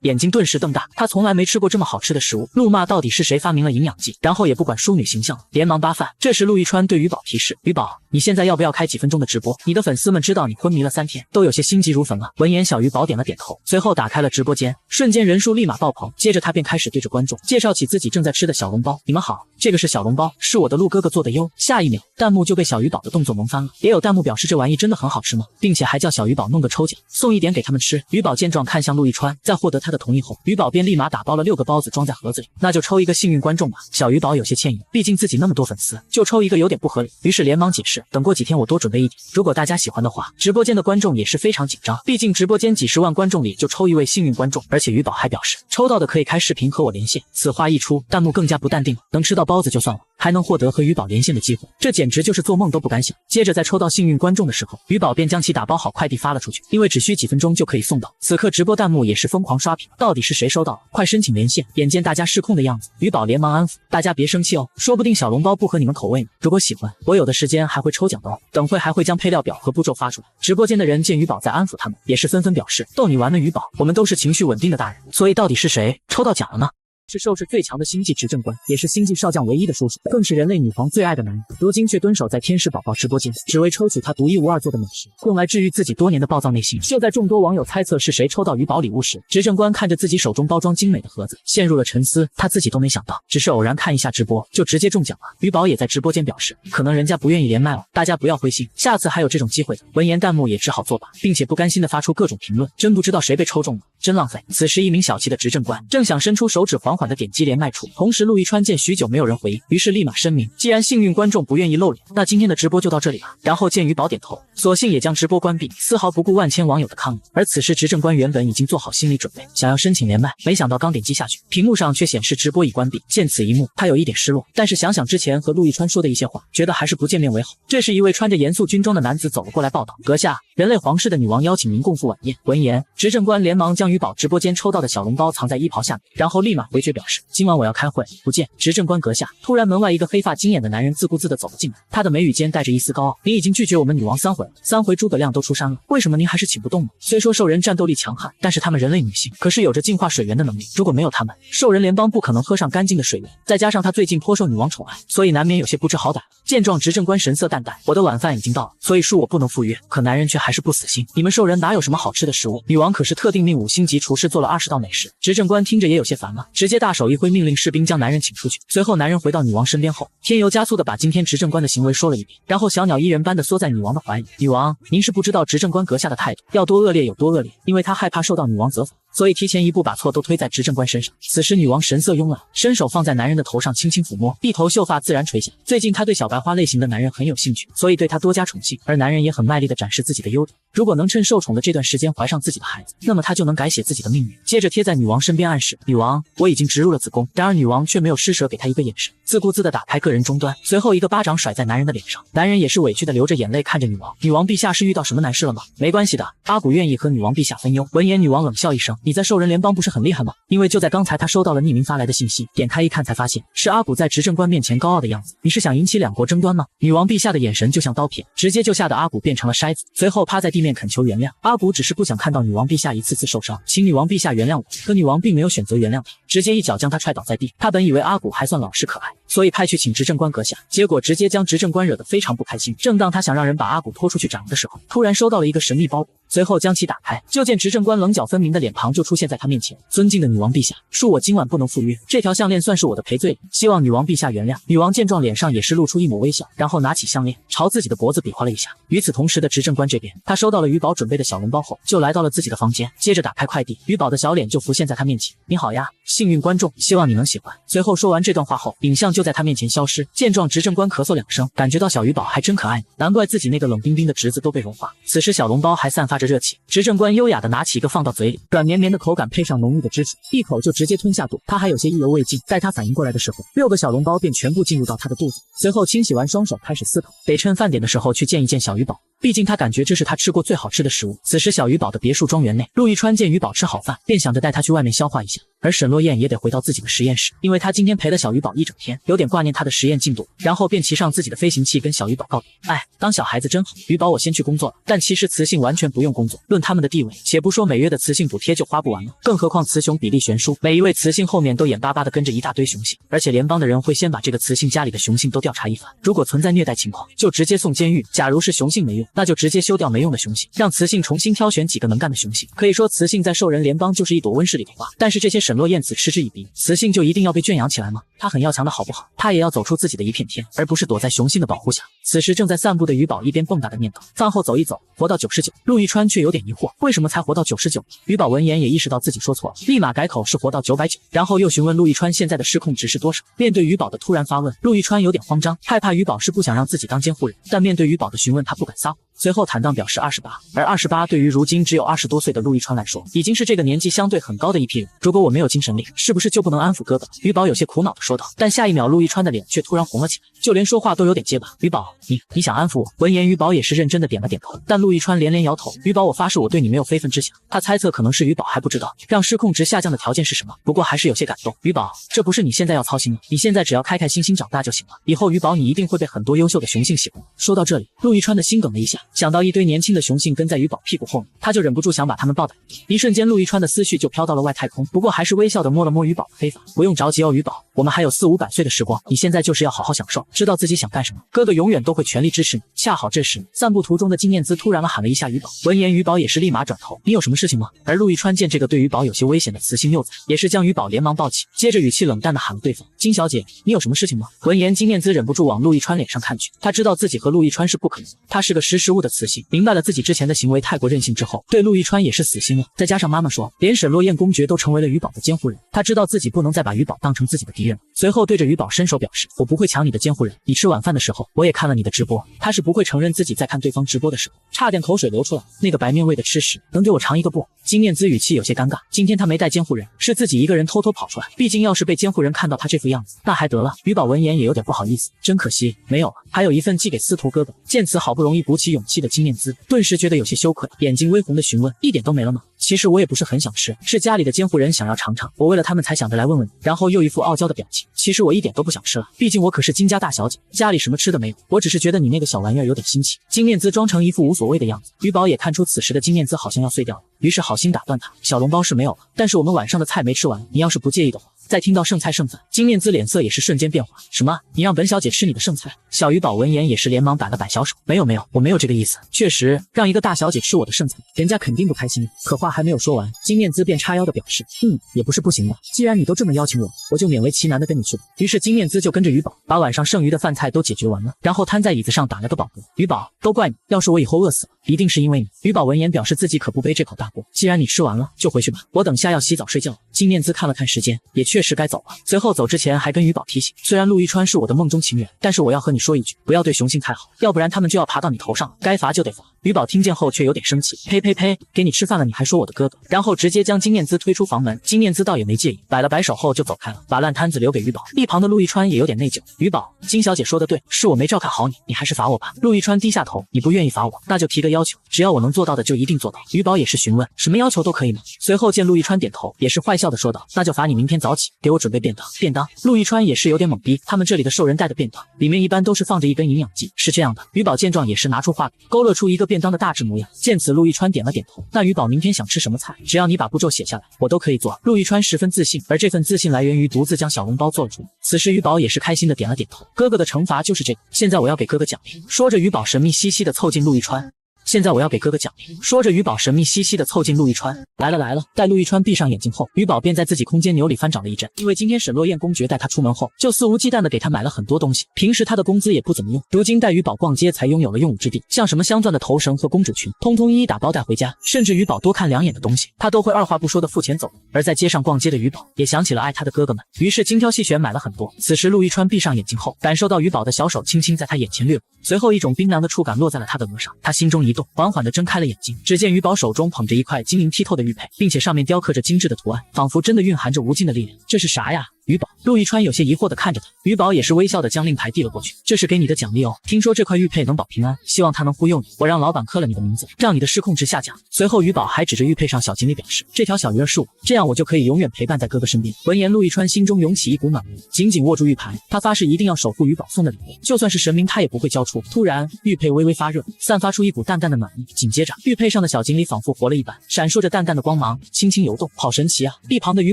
Speaker 1: 眼睛顿时瞪大，她从来没吃过这么好吃的食物，怒骂到底是谁发明了营养剂，然后也不管淑女形象了，连忙扒饭。这时陆玉川对鱼宝提示，鱼宝，你现在要不要开几分钟的直播？你的粉丝们知道你昏迷了3天，都有些心急如焚了。闻言小鱼宝点了点头，随后打开了直播间，瞬间人数立马爆棚。接着他便开始对着观众介绍起自己正在吃的小笼包。你们好，这个是小笼包，是我的陆哥哥做的哟。下一秒弹幕就被小鱼宝的动作萌翻了，也有弹幕表示这玩意真的很好吃吗？并且还叫小鱼宝弄个抽奖，送一点给他们吃。鱼宝见状看向陆玉川，在获得他的同意后，鱼宝便立马打包了6个包子装在盒子里，那就抽一个幸运观众吧。小鱼宝有些歉意，毕竟自己那么多粉丝，就抽一个有点不合理，于是连忙解释，等过几天我多准备一点，如果大家喜欢的话。直播间的观众也是非常紧张，毕竟直播间几10万观众里就抽一位幸运观众，而且鱼宝还表示抽到的可以开视频和我连线。此话一出，弹幕更加不淡定了，能吃到包子就算了，还能获得和鱼宝连线的机会，这简直就是做梦都不敢想。接着在抽到幸运观众的时候，鱼宝便将其打包好快递发了出去，因为只需几分钟就可以送到。此刻直播弹幕也是疯狂刷屏，到底是谁收到了？快申请连线！眼见大家失控的样子，鱼宝连忙安抚大家别生气哦，说不定小笼包不合你们口味呢。如果喜欢，我有的时间还会抽奖的哦，等会还会将配料表和步骤发出来。直播间的人见鱼宝在安抚他们，也是纷纷表示逗你玩呢鱼宝，我们都是情绪稳定的大人，所以到底是谁抽到奖了呢？是寿氏最强的星际执政官，也是星际少将唯一的叔叔，更是人类女皇最爱的男人。如今却蹲守在天使宝宝直播间，只为抽取他独一无二做的美食，用来治愈自己多年的暴躁内心。就在众多网友猜测是谁抽到鱼宝礼物时，执政官看着自己手中包装精美的盒子，陷入了沉思。他自己都没想到，只是偶然看一下直播，就直接中奖了。鱼宝也在直播间表示，可能人家不愿意连麦哦，大家不要灰心，下次还有这种机会的。闻言，弹幕也只好作罢，并且不甘心地发出各种评论，真不知道谁被抽中了，真浪费。此时，一名小气的执政官正想伸出手指缓缓地点击连麦处，同时陆一川见许久没有人回应，于是立马声明，既然幸运观众不愿意露脸，那今天的直播就到这里了。然后见鱼宝点头，索性也将直播关闭，丝毫不顾万千网友的抗议。而此时执政官原本已经做好心理准备，想要申请连麦，没想到刚点击下去，屏幕上却显示直播已关闭。见此一幕，他有一点失落，但是想想之前和陆一川说的一些话，觉得还是不见面为好。这时一位穿着严肃军装的男子走了过来报道，阁下，人类皇室的女王邀请您共赴晚宴。闻言，执政官连忙将鱼宝直播间抽到的小笼包藏在衣袍下面，然后立马回绝表示，今晚我要开会，不见。执政官阁下，突然门外一个黑发金眼的男人自顾自地走了进来，他的眉宇间带着一丝高傲，您已经拒绝我们女王3回了，3回诸葛亮都出山了，为什么您还是请不动呢？虽说兽人战斗力强悍，但是他们人类女性可是有着净化水源的能力，如果没有他们，兽人联邦不可能喝上干净的水源。再加上他最近颇受女王宠爱，所以难免有些不知好歹。见状，执政官神色淡淡，我的晚饭已经到了，所以恕我不能赴约。可男人却还是不死心，你们兽人哪有什么好吃的食物？女王可是特定命5星级厨师做了20道美食。执政官听着也有些烦了，直接大手一挥，命令士兵将男人请出去。随后男人回到女王身边后，添油加醋的把今天执政官的行为说了一遍，然后小鸟依人般的缩在女王的怀里。女王，您是不知道执政官阁下的态度要多恶劣有多恶劣，因为他害怕受到女王责罚，所以提前一步把错都推在执政官身上。此时女王神色慵懒，伸手放在男人的头上轻轻抚摸，一头秀发自然垂下。最近她对小白花类型的男人很有兴趣，所以对他多加宠幸，而男人也很卖力地展示自己的优点。如果能趁受宠的这段时间怀上自己的孩子，那么他就能改写自己的命运。接着贴在女王身边暗示，女王，我已经植入了子宫。然而女王却没有施舍给他一个眼神，自顾自地打开个人终端，随后一个巴掌甩在男人的脸上。男人也是委屈地流着眼泪看着女王，女王陛下是遇到什么难事了吗？没关系的，阿古愿意和女王陛下分忧。闻言女王冷笑一声，你在兽人联邦不是很厉害吗？因为就在刚才他收到了匿名发来的信息，点开一看才发现是阿古在执政官面前高傲的样子。你是想引起两国争端吗？女王陛下的眼神就像刀片，直接就吓得阿古变成了筛子，随后趴在地面恳求原谅。阿古只是不想看到女王陛下一次次受伤，请女王陛下原谅我。可女王并没有选择原谅他，直接一脚将他踹倒在地。他本以为阿古还算老实可爱，所以派去请执政官阁下，结果直接将执政官惹得非常不开心。正当他想让人把阿古拖出去斩了的时候，突然收到了一个神秘包裹，随后将其打开，就见执政官棱角分明的脸庞就出现在他面前。尊敬的女王陛下，恕我今晚不能赴约，这条项链算是我的赔罪礼，希望女王陛下原谅。女王见状，脸上也是露出一抹微笑，然后拿起项链朝自己的脖子比划了一下。与此同时的执政官这边，他收到了鱼宝准备的小笼包后，就来到了自己的房间，接着打开快递，鱼宝的小脸就浮现在他面前。你好呀，幸运观众，希望你能喜欢。随后说完这段话后，影像就在他面前消失。见状，执政官咳嗽2声，感觉到小鱼宝还真可爱呢，难怪自己那个冷冰冰的侄子都被融化。此时小笼包还散发着热气，执政官优雅的拿起一个放到嘴里，软绵绵的口感配上浓郁的芝士，一口就直接吞下肚。他还有些意犹未尽，待他反应过来的时候，6个小笼包便全部进入到他的肚子。随后清洗完双手开始撕口，得趁饭点的时候去见一见小鱼宝，毕竟他感觉这是他吃过最好吃的食物。此时小鱼宝的别墅庄园内，陆一川见鱼宝吃好饭，便想着带他去外面消化一下，而沈落雁也得回到自己的实验室，因为他今天陪了小鱼宝一整天，有点挂念他的实验进度，然后便骑上自己的飞行器跟小鱼宝告别。哎，当小孩子真好，鱼宝我先去工作了。但其实雌性完全不用工作，论他们的地位，且不说每月的雌性补贴就花不完了，更何况雌雄比例悬殊，每一位雌性后面都眼巴巴的跟着一大堆雄性，而且联邦的人会先把这个雌性家里的雄性都调查一番，如果存在虐待情况，就直接送监狱。假如是雄性没用，那就直接休掉没用的雄性，让雌性重新挑选几个能干的雄性。可以说雌性在兽人联邦就是一朵温室里的花，但是这些沈落雁子嗤之以鼻，雌性就一定要被圈养起来吗？他很要强的好不好？他也要走出自己的一片天，而不是躲在雄性的保护下。此时正在散步的鱼宝一边蹦跶的念叨，饭后走一走，活到99。陆一川却有点疑惑，为什么才活到99？鱼宝闻言也意识到自己说错了，立马改口是活到990，然后又询问陆一川现在的失控值是多少。面对鱼宝的突然发问，陆一川有点慌张，害怕鱼宝是不想让自己当监护人，但面对鱼宝的询问他不敢撒谎，随后坦荡表示28，而28对于如今只有20多岁的陆一川来说，已经是这个年纪相对很高的一批人。如果我没有精神力，是不是就不能安抚哥哥？鱼宝有些苦恼地说道。但下一秒陆一川的脸却突然红了起来，就连说话都有点结巴。鱼宝，你想安抚我？闻言鱼宝也是认真的点了点头，但陆一川连连摇头。鱼宝，我发誓我对你没有非分之想。他猜测可能是鱼宝还不知道让失控值下降的条件是什么，不过还是有些感动。鱼宝，这不是你现在要操心了，你现在只要开开心心长大就行了，以后鱼宝你一定会被很多优秀的雄性喜欢。说到这里，陆一川的心梗了一下，想到一堆年轻的雄性跟在鱼宝屁股后面，他就忍不住想把他们暴打一顿。一瞬间，陆一川的思绪就飘到了外太空，不过还是微笑的摸了摸鱼宝的黑发。不用着急哦，鱼宝，我们还有400、500岁的时光，你现在就是要好好享受，知道自己想干什么，哥哥永远都会全力支持你。恰好这时，散步途中的金念姿突然喊了一下鱼宝，闻言鱼宝也是立马转头，你有什么事情吗？而陆一川见这个对鱼宝有些危险的雌性幼崽，也是将鱼宝连忙抱起，接着语气冷淡的喊了对方，金小姐，你有什么事情吗？闻言金念姿忍不住往陆一川脸上看去，她知道自己和陆一川是不可能，她是个识时务的雌性，明白了自己之前的行为太过任性之后，对陆一川也是死心了。再加上妈妈说，连沈落雁公爵都成为了鱼宝的监护人，她知道自己不能再把鱼宝当成自己的敌人。随后对着鱼宝伸手表示，我不会抢你的监护人，你吃晚饭的时候我也看了你的直播。她是不会承认自己在看对方直播的时候差点口水流出来，那个白面味的吃屎，能给我尝一个不？金念姿语气有些尴尬，今天她没带监护人，是自己一个人偷偷跑出来，毕竟要是被监护人看到她这副样子，那还得了。鱼宝闻言也有点不好意思，真可惜没有了，还有一份寄给司徒哥哥。见此好不容易鼓起勇气的金念姿顿时觉得有些羞愧，眼睛微红的询问，一点都没了吗？其实我也不是很想吃，是家里的监护人想要尝尝，我为了他们才想着来问问你。然后又一副傲娇的表情，其实我一点都不想吃了，毕竟我可是金家大小姐，家里什么吃的没有，我只是觉得你那个小玩意儿有点新奇。金念姿装成一副无所谓的样子，鱼宝也看出此时的金念姿好像要碎掉了，于是好心打断她，小笼包是没有了，但是我们晚上的菜没吃完，你要是不介意的话。在听到剩菜剩饭，金念姿脸色也是瞬间变化。什么？你让本小姐吃你的剩菜？小鱼宝闻言也是连忙摆了摆小手，没有，我没有这个意思。确实，让一个大小姐吃我的剩菜，人家肯定不开心。可话还没有说完，金念姿便叉腰的表示，也不是不行吧，既然你都这么邀请我，我就勉为其难的跟你去吧。于是金念姿就跟着鱼宝把晚上剩余的饭菜都解决完了，然后瘫在椅子上打了个饱嗝。鱼宝，都怪你，要是我以后饿死了，一定是因为你。鱼宝闻言表示自己可不背这口大锅，既然你吃完了，就回去吧，我等下要洗澡睡觉了。金念姿看了看时间，也确实该走了。随后走之前还跟鱼宝提醒，虽然陆一川是我的梦中情人，但是我要和你说一句，不要对雄性太好，要不然他们就要爬到你头上了，该罚就得罚。鱼宝听见后却有点生气，呸，给你吃饭了你还说我的哥哥，然后直接将金念姿推出房门。金念姿倒也没介意，摆了摆手后就走开了，把烂摊子留给鱼宝。一旁的陆一川也有点内疚，鱼宝，金小姐说的对，是我没照看好你，你还是罚我吧。陆一川低下头，你不愿意罚我，那就提个要求，只要我能做到的就一定做到。鱼宝也是询问，什么要求都可以吗？随后见陆一川点头，也是坏笑的说道，那就罚你明天早起给我准备便当。陆一川也是有点懵逼，他们这里的兽人带的便当里面一般都是放着一根营养剂，是这样的。鱼宝见状也是拿出画笔，勾勒出一个便当的大致模样。见此，陆一川点了点头，那鱼宝明天想吃什么菜，只要你把步骤写下来，我都可以做。陆一川十分自信，而这份自信来源于独自将小笼包做了出来。此时鱼宝也是开心的点了点头，哥哥的惩罚就是这个，现在我要给哥哥奖励。说着鱼宝神秘兮兮的凑近陆一川，现在我要给哥哥奖励。说着鱼宝神秘兮兮的凑近陆一川，来了。待陆一川闭上眼睛后，鱼宝便在自己空间牛里翻找了一阵，因为今天沈落雁公爵带他出门后，就肆无忌惮的给他买了很多东西，平时他的工资也不怎么用，如今带鱼宝逛街才拥有了用武之地，像什么镶钻的头绳和公主裙，通通一一打包带回家，甚至鱼宝多看2眼的东西，他都会二话不说的付钱走。而在街上逛街的鱼宝也想起了爱他的哥哥们，于是精挑细选买了很多。此时陆一川闭上眼睛后，感受到鱼宝的小手轻轻在他眼前掠过，随后一种冰凉的触感落在了他的额上，他心中一动，缓缓地睁开了眼睛，只见鱼宝手中捧着一块晶莹剔透的玉佩，并且上面雕刻着精致的图案，仿佛真的蕴含着无尽的力量。这是啥呀？鱼宝，陆一川有些疑惑地看着他，鱼宝也是微笑地将令牌递了过去，这是给你的奖励哦，听说这块玉佩能保平安，希望它能忽悠你，我让老板刻了你的名字，让你的失控值下降。随后鱼宝还指着玉佩上小锦鲤表示，这条小鱼儿是我，这样我就可以永远陪伴在哥哥身边。闻言陆一川心中涌起一股暖意，紧紧握住玉牌，他发誓一定要守护鱼宝送的礼物，就算是神明他也不会交出。突然玉佩微微发热，散发出一股淡淡的暖意，紧接着玉佩上的小锦鲤仿佛活了一般，闪烁着淡淡的光芒，轻轻游动，好神奇啊。一旁的鱼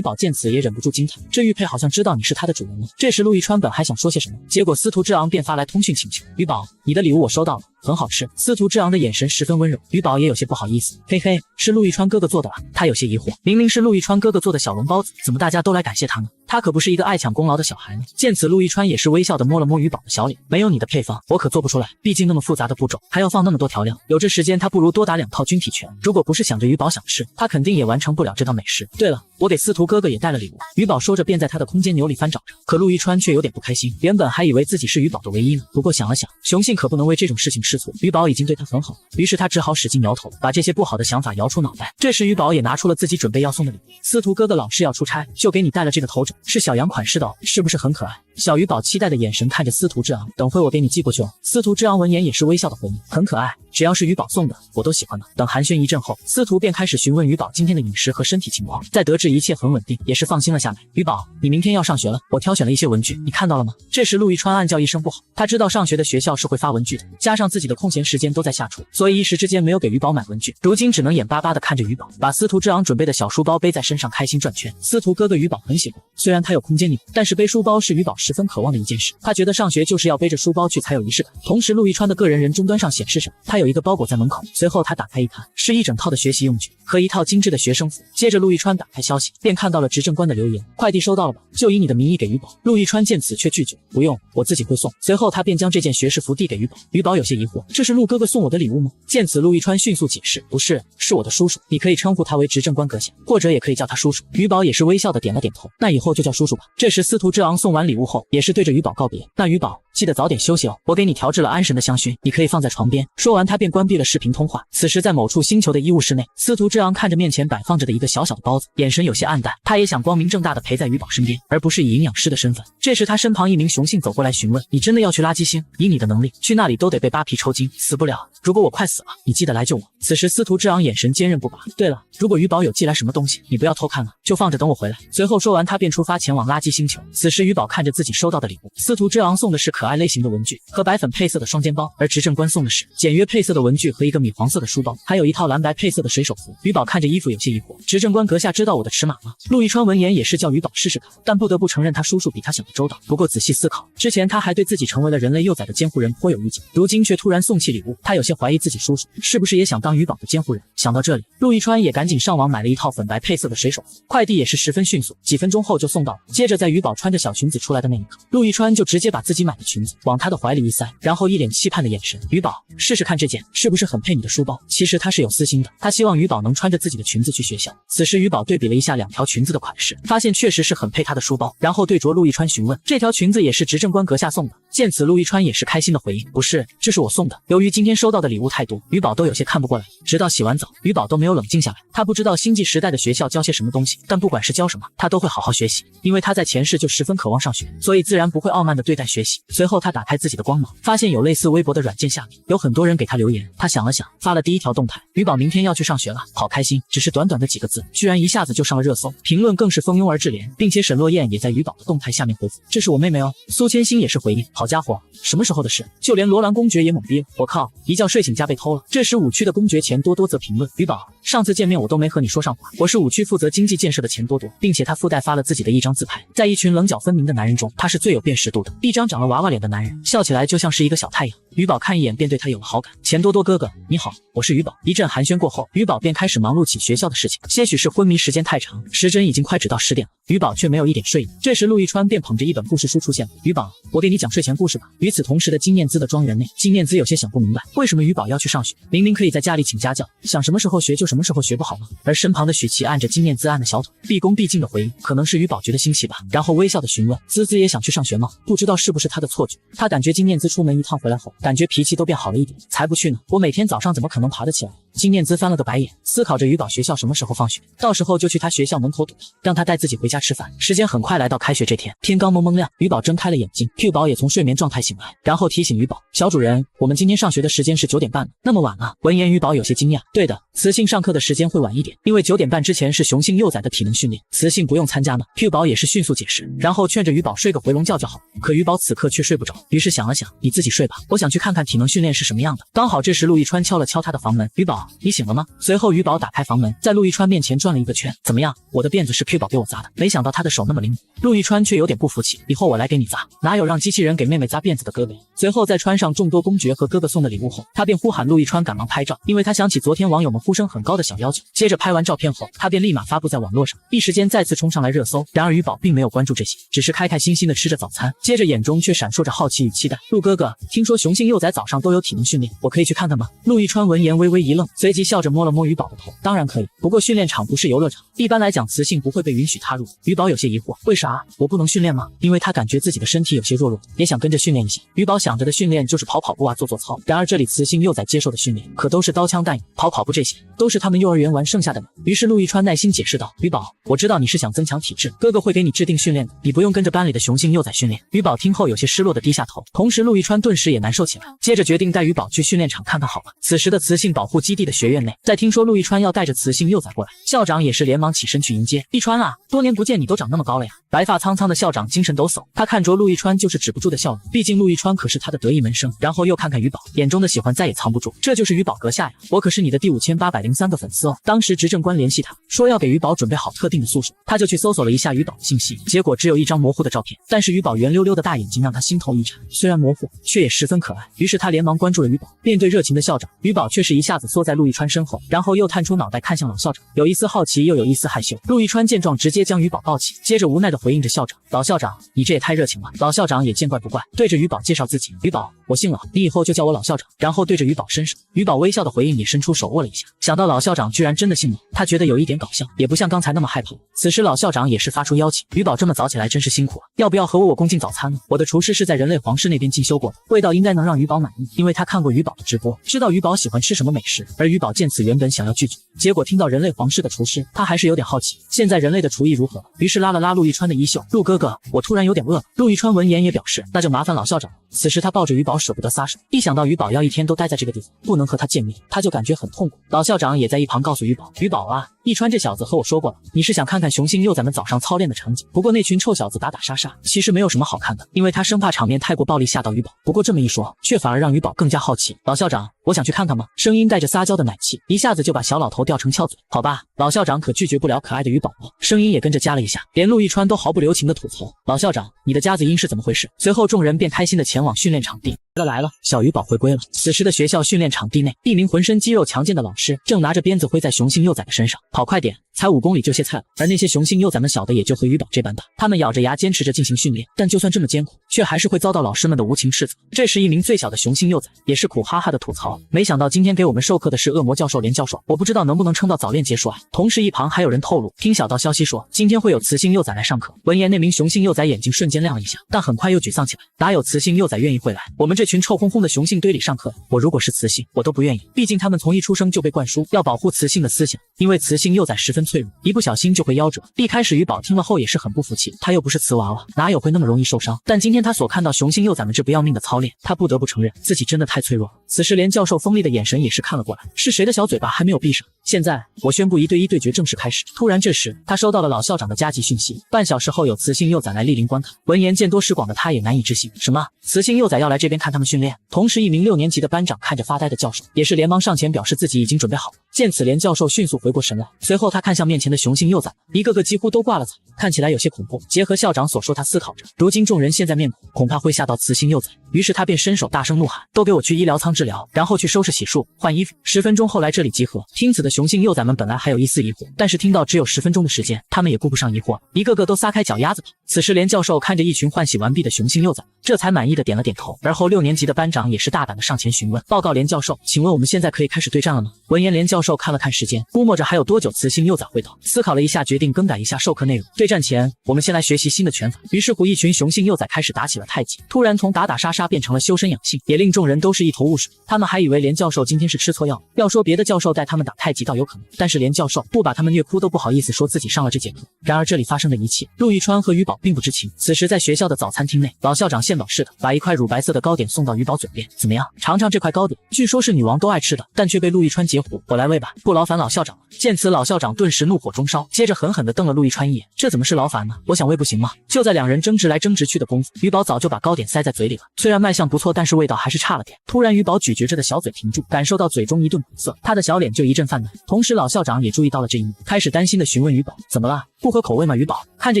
Speaker 1: 宝见此也忍不住惊叹，这玉佩好像知道你是他的主人了。这时陆一川本还想说些什么，结果司徒之昂便发来通讯请求，鱼宝，你的礼物我收到了，很好吃。司徒之昂的眼神十分温柔，鱼宝也有些不好意思，嘿嘿，是陆一川哥哥做的吧？他有些疑惑，明明是陆一川哥哥做的小笼包子，怎么大家都来感谢他呢？他可不是一个爱抢功劳的小孩呢。见此，陆一川也是微笑的摸了摸鱼宝的小脸，没有你的配方我可做不出来，毕竟那么复杂的步骤还要放那么多调料，有这时间他不如多打2套军体拳，如果不是想着鱼宝想吃，他肯定也完成不了这道美食。对了，我给司徒哥哥也带了礼物。鱼宝说着便在他的空间牛里翻找着，可陆一川却有点不开心，原本还以为自己是鱼宝的唯一呢，不过想了想，雄性可不能为这种事情吃醋，鱼宝已经对他很好了，于是他只好使劲摇头，把这些不好的想法摇出脑袋。这时鱼宝也拿出了自己准备要送的礼物，司徒哥哥老是要出差，就给你带了这个头枕，是小羊款式的哦，是不是很可爱？小鱼宝期待的眼神看着司徒之昂，等会我给你寄过去哦。司徒之昂闻言也是微笑的回应，很可爱，只要是鱼宝送的，我都喜欢呢。等寒暄一阵后，司徒便开始询问鱼宝今天的饮食和身体情况，在得知一切很稳定，也是放心了下来。鱼宝，你明天要上学了，我挑选了一些文具，你看到了吗？这时陆亦川暗叫一声不好，他知道上学的学校是会发文具的，加上自己的空闲时间都在下厨，所以一时之间没有给鱼宝买文具，如今只能眼巴巴地看着鱼宝把司徒之昂准备的小书包背在身上开心转圈。司徒哥哥鱼宝很喜欢，虽然他有空间你，但是背书包是鱼宝十分渴望的一件事，他觉得上学就是要背着书包去才有仪式感。同时陆亦川的个人人终端上显示着他有一个包裹在门口，随后他打开一看，是一整套的学习用具和一套精致的学生服。接着陆亦川打开消息，便看到了执政官的留言，快递收到了吧，就以你的名义给鱼宝。陆亦川见此却拒绝，不用，我自己会送。随后他便将这件学士服递给鱼宝，鱼宝有些疑惑，这是陆哥哥送我的礼物吗？见此陆亦川迅速解释，不是，是我的叔叔，你可以称呼他为执政官阁下，或者也可以叫他叔叔。鱼宝也是微笑的点了点头，那以后就叫叔叔吧。这时司徒之昂送完礼物后，也是对着鱼宝告别，那鱼宝记得早点休息哦，我给你调制了安神的香薰，你可以放在床边。说完他便关闭了视频通话。此时在某处星球的医务室内，司徒之昂看着面前摆放着的一个小小的包子，眼神有些暗淡，他也想光明正大的陪在鱼宝身边，而不是以营养师的身份。这时他身旁一名雄性走过来询问，你真的要去垃圾星？以你的能力去那里都得被扒皮抽筋，死不了，如果我快死了，你记得来救我。此时司徒之昂眼神坚韧不拔，对了，如果鱼宝有寄来什么东西，你不要偷看了，就放着等我回来。随后说完他便出发前往垃圾星球。此时鱼宝看着自己收到的礼物，司徒之昂送的是可爱类型的文具和白粉配色的双肩包，而执政官送的是简约配色的文具和一个米黄色的书包，还有一套蓝白配色的水手服。鱼宝看着衣服有些疑惑，执政官阁下知道我的尺码吗？陆亦川闻言也是叫鱼宝试试看，但不得不承认他叔叔比他想的周到。不过仔细思考，之前他还对自己成为了人类幼崽的监护人颇有预警，如今却突然送起礼物，他有些怀疑自己叔叔是不是也想当鱼宝的监护人。想到这里，陆亦川也赶紧上网买了一套粉白配色的水手服，快递也是十分迅速，几分钟后就送到了。接着在鱼宝穿着小裙子出来的那一刻，陆亦川就直接把自己买的裙子往他的怀里一塞，然后一脸期盼的眼神，鱼宝试试看这件是不是很配你的书包。其实他是有私心的，他希望鱼宝能穿着自己的裙子去学校。此时鱼宝对比了一下两条裙子的款式，发现确实是很配他的书包，然后对着陆亦川询问，这条裙子也是执政官阁下送的？见此陆亦川也是开心的回应，不是，这是我送的。由于今天收到的礼物太多，鱼宝都有些看不过来，直到洗完澡，鱼宝都没有冷静下来。他不知道星际时代的学校教些什么东西，但不管是教什么，他都会好好学习，因为他在前世就十分渴望上学，所以自然不会傲慢的对待学习。随后他打开自己的光芒，发现有类似微博的软件下面有很多人给他留言，他想了想，发了第一条动态，鱼宝明天要去上学了，好开心。只是短短的几个字，居然一下子就上了热搜，评论更是蜂拥而至连，并且沈洛燕也在鱼宝的动态下面回复，这是我妹妹哦。苏千星也是回应，好家伙，什么时候的事？就连罗兰公爵也懵逼了，我靠，一觉睡醒家被偷了。这时五区的公爵钱多多则评论，鱼宝，上次见面我都没和你说上话，我是五区负责经济建设的钱多多，并且他附带发了自己的一张自拍，在一群棱角分明的男人中，他是最有辨识度的，一张长了娃娃脸的男人，笑起来就像是一个小太阳。鱼宝看一眼便对他有了好感，钱多多哥哥你好，我是鱼宝。一阵寒暄过后，鱼宝便开始忙碌起学校的事情，些许是昏迷时间太长，时针已经快指到10点了，鱼宝却没有一点睡意。这时陆亦川便捧着一本故事书出现了，鱼宝，我给你讲睡前故事吧。与此同时的金念兹的庄园内，金念兹有些想不明白，为什么鱼宝要去上学，明明可以在家里请家教，想什么时候学就什么时候学不好吗？而身旁的许琪按着金念兹按的小腿，毕恭毕敬的回应，可能是鱼宝觉得新奇吧，然后微笑的询问，滋滋也想去上学吗？不知道是不是他的错觉，他感觉金念兹出门一趟回来后，感觉脾气都变好了一点，才不去呢，我每天早上怎么可能爬得起来？金念兹翻了个白眼，思考着鱼宝学校什么时候放学，到时候就去他学校门口堵他，让他带自己回家吃饭。时间很快来到开学这天，天刚蒙蒙亮，鱼宝睁开了眼睛 ，Q 宝也从睡眠状态醒来，然后提醒鱼宝，小主人，我们今天上学的时间是9点半呢，那么晚啊？闻言鱼宝有些惊讶，对的，雌性上课的时间会晚一点，因为9点半之前是雄性幼崽的体能训练，雌性不用参加呢。Q 宝也是迅速解释，然后劝着鱼宝睡个回笼觉就好。可鱼宝此刻却睡不着，于是想了想，你自己睡吧，我想去看看体能训练是什么样的。刚好这时陆亦川敲了敲他的房门，鱼宝，你醒了吗？随后鱼宝打开房门，在陆亦川面前转了一个圈，怎么样？我的辫子是 Q 宝给我扎的，没想到他的手那么灵敏。陆亦川却有点不服气，以后我来给你扎，哪有让机器人给妹妹扎辫子的哥哥。随后在穿上众多公爵和哥哥送的礼物后，他便呼喊陆亦川赶忙拍照，因为他想起昨天网友们呼声很高的小要求。接着拍完照片后，他便立马发布在网络上，一时间再次冲上来热搜。然而鱼宝并没有关注这些，只是开开心心的吃着早餐，接着眼中却闪烁着好奇与期待。陆哥哥，听说雄性幼崽早上都有体能训练，我可以去看看吗？陆亦川闻言微微一愣，随即笑着摸了摸鱼宝的头，当然可以，不过训练场不是游乐场，一般来讲雌性不会被允许踏入。鱼宝有些疑惑，为啥？我不能训练吗？因为他感觉自己的身体有些弱弱，也想跟着训练一下。鱼宝想着的训练就是跑跑步啊，做做操。然而这里雌性幼崽接受的训练可都是刀枪弹影，跑步这些都是是他们幼儿园玩剩下的呢。于是陆亦川耐心解释道：“于宝，我知道你是想增强体质，哥哥会给你制定训练的，你不用跟着班里的雄性幼崽训练。”于宝听后有些失落的低下头，同时陆亦川顿时也难受起来，接着决定带于宝去训练场看看好了。此时的雌性保护基地的学院内，在听说陆亦川要带着雌性幼崽过来，校长也是连忙起身去迎接。亦川啊，多年不见，你都长那么高了呀！白发苍苍的校长精神抖擞，他看着陆亦川就是止不住的笑容，毕竟陆亦川可是他的得意门生。然后又看看于宝，眼中的喜欢再也藏不住，这就是于宝阁下呀，我可是你的第5803个粉丝哦。当时执政官联系他说要给于宝准备好特定的宿舍，他就去搜索了一下于宝的信息，结果只有一张模糊的照片，但是于宝圆溜溜的大眼睛让他心头一颤，虽然模糊，却也十分可爱。于是他连忙关注了于宝，面对热情的校长，于宝却是一下子缩在陆亦川身后，然后又探出脑袋看向老校长，有一丝好奇又有一丝害羞。陆亦川见状直接将于宝抱起，接着无奈的回应着校长：“老校长，你这也太热情了。”老校长也见怪不怪，对着于宝介绍自己：“于宝，我姓老，你以后就叫我老校长。”然后对着于宝伸手，于宝微笑的回应，也伸出手握了一下。想到老校长居然真的姓老，他觉得有一点搞笑，也不像刚才那么害怕。此时老校长也是发出邀请：“于宝这么早起来真是辛苦了，要不要和我共进早餐呢？我的厨师是在人类皇室那边进修过的，味道应该能让于宝满意，因为他看过于宝的直播，知道于宝喜欢吃什么美食。”而于宝见此原本想要拒绝，结果听到人类皇室的厨师，他还是有点好奇，现在人类的厨艺如何了？于是拉了拉陆亦川的衣袖：“陆哥哥，我突然有点饿了。”陆亦川闻言也表示：“那就麻烦老校长了。”此时他抱着于宝舍不得撒手，一想到于宝要一天都待在这个地方，不能和他见面，他就感觉很痛苦。老校长也在一旁告诉于宝：“于宝啊，亦川这小子和我说过了，你是想看看雄性幼崽们早上操练的场景，不过那群臭小子打打杀杀，其实没有什么好看的，因为他生怕场面太过暴力吓到于宝。”不过这么一说，却反而让于宝更加好奇：“老校长，我想去看看吗？”声音带着撒娇的奶气，一下子就把小老头吊成翘嘴。好吧，老校长可拒绝不了可爱的于宝了，声音也跟着加了一下，连陆亦川都毫不留情的吐槽：“老校长，你的夹子音是怎么回事？”随后众人便开心的前往训练场地。来了，小于宝回归了。此时的学校训练场地内，一名浑身肌肉强健的老师正拿着鞭子挥在雄性幼崽的身上，跑快点，才5公里就歇菜了。而那些雄性幼崽们小的也就和于宝这般大，他们咬着牙坚持着进行训练，但就算这么艰苦，却还是会遭到老师们的无情斥责。这时一名最小的雄性幼崽也是苦哈哈的吐槽：“没想到今天给我们授课的是恶魔教授连教授，我不知道能不能撑到早恋结束啊。”同时一旁还有人透露，听小道消息说今天会有雌性幼崽来上课。闻言那名雄性幼崽眼睛瞬间亮了一下，但很快又沮丧起来：“哪有雌性幼崽愿意会来我们这群臭烘烘的雄性堆里上课？我如果是雌性，我都不愿意，毕竟他们从一出生就被灌输要保护雌性的思想，因为雌性幼崽十分脆弱，一不小心就会夭折。”一开始于宝听了后也是很不服气，他又不是瓷娃娃，哪有会那么容易受伤？但今天他所看到雄性幼崽们这不要命的操练，他不得不承认自己真的太脆弱了。此时连教授锋利的眼神也是看了过来，是谁的小嘴巴还没有闭上？现在我宣布1对1对决正式开始。突然这时他收到了老校长的加急讯息，半小时后有雌性幼崽来莅临观看。闻言见多识广的他也难以置信，什么雌性幼崽要来这边看他们训练？同时一名6年级的班长看着发呆的教授，也是连忙上前表示自己已经准备好了。见此连教授迅速回过神来，随后他看向面前的雄性幼崽，一个个几乎都挂了彩，看起来有些恐怖。结合校长所说，他思考着如今众人现在面孔恐怕会吓到雌性幼崽，于是他便伸手大声怒喊：“都给我去医疗舱治疗，然后去收拾洗漱换衣服，10分钟后来这里集合。”听此的雄性幼崽们本来还有一丝疑惑，但是听到只有10分钟的时间，他们也顾不上疑惑了，一个个都撒开脚丫子跑。此时连教授看着一群换洗完毕的雄性幼崽，这才满意的点了点头。而后6年级的班长也是大胆的上前询问：“报告连教授，请问我们现在可以开始对战了吗？”闻言连教授看了看时间，估摸着还有多久雌性幼崽会到，思考了一下决定更改一下授课内容。对战前我们先来学习新的拳法。于是乎一群雄性幼崽开始打起了太极，突然从打打杀杀变成了修身养性，也令众人都是一头雾水。他们还以为连教授今天是吃错药，要说别的教授带他们打太极倒有可能，但是连教授不把他们虐哭都不好意思说自己上了这节课。然而这里发生的一切，陆亦川和于宝并不知情。此时在学校的早餐厅内，老校长献宝似的把一块乳白色的糕点送到于宝嘴边：“怎么样，尝尝这块糕点，据说是女王都爱吃的。”但却被陆亦川截胡：“我来喂吧，不劳烦老校长了。”见此老校长顿时怒火中烧，接着狠狠地瞪了陆亦川一眼：“这怎么是劳烦呢？我想喂不行吗？”就在两人争执来争执去的功夫，于宝早就把糕点塞在嘴里了，虽然卖相不错，但是味道还是差了点。突然于宝咀嚼着的小嘴停住，感受到嘴中一顿苦涩，他的小脸就一阵泛蓝。同时老校长也注意到了这一幕，开始担心地询问于宝：“怎么了？不合口味吗？”于宝看着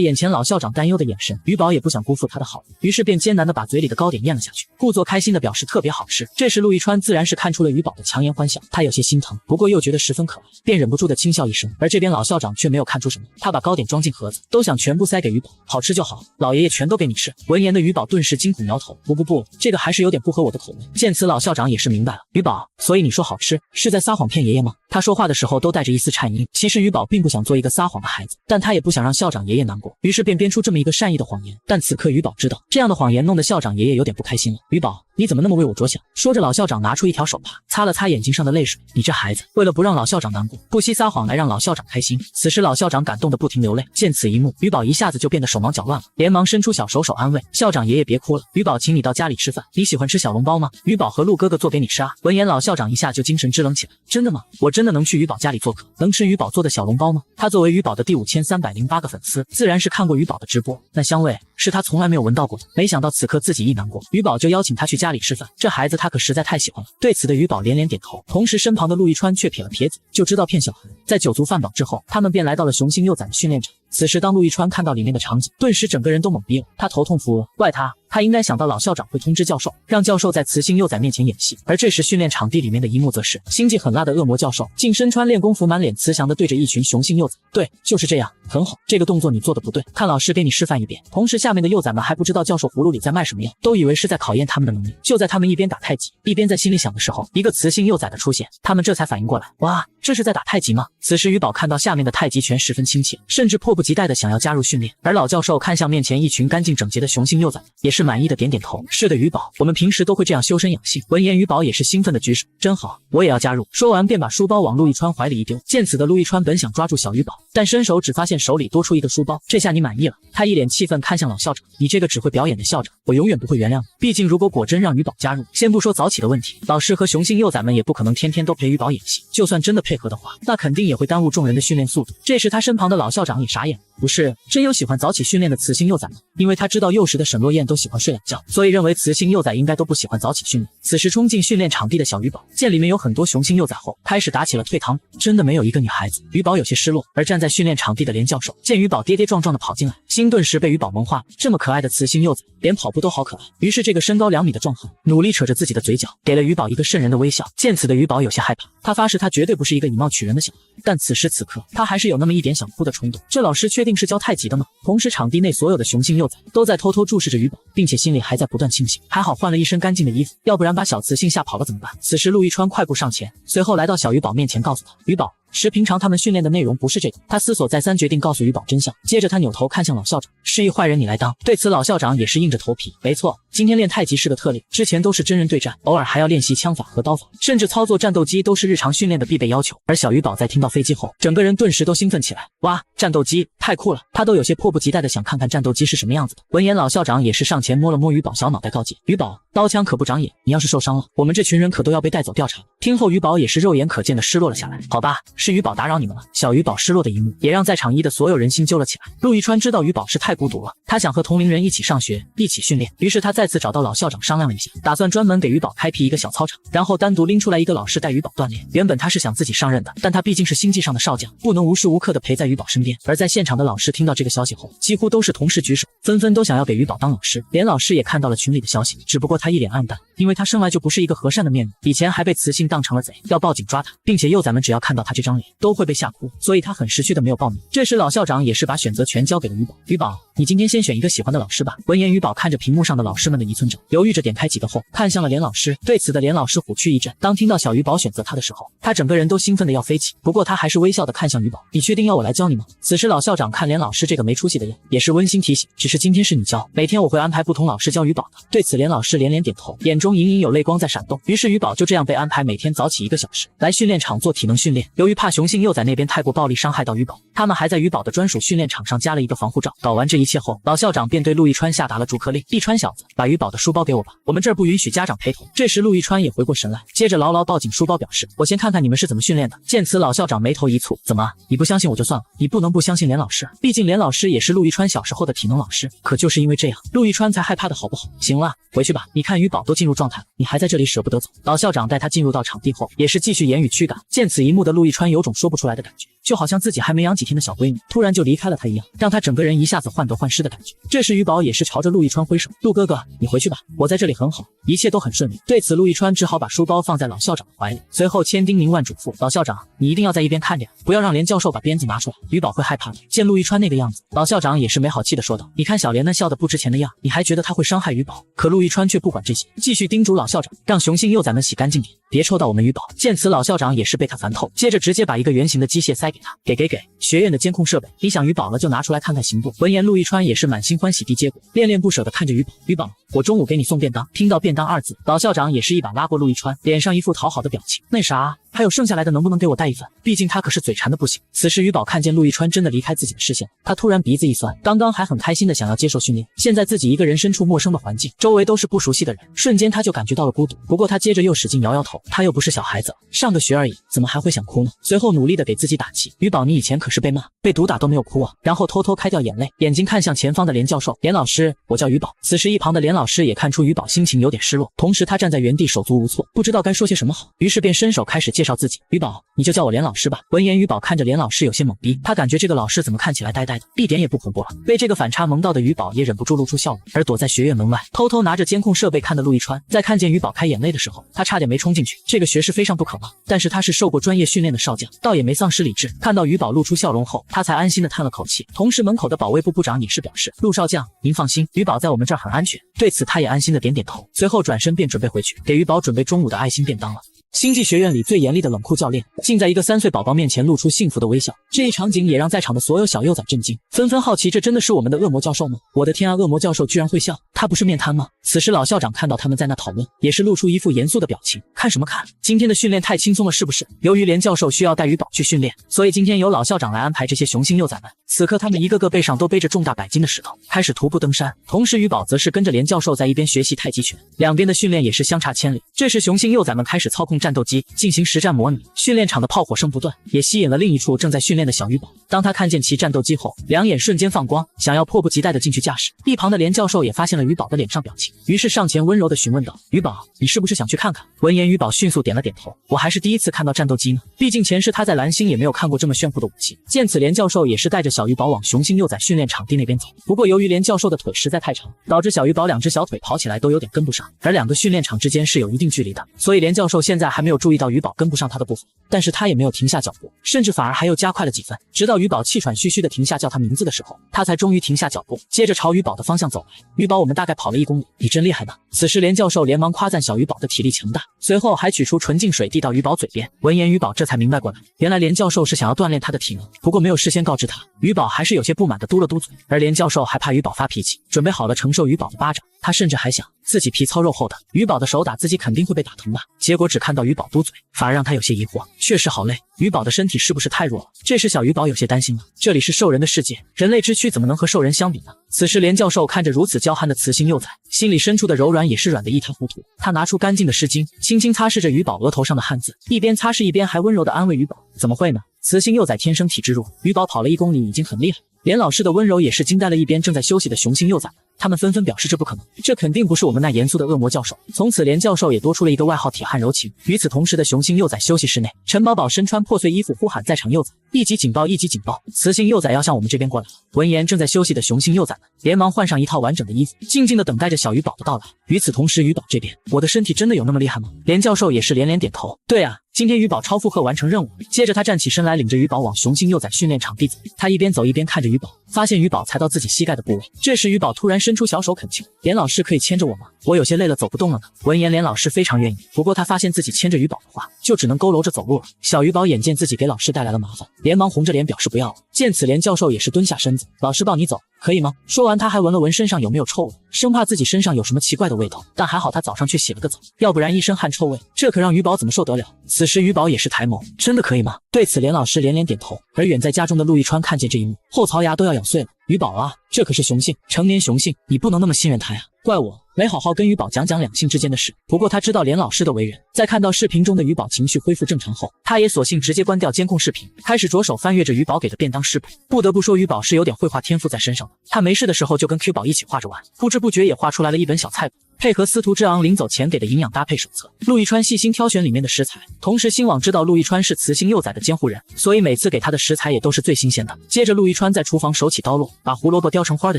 Speaker 1: 眼前老校长担忧的眼神，于宝也不想辜负他的好意，于是便艰难地把嘴里的糕点咽了下去，故作开心地表示特别好吃。这时陆亦川自然是看出了于宝的强颜欢笑，他有些心疼，不过又觉得十分可爱，便忍不住地轻笑一声。而这边老校长却没有看出什么，他把糕点装进盒子，都想全部塞给于宝，好吃就好，老爷爷全都给你吃。闻言的于宝顿时惊恐摇头：“不，这个还是有点不合我的口味。”见此老校长也是明白了，于宝，所以你说好吃是在撒谎骗爷爷吗？他说话的时候都带着一丝颤音。其实于宝并不想做一个撒谎的孩子，但他也不想让校长爷爷难过，于是便编出这么一个善意的谎言。但此刻于宝知道，这样的谎言弄得校长爷爷有点不开心了。于宝，你怎么那么为我着想？说着，老校长拿出一条手帕，擦了擦眼睛上的泪水。你这孩子，为了不让老校长难过，不惜撒谎来让老校长开心。此时老校长感动得不停流泪。见此一幕，于宝一下子就变得手忙脚乱了，连忙伸出小手安慰校长爷爷别哭了，于宝请你到家里吃饭，你喜欢吃小笼包吗？于宝和陆哥哥做给你吃啊。闻言，老校长一下就精神支棱起来。真的吗？我真的能去于宝家里做客，能吃于宝做的小笼包吗？他作为于宝的第5308个粉丝，自然是看过于宝的直播，那香味是他从来没有闻到过的。没想到此刻自己一难过，于宝就邀请他去家里吃饭，这孩子他可实在太喜欢了。对此的于宝连连点头，同时身旁的陆亦川却撇了撇嘴，就知道骗小孩。在酒足饭饱之后，他们便来到了雄性幼崽的训练场。此时当陆亦川看到里面的场景，顿时整个人都懵逼了，他头痛扶额，怪他应该想到老校长会通知教授，让教授在雌性幼崽面前演戏。而这时训练场地里面的一幕则是心计狠辣的恶魔教授竟身穿练功服，满脸慈祥的对着一群雄性幼崽，对，就是这样，很好，这个动作你做的不对，看老师给你示范一遍。同时下面的幼崽们还不知道教授葫芦里在卖什么药，都以为是在考验他们的能力。就在他们一边打太极一边在心里想的时候，一个雌性幼崽的出现，他们这才反应过来，哇，这是在打太极吗？此时于宝看到下面的太极拳十分亲切，甚至迫不及待的想要加入训练。而老教授看向面前一群干净整洁的雄性幼崽，也是满意的点点头，是的，于宝，我们平时都会这样修身养性。闻言，于宝也是兴奋的举手，真好，我也要加入。说完便把书包往陆亦川怀里一丢。见此的陆亦川本想抓住小于宝，但伸手只发现手里多出一个书包。这下你满意了？他一脸气愤看向老校长，你这个只会表演的校长，我永远不会原谅你。毕竟如果果真让于宝加入，先不说早起的问题，老师和雄性幼崽们也不可能天天都陪于宝演戏，就算真的配合的话，那肯定也会耽误众人的训练速度。这时他身旁的老校长也傻眼，不是真有喜欢早起训练的雌性幼崽吗？因为他知道幼时的沈落雁都喜欢睡懒觉，所以认为雌性幼崽应该都不喜欢早起训练。此时冲进训练场地的小于宝见里面有很多雄性幼崽后，开始打起了退堂，真的没有一个女孩子。于宝有些失落，而站在训练场地的连教授见于宝跌跌撞撞的跑进来，心顿时被于宝萌化了。这么可爱的雌性幼崽连跑步都好可爱。于是这个身高2米的壮汉努力扯着自己的嘴角，给了于宝一个瘆人的微笑。见此的于宝有些害怕，他发誓他绝对不是一个以貌取人的小孩，但此时此刻他还是有那么一点想哭的冲动。这老师确定是教太极的吗？同时场地内所有的雄性幼崽都在偷偷注视着于宝，并且心里还在不断庆幸，还好换了一身干净的衣服，要不然把小雌性吓跑了怎么办？此时陆亦川快步上前，随后来到小于宝面前，告诉他，于宝，是平常他们训练的内容不是这个。他思索再三，决定告诉于宝真相。接着他扭头看向老校长，示意坏人你来当。对此老校长也是硬着头皮，没错，今天练太极是个特例，之前都是真人对战，偶尔还要练习枪法和刀法，甚至操作战斗机都是日常训练的必备要求。而小于宝在听到飞机后，整个人顿时都兴奋起来，哇，战斗机太酷了，他都有些迫不及待的想看看战斗机是什么样子的。闻言老校长也是上前摸了摸于宝小脑袋，告诫于宝，刀枪可不长眼，你要是受伤了，我们这群人可都要被带走调查。听后于宝也是肉眼可见的失落了下来。好吧，是于宝打扰你们了。小于宝失落的一幕也让在场的所有人心揪了起来。陆亦川知道于宝是太孤独了，他想和同龄人一起上学，一起训练，于是他再次找到老校长商量了一下，打算专门给于宝开辟一个小操场，然后单独拎出来一个老师带于宝锻炼。原本他是想自己上任的，但他毕竟是星际上的少将，不能无时无刻的陪在于宝身边。而在现场的老师听到这个消息后，几乎都是同时举手，纷纷都想要给于宝当老师。连老师也看到了群里的消息，只不过他一脸黯淡，因为他生来就不是一个和善的面目，以前还被雌性当成了贼，要报警抓他，并且幼崽们只要看到他这张脸都会被吓哭，所以他很识趣的没有报名。这时老校长也是把选择权交给了于宝，于宝，你今天先选一个喜欢的老师吧。闻言于宝看着屏幕上的老师们的遗存者，犹豫着点开几个后，看向了连老师。对此的连老师虎躯一震，当听到小于宝选择他的时候，他整个人都兴奋的要飞起，不过他还是微笑的看向于宝，你确定要我来教你吗？此时老校长看连老师这个没出息的样，也是温馨提醒，只是今天是你教，每天我会安排不同老师教于宝的。对此连老师连连点头，眼中隐隐有泪光在闪动。于是于宝就这样被安排每天早起1个小时来训练场做体能训练。由于怕雄性幼崽那边太过暴力伤害到于宝，他们还在于宝的专属训练场上加了一个防护罩。搞完这一切后，老校长便对陆亦川下达了逐客令，一川小子，把于宝的书包给我吧，我们这儿不允许家长陪同。这时陆亦川也回过神来，接着牢牢抱紧书包表示，我先看看你们是怎么训练的。见此老校长眉头一蹙，怎么你不相信我就算了，你不能不相信连老师，毕竟连老师也是陆亦川小时候的体能老师，可就是因为这样，陆亦川才害怕的好不好？行了，回去吧，你看于宝都进入状态了，你还在这里舍不得走。老校长带他进入到场地后，也是继续言语驱赶。见此一幕的陆亦川有种说不出来的感觉，就好像自己还没养几天的小闺女突然就离开了他一样，让他整个人一下子患得患失的感觉。这时于宝也是朝着陆亦川挥手，陆哥哥，你回去吧，我在这里很好，一切都很顺利。对此陆亦川只好把书包放在老校长的怀里，随后千叮咛万嘱咐，老校长，你一定要在一边看着，不要让连教授把鞭子拿出来，于宝会害怕的。见陆亦川那个样子，老校长也是没好气的说道，你看小莲那笑得不值钱的样，你还觉得他会伤害于宝？可陆亦川却不管这些，继续叮嘱老校长，让雄性幼崽们洗干净点，别抽到我们于宝。见此老校长也是被他烦透，接着直接把一个圆形的机械塞给他，给学院的监控设备，你想于宝了就拿出来看看行不？闻言陆亦川也是满心欢喜地接过，恋恋不舍地看着于宝，我中午给你送便当。听到便当二字，老校长也是一把拉过陆一川，脸上一副讨好的表情。那啥，还有剩下来的能不能给我带一份？毕竟他可是嘴馋的不行。此时于宝看见陆一川真的离开自己的视线，他突然鼻子一酸，刚刚还很开心的想要接受训练，现在自己一个人身处陌生的环境，周围都是不熟悉的人，瞬间他就感觉到了孤独。不过他接着又使劲摇摇头，他又不是小孩子，上个学而已，怎么还会想哭呢？随后努力的给自己打气，于宝你以前可是被骂被毒打都没有哭啊。然后偷偷开掉眼泪，眼睛看向前方的连教授，连老师，我叫于宝。此时一旁的连老师也看出于宝心情有点失落，同时他站在原地手足无措，不知道该说些什么好，于是便伸手开始介绍自己，于宝，你就叫我连老师吧。闻言于宝看着连老师有些懵逼，他感觉这个老师怎么看起来呆呆的，一点也不恐怖了。被这个反差萌到的于宝也忍不住露出笑容，而躲在学院门外偷偷拿着监控设备看的陆一川，在看见于宝开眼泪的时候，他差点没冲进去。这个学识非上不可吗？但是他是受过专业训练的少将，倒也没丧失理智。看到于宝露出笑容后，他才安心的叹了口气。同时门口的保卫部部长也是表示，陆少将您放心，于宝在我们这儿很安全。对此他也安心的点点头，随后转身便准备回去给于宝准备中午的爱心便当了。星际学院里最严厉的冷酷教练，竟在一个3岁宝宝面前露出幸福的微笑，这一场景也让在场的所有小幼崽震惊，纷纷好奇这真的是我们的恶魔教授吗？我的天啊，恶魔教授居然会笑，他不是面瘫吗？此时老校长看到他们在那讨论，也是露出一副严肃的表情，看什么看？今天的训练太轻松了是不是？由于连教授需要带于宝去训练，所以今天由老校长来安排这些雄性幼崽们。此刻他们一个个背上都背着重大100斤的石头，开始徒步登山，同时于宝则是跟着连教授在一边学习太极拳，两边的训练也是相差千里。这时雄性幼崽们开始操控战斗机进行实战模拟，训练场的炮火声不断，也吸引了另一处正在训练的小于宝。当他看见其战斗机后，两眼瞬间放光，想要迫不及待的进去驾驶。一旁的连教授也发现了于宝的脸上表情，于是上前温柔的询问道，于宝，你是不是想去看看？闻言于宝迅速点了点头，我还是第一次看到战斗机呢，毕竟前世他在蓝星也没有看过这么炫酷的武器。见此连教授也是带着小于宝往雄性幼崽训练场地那边走，不过由于连教授的腿实在太长，导致小于宝2只小腿跑起来都有点跟不上，而2个训练场之间是有一定距离的，所以连教授现在还没有注意到于宝跟不上他的步伐，但是他也没有停下脚步，甚至反而还又加快了几分，直到于宝气喘吁吁的停下叫他名字的时候，他才终于停下脚步，接着朝于宝的方向走来。于宝，我们大概跑了1公里，你真厉害呢。此时连教授连忙夸赞小于宝的体力强大，随后还取出纯净水递到于宝嘴边。闻言于宝这才明白过来，原来连教授是想要锻炼他的体能，不过没有事先告知他。于宝还是有些不满的嘟了嘟嘴，而连教授还怕于宝发脾气，准备好了承受于宝的巴掌。他甚至还想自己皮糙肉厚的，于宝的手打自己肯定会被打疼吧，结果只看到于宝嘟嘴，反而让他有些疑惑，确实好累，于宝的身体是不是太弱了？这时小于宝有些担心了，这里是兽人的世界，人类之躯怎么能和兽人相比呢？此时连教授看着如此娇憨的雌性幼崽，心里深处的柔软也是软得一塌糊涂。他拿出干净的湿巾，轻轻擦拭着于宝额头上的汗渍，一边擦拭一边还温柔地安慰于宝，怎么会呢？雌性幼崽天生体质弱，于宝跑了1公里已经很厉害。连老师的温柔也是惊呆了一边正在休息的雄性幼崽们，他们纷纷表示这不可能，这肯定不是我们那严肃的恶魔教授。从此连教授也多出了一个外号铁汉柔情。与此同时的雄性幼崽休息室内，陈宝宝身穿破碎衣服呼喊在场幼崽，一级警报一级警报，雌性幼崽要向我们这边过来了。闻言正在休息的雄性幼崽们连忙换上一套完整的衣服，静静地等待着小于宝的到来。与此同时于宝这边，我的身体真的有那么厉害吗？连教授也是连连点头，对啊，今天于宝超负荷完成任务。接着他站起身来，领着于宝往雄性幼崽训练场地走。他一边走一边看着于宝，发现于宝才到自己膝盖的部位。这时于宝突然伸出小手恳求，连老师可以牵着我吗？我有些累了走不动了呢。闻言连老师非常愿意，不过他发现自己牵着于宝的话就只能佝偻着走路了。小于宝眼见自己给老师带来了麻烦，连忙红着脸表示不要了。见此连教授也是蹲下身子，老师抱你走可以吗？说完他还闻了闻身上有没有臭味，生怕自己身上有什么奇怪的味道，但还好他早上去洗了个澡，要不然一身汗臭味，这可让于宝怎么受得了。此时于宝也是抬眸，真的可以吗？对此连老师连连点头。而远在家中的陆一川看见这一幕，后槽牙都要咬碎了。于宝啊，这可是雄性，成年雄性，你不能那么信任他呀，怪我没好好跟于宝讲两性之间的事。不过他知道连老师的为人，在看到视频中的于宝情绪恢复正常后，他也索性直接关掉监控视频，开始着手翻阅着于宝给的便当食谱。不得不说于宝是有点绘画天赋在身上的，他没事的时候就跟 Q 宝一起画着玩，不知不觉也画出来了一本小菜谱，配合司徒之昂临走前给的营养搭配手册，陆一川细心挑选里面的食材。同时新网知道陆一川是雌性幼崽的监护人，所以每次给他的食材也都是最新鲜的。接着陆一川在厨房手起刀落，把胡萝卜雕成花的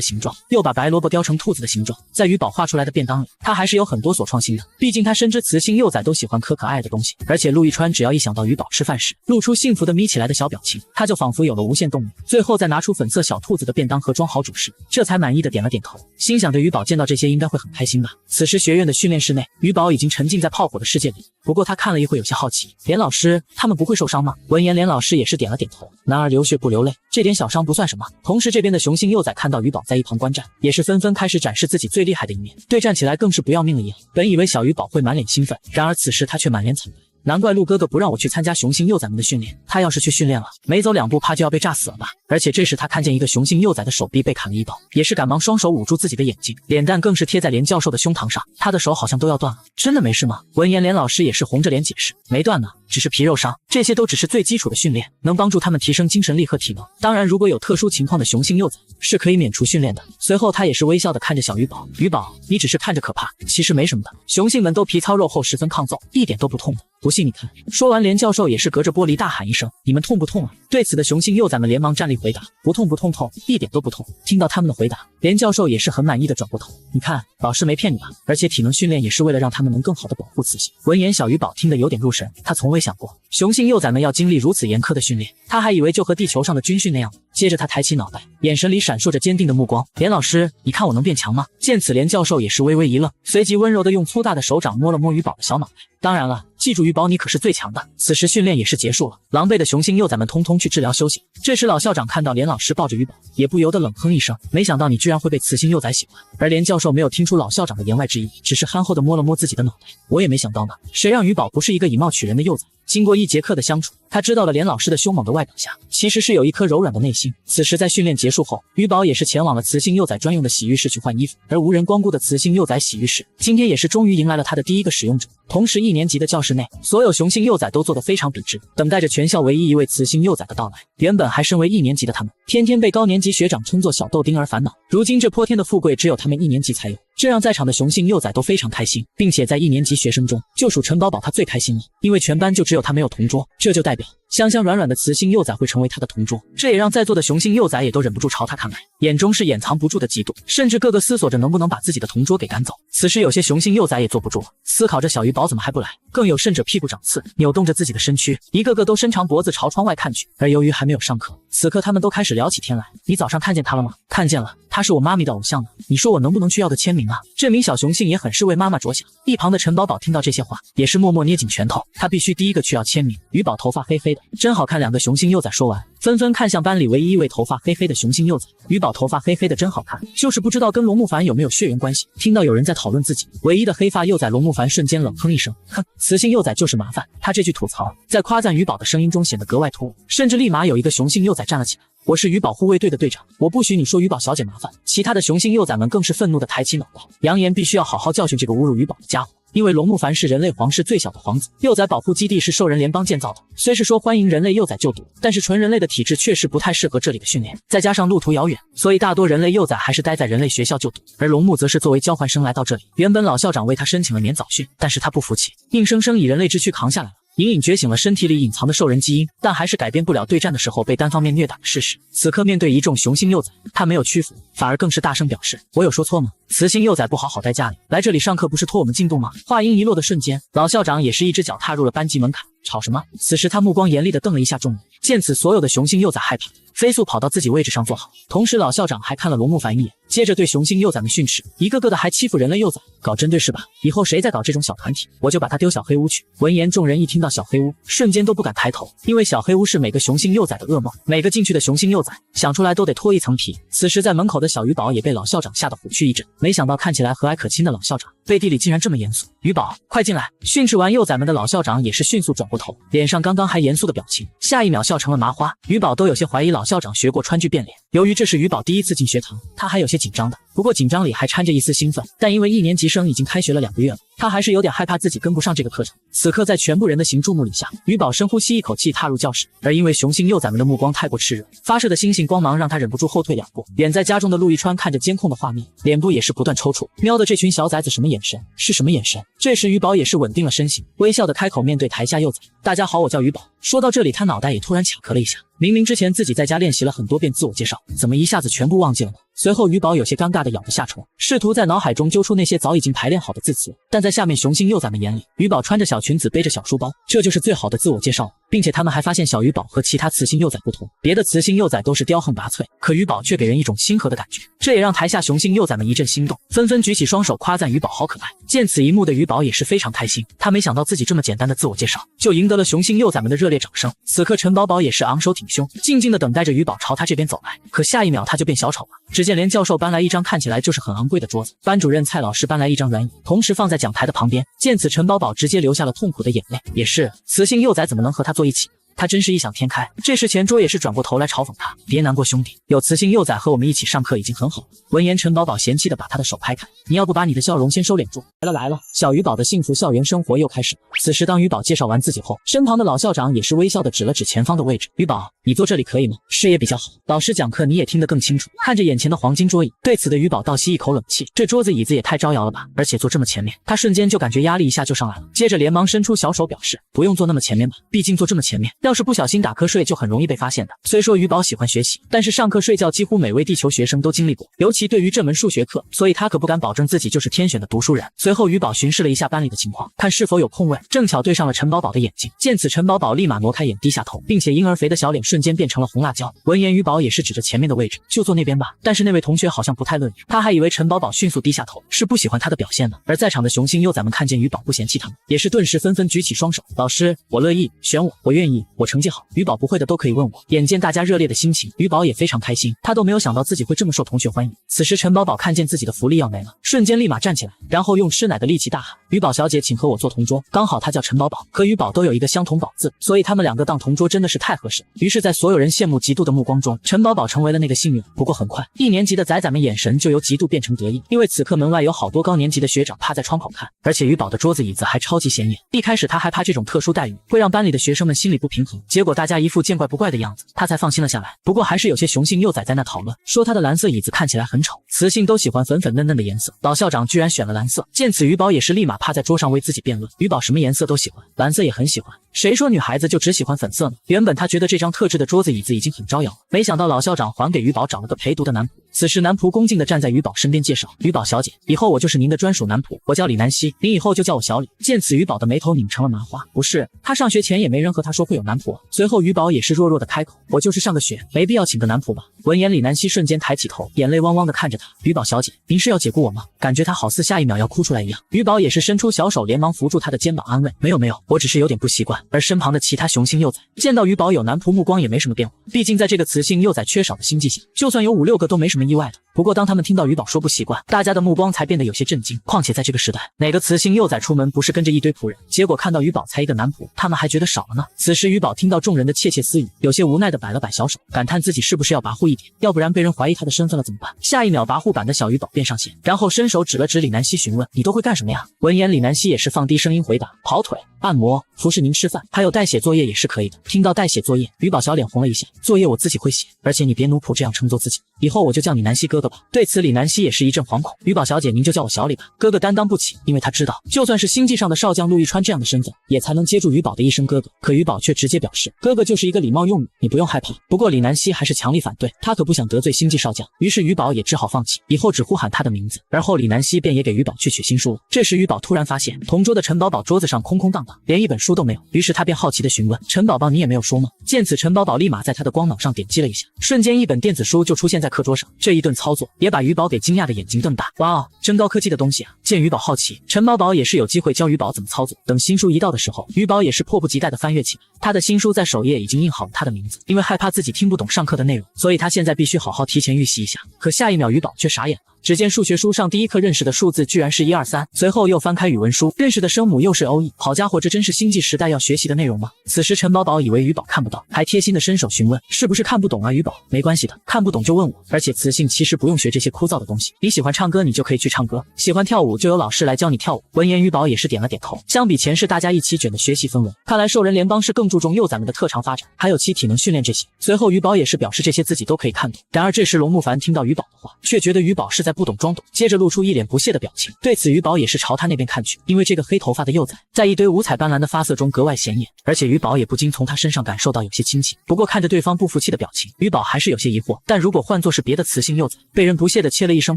Speaker 1: 形状，又把白萝卜雕成兔子的形状。在于宝画出来的便当里，他还是有很多所创新的，毕竟他深知雌性幼崽都喜欢可爱的东西。而且陆一川只要一想到于宝吃饭时露出幸福的眯起来的小表情，他就仿佛有了无限动力。最后再拿出粉色小兔子的便当盒装好主食，这才满意的点了点头，心想着于宝见到这些应该会很开心吧。此时学院的训练室内，于宝已经沉浸在炮火的世界里。不过他看了一会有些好奇，连老师他们不会受伤吗？闻言连老师也是点了点头，男儿流血不流泪，这点小伤不算什么。同时这边的雄性幼崽看到于宝在一旁观战，也是纷纷开始展示自己最厉害的一面，对战起来更是不要命了一样。本以为小于宝会满脸兴奋，然而此时他却满脸惨白。难怪陆哥哥不让我去参加雄性幼崽们的训练，他要是去训练了，没走2步怕就要被炸死了吧。而且这时他看见一个雄性幼崽的手臂被砍了一刀，也是赶忙双手捂住自己的眼睛，脸蛋更是贴在连教授的胸膛上，他的手好像都要断了。真的没事吗？闻言连老师也是红着脸解释，没断呢，只是皮肉伤，这些都只是最基础的训练，能帮助他们提升精神力和体能。当然如果有特殊情况的雄性幼崽是可以免除训练的。随后他也是微笑的看着小鱼宝，鱼宝你只是看着可怕，其实没什么的，雄性们都皮糙肉厚，十分抗揍，一点都不痛的，不信你看。说完连教授也是隔着玻璃大喊一声，你们痛不痛啊？对此的雄性幼崽们连忙站立回答，不痛不痛痛，一点都不痛。听到他们的回答，连教授也是很满意的转过头，你看老师没骗你吧，而且体能训练也是为了让他们能更好的保护雌性。闻言小鱼宝听得有点入神，他从未想过雄性幼崽们要经历如此严苛的训练，他还以为就和地球上的军训那样。接着他抬起脑袋，眼神里闪烁着坚定的目光，连老师你看我能变强吗？见此连教授也是微微一愣，随即温柔的用粗大的手掌摸了摸鱼宝的小脑袋，当然了，记住鱼宝你可是最强的。此时训练也是结束了，狼狈的雄性幼崽们通通去治疗休息。这时老校长看到连老师抱着鱼宝，也不由得冷哼一声，没想到你居然会被雌性幼崽喜欢。而连教授没有听出老校长的言外之意，只是憨厚的摸了摸自己的脑袋，我也没想到呢，谁让鱼宝不是一个以貌取人的幼崽。经过1节课的相处，他知道了连老师的凶猛的外表下其实是有一颗柔软的内心。此时在训练结束后，鱼宝也是前往了雌性幼崽专用的洗浴室去换衣服，而无人光顾的雌性幼崽洗浴室今天也是终于迎来了他的第一个使用者。同时1年级的教室内，所有雄性幼崽都做得非常笔直，等待着全校唯一一位雌性幼崽的到来。原本还身为1年级的他们，天天被高年级学长称作小豆丁而烦恼，如今这泼天的富贵只有他们1年级才有，这让在场的雄性幼崽都非常开心，并且在1年级学生中，就属陈宝宝他最开心了，因为全班就只有他没有同桌，这就代表香香软软的雌性幼崽会成为他的同桌，这也让在座的雄性幼崽也都忍不住朝他看来，眼中是掩藏不住的嫉妒，甚至个个思索着能不能把自己的同桌给赶走。此时有些雄性幼崽也坐不住了，思考着小鱼宝怎么还不来，更有甚者屁股长刺，扭动着自己的身躯，一个个都伸长脖子朝窗外看去。而由于还没有上课，此刻他们都开始聊起天来。你早上看见他了吗？看见了，他是我妈咪的偶像呢，你说我能不能去要个签名啊？这名小雄性也很是为妈妈着想。一旁的陈宝宝听到这些话，也是默默捏紧拳头，他必须第一个去要签名。鱼宝头发黑黑的，真好看。2个雄性幼崽说完，纷纷看向班里唯一一位头发黑黑的雄性幼崽。鱼宝头发黑黑的真好看，就是不知道跟龙木凡有没有血缘关系。听到有人在讨论自己唯一的黑发幼崽，龙木凡瞬间冷哼一声，哼，雌性幼崽就是麻烦。他这句吐槽在夸赞鱼宝的声音中显得格外突兀，甚至立马有一个雄性幼崽站了起来，我是鱼宝护卫队的队长，我不许你说鱼宝小姐麻烦。其他的雄性幼崽们更是愤怒的抬起脑袋，扬言必须要好好教训这个侮辱鱼宝的家伙。因为龙木凡是人类皇室最小的皇子，幼崽保护基地是兽人联邦建造的，虽是说欢迎人类幼崽就读，但是纯人类的体质确实不太适合这里的训练，再加上路途遥远，所以大多人类幼崽还是待在人类学校就读，而龙木则是作为交换生来到这里。原本老校长为他申请了免早训，但是他不服气，硬生生以人类之躯扛下来了，隐隐觉醒了身体里隐藏的兽人基因，但还是改变不了对战的时候被单方面虐打的事实。此刻面对一众雄性幼崽，他没有屈服，反而更是大声表示，我有说错吗？雌性幼崽不好好待家里，来这里上课不是拖我们进度吗？话音一落的瞬间，老校长也是一只脚踏入了班级门槛，吵什么？此时他目光严厉地瞪了一下众人，见此所有的雄性幼崽害怕，飞速跑到自己位置上坐好。同时老校长还看了龙木凡一眼，接着对雄性幼崽们训斥，一个个的还欺负人类幼崽，搞针对是吧？以后谁再搞这种小团体，我就把他丢小黑屋去。闻言众人一听到小黑屋，瞬间都不敢抬头，因为小黑屋是每个雄性幼崽的噩梦，每个进去的雄性幼崽想出来都得脱一层皮。此时在门口的小鱼宝也被老校长吓得虎躯一震，没想到看起来和蔼可亲的老校长背地里竟然这么严肃。鱼宝快进来！训斥完幼崽们的老校长也是迅速转过头，脸上刚刚还严肃的表情，下一秒笑成了麻花。鱼宝都有些怀疑老校长学过川剧变脸，由于这是鱼宝第一次进学堂，他还有些紧张的，不过紧张里还掺着一丝兴奋，但因为1年级生已经开学了2个月了，他还是有点害怕自己跟不上这个课程。此刻在全部人的行注目礼下，鱼宝深呼吸一口气踏入教室，而因为雄性幼崽们的目光太过炽热，发射的星星光芒让他忍不住后退2步。远在家中的陆一川看着监控的画面，脸部也是不断抽搐，瞄的这群小崽子什么眼神？是什么眼神？这时鱼宝也是稳定了身形，微笑的开口面对台下幼崽，大家好，我叫鱼宝。说到这里他脑袋也突然卡壳了一下，明明之前自己在家练习了很多遍自我介绍，怎么一下子全部忘记了呢？随后鱼宝有些尴尬的咬着下唇，试图在脑海中揪出那些早已经排练好的字词，但在下面雄性幼崽们眼里，鱼宝穿着小裙子背着小书包，这就是最好的自我介绍了。并且他们还发现小鱼宝和其他雌性幼崽不同，别的雌性幼崽都是刁横拔萃，可鱼宝却给人一种亲和的感觉，这也让台下雄性幼崽们一阵心动，纷纷举起双手夸赞鱼宝好可爱。见此一幕的鱼宝也是非常开心，他没想到自己这么简单的自我介绍就赢得了雄性幼崽们的热烈掌声。此刻陈宝宝也是昂首挺胸，静静地等待着鱼宝朝他这边走来，可下一秒他就变小丑了。只见连教授搬来一张看起来就是很昂贵的桌子，班主任蔡老师搬来一张软椅，同时放在讲台的旁边。见此陈宝宝直接流下了痛苦的眼泪，也是雌性幼崽怎么能和他坐一起？他真是异想天开。这时钱桌也是转过头来嘲讽他，别难过兄弟，有雌性幼崽和我们一起上课已经很好了。闻言陈宝宝嫌弃地把他的手拍开，你要不把你的笑容先收敛住。来了，小鱼宝的幸福校园生活又开始了。此时当鱼宝介绍完自己后，身旁的老校长也是微笑地指了指前方的位置，鱼宝你坐这里可以吗？视野比较好，老师讲课你也听得更清楚。看着眼前的黄金桌椅，对此的鱼宝倒吸一口冷气，这桌子椅子也太招摇了吧，而且坐这么前面，他瞬间就感觉压力一下就上来了，接着连忙伸出小手表示不用坐那么前面吧，毕竟坐这么前面要是不小心打瞌睡就很容易被发现的。虽说鱼宝喜欢学习，但是上课睡觉几乎每位地球学生都经历过，尤其对于这门数学课，所以他可不敢保证自己就是天选的读书人。随后鱼宝巡视了一下班里的情况，看是否有空位，正巧对上了陈宝宝的眼睛。见此陈宝宝立马挪开眼，低下头，并且婴儿肥的小脸瞬间变成了红辣椒。闻言鱼宝也是指着前面的位置，就坐那边吧。但是那位同学好像不太乐意，他还以为陈宝宝迅速低下头是不喜欢他的表现呢。而在场的雄性幼崽们看见鱼宝不嫌弃他们，也是顿时纷纷举起双手，老师我乐意，选我愿意，我成绩好，鱼宝不会的都可以问我。眼见大家热烈的心情，鱼宝也非常开心，他都没有想到自己会这么受同学欢迎。此时陈宝宝看见自己的福利要没了，瞬间立马站起来，然后用吃奶的力气大喊，鱼宝小姐请和我坐同桌。刚好他叫陈宝宝，和鱼宝都有一个相同宝字，所以他们两个当同桌真的是太合适。于是在所有人羡慕嫉妒的目光中，陈宝宝成为了那个幸运。不过很快一年级的崽崽们眼神就由嫉妒变成得意，因为此刻门外有好多高年级的学长趴在窗口看，而且鱼宝的桌子椅子还超级显眼。一开始他还怕这种特殊待遇会让班里的学生们心里不平衡，结果大家一副见怪不怪的样子，他才放心了下来。不过还是有些雄性幼崽在那讨论，说他的蓝色椅子看起来很丑，雌性都喜欢粉粉嫩嫩的颜色，老校长居然选了蓝色。见此鱼宝也是立马趴在桌上为自己辩论，鱼宝什么颜色都喜欢，蓝色也很喜欢，谁说女孩子就只喜欢粉色呢？原本他觉得这张特制的桌子椅子已经很招摇了，没想到老校长还给鱼宝找了个陪读的男仆。此时男仆恭敬地站在鱼宝身边介绍，鱼宝小姐，以后我就是您的专属男仆，我叫李南希，您以后就叫我小李。见此鱼宝的眉头拧成了麻花，不是，他上学前也没人和他说会有男仆啊。随后鱼宝也是弱弱的开口，我就是上个学，没必要请个男仆吧。闻言李南希瞬间抬起头，眼泪汪汪地看着他，鱼宝小姐，您是要解雇我吗？感觉他好似下一秒要哭出来一样。鱼宝也是伸出小手连忙扶住他的肩膀安慰，没有，我只是有点不习惯。而身旁的其他雄性幼崽见到鱼宝有男仆，目光也没什么变化，毕竟在这个雌性幼崽缺少的星际下，就算有5、6个都没什么意外的。不过当他们听到鱼宝说不习惯，大家的目光才变得有些震惊。况且在这个时代，哪个雌性幼崽出门不是跟着一堆仆人？结果看到鱼宝才一个男仆，他们还觉得少了呢。此时鱼宝听到众人的窃窃私语，有些无奈地摆了摆小手，感叹自己是不是要跋扈一点，要不然被人怀疑他的身份了怎么办？下一秒跋扈版的小鱼宝便上线，然后伸手指了指李南希询问，你都会干什么呀？闻言李南希也是放低声音回答，跑腿、按摩、服侍您吃饭，还有代写作业也是可以的。听到代写作业，鱼宝小脸红了一下，作业我自己会写，而且你别奴仆这样称作自己，以后我就叫你南希哥哥吧。对此李南希也是一阵惶恐，鱼宝小姐您就叫我小李吧，哥哥担当不起，因为他知道就算是星际上的少将陆亦川这样的身份，也才能接住鱼宝的一声哥哥。可鱼宝却直接表示，哥哥就是一个礼貌用语，你不用害怕。不过李南希还是强力反对，他可不想得罪星际少将，于是鱼宝也只好放弃，以后只呼喊他的名字。而后李南希便也给鱼宝去写新书了。这时鱼宝突然发现同桌的陈宝宝桌子上空空荡荡，连一本书都没有，于是他便好奇地询问，陈宝宝你也没有书吗？见此陈宝宝立马在他的光脑上点击了一下，瞬间一本电子书就出现在课桌上，这一顿操作也把鱼宝给惊讶的眼睛瞪大，哇哦，真高科技的东西啊！见鱼宝好奇，陈宝宝也是有机会教鱼宝怎么操作。等新书一到的时候，鱼宝也是迫不及待地翻阅起来，他的新书在首页已经印好了他的名字，因为害怕自己听不懂上课的内容，所以他现在必须好好提前预习一下。可下一秒鱼宝却傻眼了，只见数学书上第一课认识的数字居然是1、2、3，随后又翻开语文书，认识的声母又是 OE， 好家伙，这真是星际时代要学习的内容吗？此时陈宝宝以为鱼宝看不到，还贴心的伸手询问，是不是看不懂啊？鱼宝没关系的，看不懂就问我，而且雌性其实不用学这些枯燥的东西，你喜欢唱歌你就可以去唱歌，喜欢跳舞就有老师来教你跳舞。闻言鱼宝也是点了点头，相比前世大家一起卷的学习氛围，看来兽人联邦是更注重幼崽们的特长发展，还有其体能训练这些。随后鱼宝也是表示这些自己都可以看懂。然而这时龙木凡听到鱼宝的话，却觉得鱼宝是在不懂装懂，接着露出一脸不屑的表情。对此鱼宝也是朝他那边看去，因为这个黑头发的幼崽在一堆五彩斑斓的发色中格外显眼，而且鱼宝也不禁从他身上感受到有些亲切。不过看着对方不服气的表情，鱼宝还是有些疑惑，但如果换作是别的雌性幼崽，被人不屑的切了一声，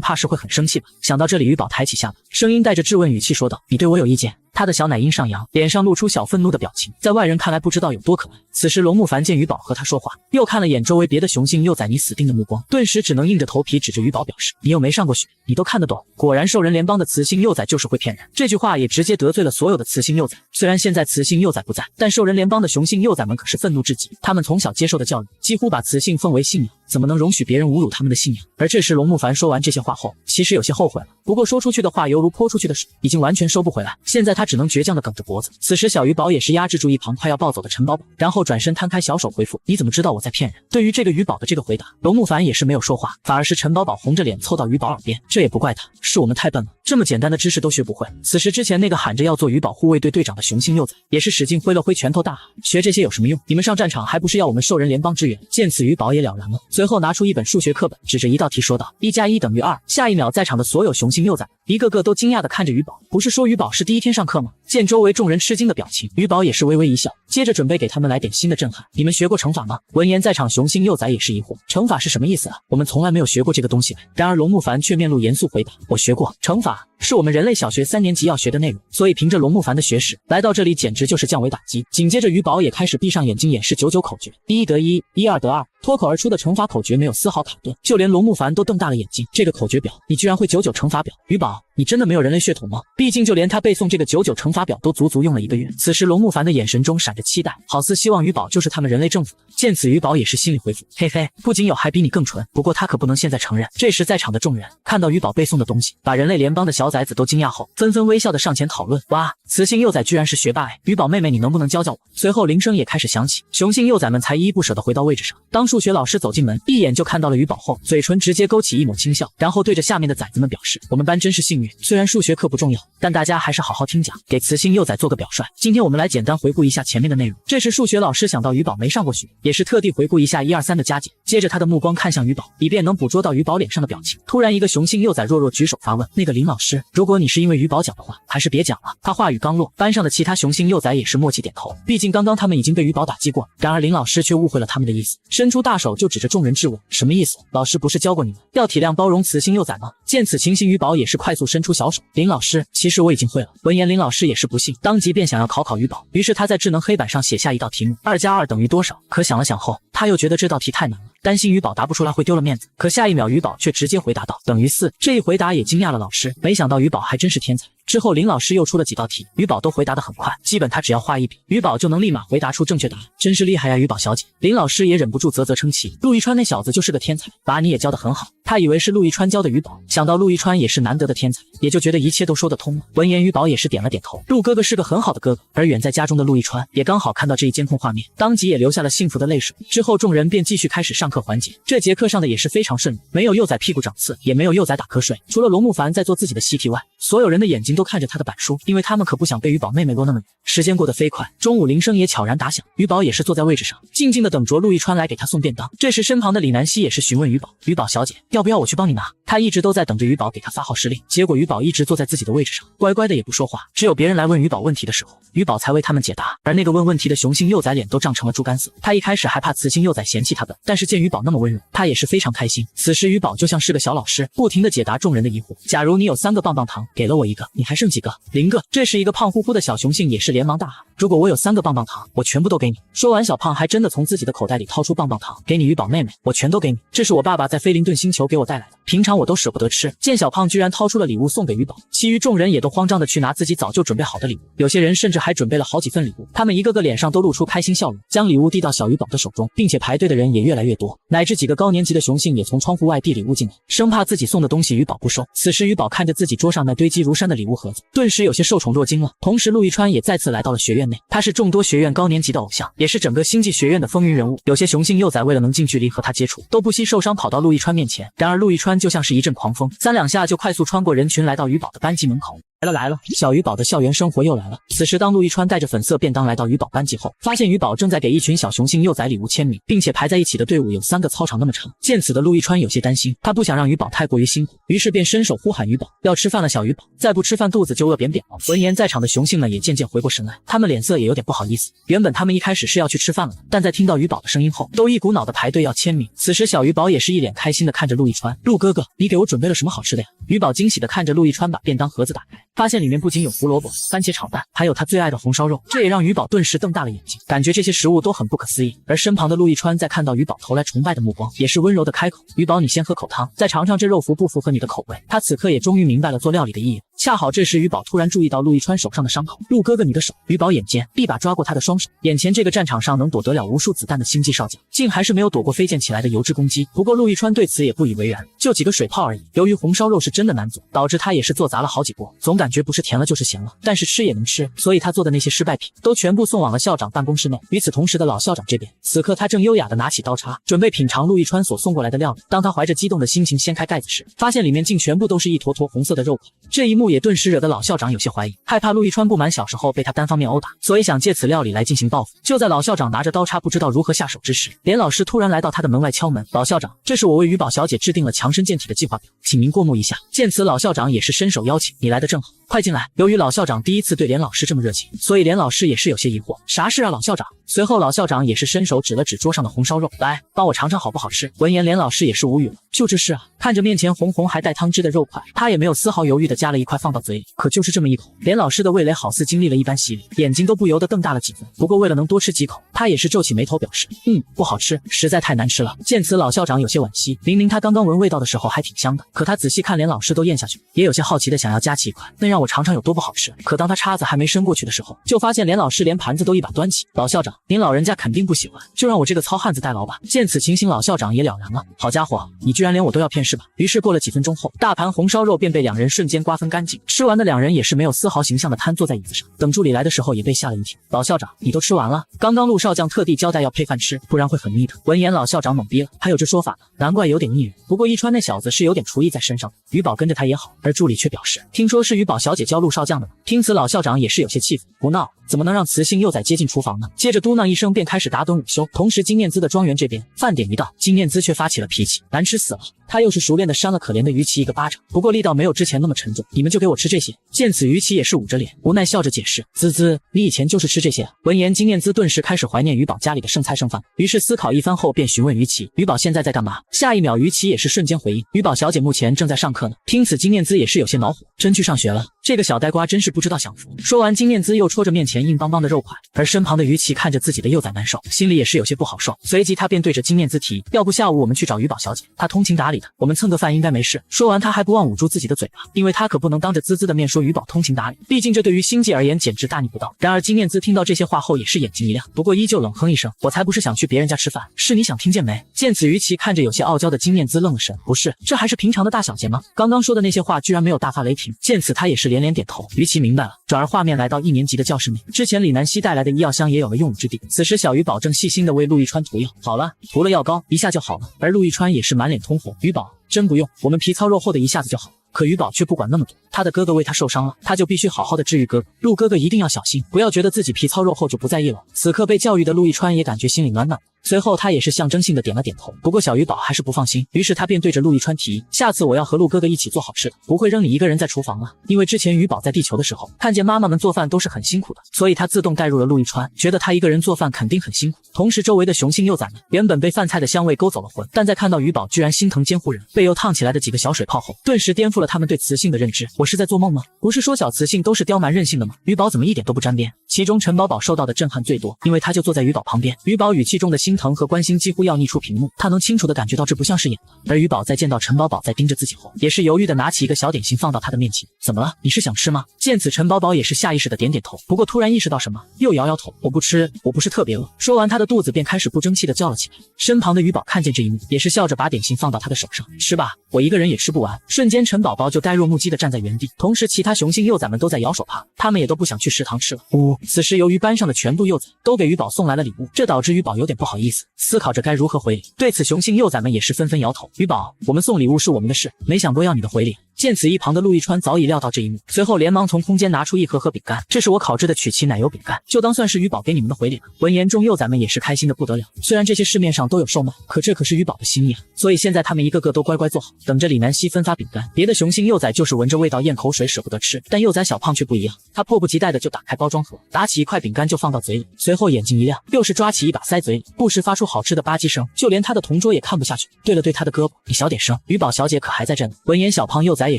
Speaker 1: 怕是会很生气吧。想到这里，鱼宝抬起下巴，声音带着质问语气说道，你对我有意见？他的小奶音上扬，脸上露出小愤怒的表情，在外人看来不知道有多可爱。此时龙木凡见于宝和他说话，又看了眼周围别的雄性幼崽，你死定的目光，顿时只能硬着头皮指着于宝表示，你又没上过学，你都看得懂。果然兽人联邦的雌性幼崽就是会骗人，这句话也直接得罪了所有的雌性幼崽。虽然现在雌性幼崽不在，但兽人联邦的雄性幼崽们可是愤怒至极，他们从小接受的教育几乎把雌性奉为信仰，怎么能容许别人侮辱他们的信仰？而这时龙木凡说完这些话后，其实有些后悔了，不过说出去的话犹如泼出去的水，已经完全收不回来，现在他只能倔强地梗着脖子。此时小鱼宝也是压制住一旁快要暴走的陈宝宝，然后转身摊开小手回复，你怎么知道我在骗人？对于这个鱼宝的这个回答，龙木凡也是没有说话，反而是陈宝宝红着脸凑到鱼宝耳边，这也不怪他，是我们太笨了，这么简单的知识都学不会。此时之前那个喊着要做鱼宝护卫队队长的雄性幼崽，也是使劲挥了挥拳头大喊，学这些有什么用？你们上战场还不是要我们兽人联邦支援？见此鱼宝也了然了，随后拿出一本数学课本，指着一道题说道：1+1等于2。下一秒在场的所有雄性幼崽一个个都惊讶地看着鱼宝，不是说鱼宝是第一天上课吗？见周围众人吃惊的表情，鱼宝也是微微一笑，接着准备给他们来点新的震撼。你们学过乘法吗？闻言在场雄性幼崽也是疑惑，乘法是什么意思啊？我们从来没有学过这个东西。然而龙木凡却面露严肃回答，我学过，乘法是我们人类小学3年级要学的内容，所以凭着龙木凡的学识来到这里简直就是降维打击。紧接着鱼宝也开始闭上眼睛演示99口诀，1得1， 1 2得2，脱口而出的乘法口诀没有丝毫卡顿，就连龙木凡都瞪大了眼睛，这个口诀表你居然会99乘法表？鱼宝你真的没有人类血统吗？毕竟就连他背诵这个99乘法表都足足用了1个月。此时龙木凡的眼神中闪着期待，好似希望鱼宝就是他们人类政府的。见此鱼宝也是心里回复，嘿嘿，不仅有还比你更纯，不过他可不能现在承认。这时在场的众人看到鱼宝背诵的东西，把人类联邦的小崽子都惊讶后，纷纷微笑的上前讨论，哇，雌性幼崽居然是学霸哎，鱼宝妹妹你能不能教教我？随后铃声也开始响起，雄性幼崽们才依依不舍地回到位置上。当数学老师走进门，一眼就看到了鱼宝后，嘴唇直接勾起一抹轻笑，然后对着下面的崽子们表示，我们班真是幸运，虽然数学课不重要，但大家还是好好听讲，给雌性幼崽做个表率。今天我们来简单回顾一下前面的内容。这时数学老师想到鱼宝没上过学，也是特地回顾一下1、2、3的加减，接着他的目光看向鱼宝，以便能捕捉到鱼宝脸上的表情。突然一个雄性幼崽弱弱举手发问，那个林老师，如果你是因为鱼宝讲的话，还是别讲了。他话语刚落，班上的其他雄性幼崽也是默契点头，毕竟刚刚他们已经被鱼宝打击过了。然而林老师却误会了他们的意思，伸出大手就指着众人质问，什么意思？老师不是教过你们要体谅包容雌性幼崽吗？见此情形，鱼宝也是快速伸出小手，林老师，其实我已经会了。闻言林老师也是不信，当即便想要考鱼宝，于是他在智能黑板上写下一道题目，2+2等于多少？可想了想后，他又觉得这道题太难了，担心鱼宝答不出来会丢了面子。可下一秒鱼宝却直接回答道，等于4。这一回答也惊讶了老师，没想到鱼宝还真是天才。之后林老师又出了几道题，鱼宝都回答得很快，基本他只要画一笔，鱼宝就能立马回答出正确答案，真是厉害呀鱼宝小姐。林老师也忍不住啧啧称奇，陆一川那小子就是个天才，把你也教得很好。他以为是陆一川教的鱼宝，想到陆一川也是难得的天才，也就觉得一切都说得通了。闻言鱼宝也是点了点头，陆哥哥是个很好的哥哥。而远在家中的陆一川也刚好看到这一监控画面，当即也流下了幸福的泪水。之后众人便继续开始上课环节，这节课上的也是非常顺利，没有幼崽屁股长刺，也没有幼崽打瞌睡，除了龙木凡在做自己的习题外，所有人的眼睛都看着他的板书，因为他们可不想被鱼宝妹妹落那么远。时间过得飞快，中午铃声也悄然打响，鱼宝也是坐在位置上，静静的等着陆一川来给他送便当。这时身旁的李南希也是询问鱼宝，鱼宝小姐，要不要我去帮你拿？他一直都在等着鱼宝给他发号施令，结果鱼宝一直坐在自己的位置上，乖乖的也不说话，只有别人来问鱼宝问题的时候，鱼宝才为他们解答。而那个问问题的雄性幼崽脸都涨成了猪肝色，他一开始还怕雌性幼崽嫌弃他笨，但是见鱼宝那么温柔，他也是非常开心。此时鱼宝就像是个小老师，不停的解答众人的疑惑。假如你有3个棒棒糖，给了我1个，你还剩几个？0个。这时一个胖乎乎的小雄性也是连忙大喊，如果我有3个棒棒糖，我全部都给你。说完小胖还真的从自己的口袋里掏出棒棒糖，给你鱼宝妹妹，我全都给你，这是我爸爸在菲林顿星球给我带来的，平常我都舍不得吃。见小胖居然掏出了礼物送给鱼宝，其余众人也都慌张的去拿自己早就准备好的礼物，有些人甚至还准备了好几份礼物，他们一个个脸上都露出开心笑容，将礼物递到小鱼宝的手中，并且排队的人也越来越多，乃至几个高年级的雄性也从窗户外递礼物进来，生怕自己送的东西鱼宝不收。此时鱼宝看着自己桌上那堆积如山的礼物盒子，顿时有些受宠若惊了。同时陆一川也再次来到了学院内，他是众多学院高年级的偶像，也是整个星际学院的风云人物，有些雄性幼崽为了能近距离和他接触，都不惜受伤跑到陆一川面前，然而陆一川就像是一阵狂风，3、2下就快速穿过人群来到鱼宝的班级门口。来了，小鱼宝的校园生活又来了。此时当陆一川带着粉色便当来到鱼宝班级后，发现鱼宝正在给一群小雄性幼崽礼物签名，并且排在一起的队伍有3个操场那么长。见此的陆一川有些担心，他不想让鱼宝太过于辛苦，于是便伸手呼喊鱼宝，要吃饭了小鱼宝，再不吃饭肚子就饿扁扁了。闻言在场的雄性们也渐渐回过神来，他们脸色也有点不好意思，原本他们一开始是要去吃饭了的，但在听到鱼宝的声音后，都一股脑的排队要签名。此时小鱼宝也是一脸开心的看着陆一川，陆哥哥，你给我准备了什么好吃的呀？鱼宝惊喜的看着陆一川把便当盒子打开，发现里面不仅有胡萝卜、番茄炒蛋，还有他最爱的红烧肉，这也让于宝顿时瞪大了眼睛，感觉这些食物都很不可思议。而身旁的陆亦川在看到于宝投来崇拜的目光，也是温柔的开口：“于宝，你先喝口汤，再尝尝这肉符不符合你的口味。”他此刻也终于明白了做料理的意义。恰好这时于宝突然注意到陆亦川手上的伤口，陆哥哥你的手！于宝眼尖，立马抓过他的双手。眼前这个战场上能躲得了无数子弹的星际少将，竟还是没有躲过飞溅起来的油脂攻击。不过陆亦川对此也不以为然，就几个水泡而已。由于红烧肉是真的难做，导致他也是做砸了好几锅，总感觉不是甜了就是咸了，但是吃也能吃，所以他做的那些失败品都全部送往了校长办公室内。与此同时的老校长这边，此刻他正优雅的拿起刀叉，准备品尝陆亦川所送过来的料理。当他怀着激动的心情掀开盖子时，发现里面竟全部都是一坨坨红色的肉块。这一幕也顿时惹得老校长有些怀疑，害怕陆亦川不满小时候被他单方面殴打，所以想借此料理来进行报复。就在老校长拿着刀叉不知道如何下手之时，连老师突然来到他的门外敲门：“老校长，这是我为于宝小姐制定了强身健体的计划表，请您过目一下。”见此，老校长也是伸手邀请：“你来的正好，快进来。”由于老校长第一次对连老师这么热情，所以连老师也是有些疑惑：“啥事啊，老校长？”随后老校长也是伸手指了指桌上的红烧肉：“来，帮我尝尝好不好吃。”闻言连老师也是无语了，就这事啊！看着面前红红还带汤汁的肉块，他也没有丝毫犹豫的夹了一块放到嘴里，可就是这么一口，连老师的味蕾好似经历了一般洗礼，眼睛都不由得瞪大了几分。不过为了能多吃几口，他也是皱起眉头表示：“不好吃，实在太难吃了。”见此老校长有些惋惜，明明他刚刚闻味道的时候还挺香的，可他仔细看连老师都咽下去，也有些好奇的想要夹起一块，那让我尝尝有多不好吃。可当他叉子还没伸过去的时候，就发现连老师连盘子都一把端起。老校长，您老人家肯定不喜欢，就让我这个糙汉子代劳吧。见此情形，老校长也了然了，好家伙，你居然连我都要骗是吧？于是过了几分钟后，大盘红烧肉便被两人瞬间瓜分干净。吃完的两人也是没有丝毫形象的瘫坐在椅子上，等助理来的时候也被吓了一跳。老校长，你都吃完了？刚刚陆少将特地交代要配饭吃，不然会很腻的。闻言老校长懵逼了，还有这说法呢，难怪有点腻人。不过一川那小子是有点厨艺在身上的，于宝跟着他也好。而助理却表示，听说是于宝小姐教陆少将的呢。听此老校长也是有些气愤，不闹，怎么能让雌性幼崽接近厨房呢？接着嘟囔一声便开始打盹午休。同时金念兹的庄园这边饭点一到，金念兹却发起了脾气，难吃死了。他又是熟练的扇了可怜的于琦一个巴掌，不过力道没有之前那么沉重。你们就给我吃这些。见此于琦也是捂着脸，无奈笑着解释：滋滋，你以前就是吃这些啊。闻言金念兹顿时开始怀念于宝家里的剩菜剩饭，于是思考一番后便询问于琦：于宝现在在干嘛？下一秒于琦也是瞬间回应：于宝小姐目前正在上课呢。听此金念兹也是有些恼火，真去上学了？这个小呆瓜真是不知道享福。说完金念兹又戳着面前硬邦邦的肉块，而身旁的于琦看着自己的幼崽难受，心里也是有些不好受。随即他便对着金念兹提：要不下午我们去找于宝小姐，她通情达理的，我们蹭个饭应该没事。说完他还不忘捂住自己的嘴巴，因为他可不能当着滋滋的面说于宝通情达理，毕竟这对于星际而言简直大逆不道。然而金念兹听到这些话后也是眼睛一亮，不过依旧冷哼一声：我才不是想去别人家吃饭，是你想听见没？见此于琦看着有些傲娇的金念兹愣了神，不是，这还是平常的大小姐吗？刚刚说的那些话居然没有大发雷霆。见此他也是连连点头。于琦明白了，转而画面来到1年级的教室内，之前李南希带来的医药箱也有了用武之地。此时小鱼宝正细心的为陆亦川涂药，好了，涂了药膏一下就好了。而陆亦川也是满脸通红，鱼宝真不用，我们皮糙肉厚的一下子就好了。可于宝却不管那么多，他的哥哥为他受伤了，他就必须好好的治愈哥哥。陆哥哥一定要小心，不要觉得自己皮糙肉厚就不在意了。此刻被教育的陆亦川也感觉心里暖暖。随后他也是象征性的点了点头，不过小鱼宝还是不放心，于是他便对着陆亦川提：下次我要和陆哥哥一起做好吃的，不会扔你一个人在厨房了。因为之前鱼宝在地球的时候，看见妈妈们做饭都是很辛苦的，所以他自动带入了陆亦川，觉得他一个人做饭肯定很辛苦。同时周围的雄性幼崽们原本被饭菜的香味勾走了魂，但在看到鱼宝居然心疼监护人，被又烫起来的几个小水泡后，顿时颠覆了他们对雌性的认知。我是在做梦吗？不是说小雌性都是刁蛮任性的吗？鱼宝怎么一点都不沾边？其中陈宝宝受到的震撼最多，因为他就坐在鱼宝旁边，鱼宝语气中的心疼和关心几乎要溢出屏幕，他能清楚地感觉到这不像是演的。而鱼宝在见到陈宝宝在盯着自己后，也是犹豫地拿起一个小点心放到他的面前。怎么了？你是想吃吗？见此陈宝宝也是下意识地点点头，不过突然意识到什么，又摇摇头，我不吃，我不是特别饿。说完他的肚子便开始不争气地叫了起来。身旁的鱼宝看见这一幕，也是笑着把点心放到他的手上，吃吧，我一个人也吃不完。瞬间陈宝宝就呆若木鸡地站在原地，同时其他雄性幼崽们都在摇手帕，他们也都不想去食堂吃了。此时由于班上的全部幼崽都给鱼宝送来了礼物，这导致鱼宝有点不好意思，思考着该如何回礼。对此雄性幼崽们也是纷纷摇头，鱼宝，我们送礼物是我们的事，没想过要你的回礼。见此一旁的陆亦川早已料到这一幕，随后连忙从空间拿出一盒饼干，这是我烤制的曲奇奶油饼干，就当算是鱼宝给你们的回礼了。闻言众幼崽们也是开心的不得了，虽然这些市面上都有售卖，可这可是鱼宝的心意啊，所以现在他们一个个都乖乖坐好，等着李南希分发饼干。别的雄性幼崽就是闻着味道咽口水舍不得吃，但幼崽小胖却不一样，他迫不及待的就打开包装盒，打起一块饼干就放到嘴里，随后眼睛一亮，又是抓起一把塞嘴里，不时发出好吃的吧唧声，就连他的同桌也看不下去，对了对他的胳膊，你小点声，鱼宝小姐可还在这呢。闻言小胖幼崽也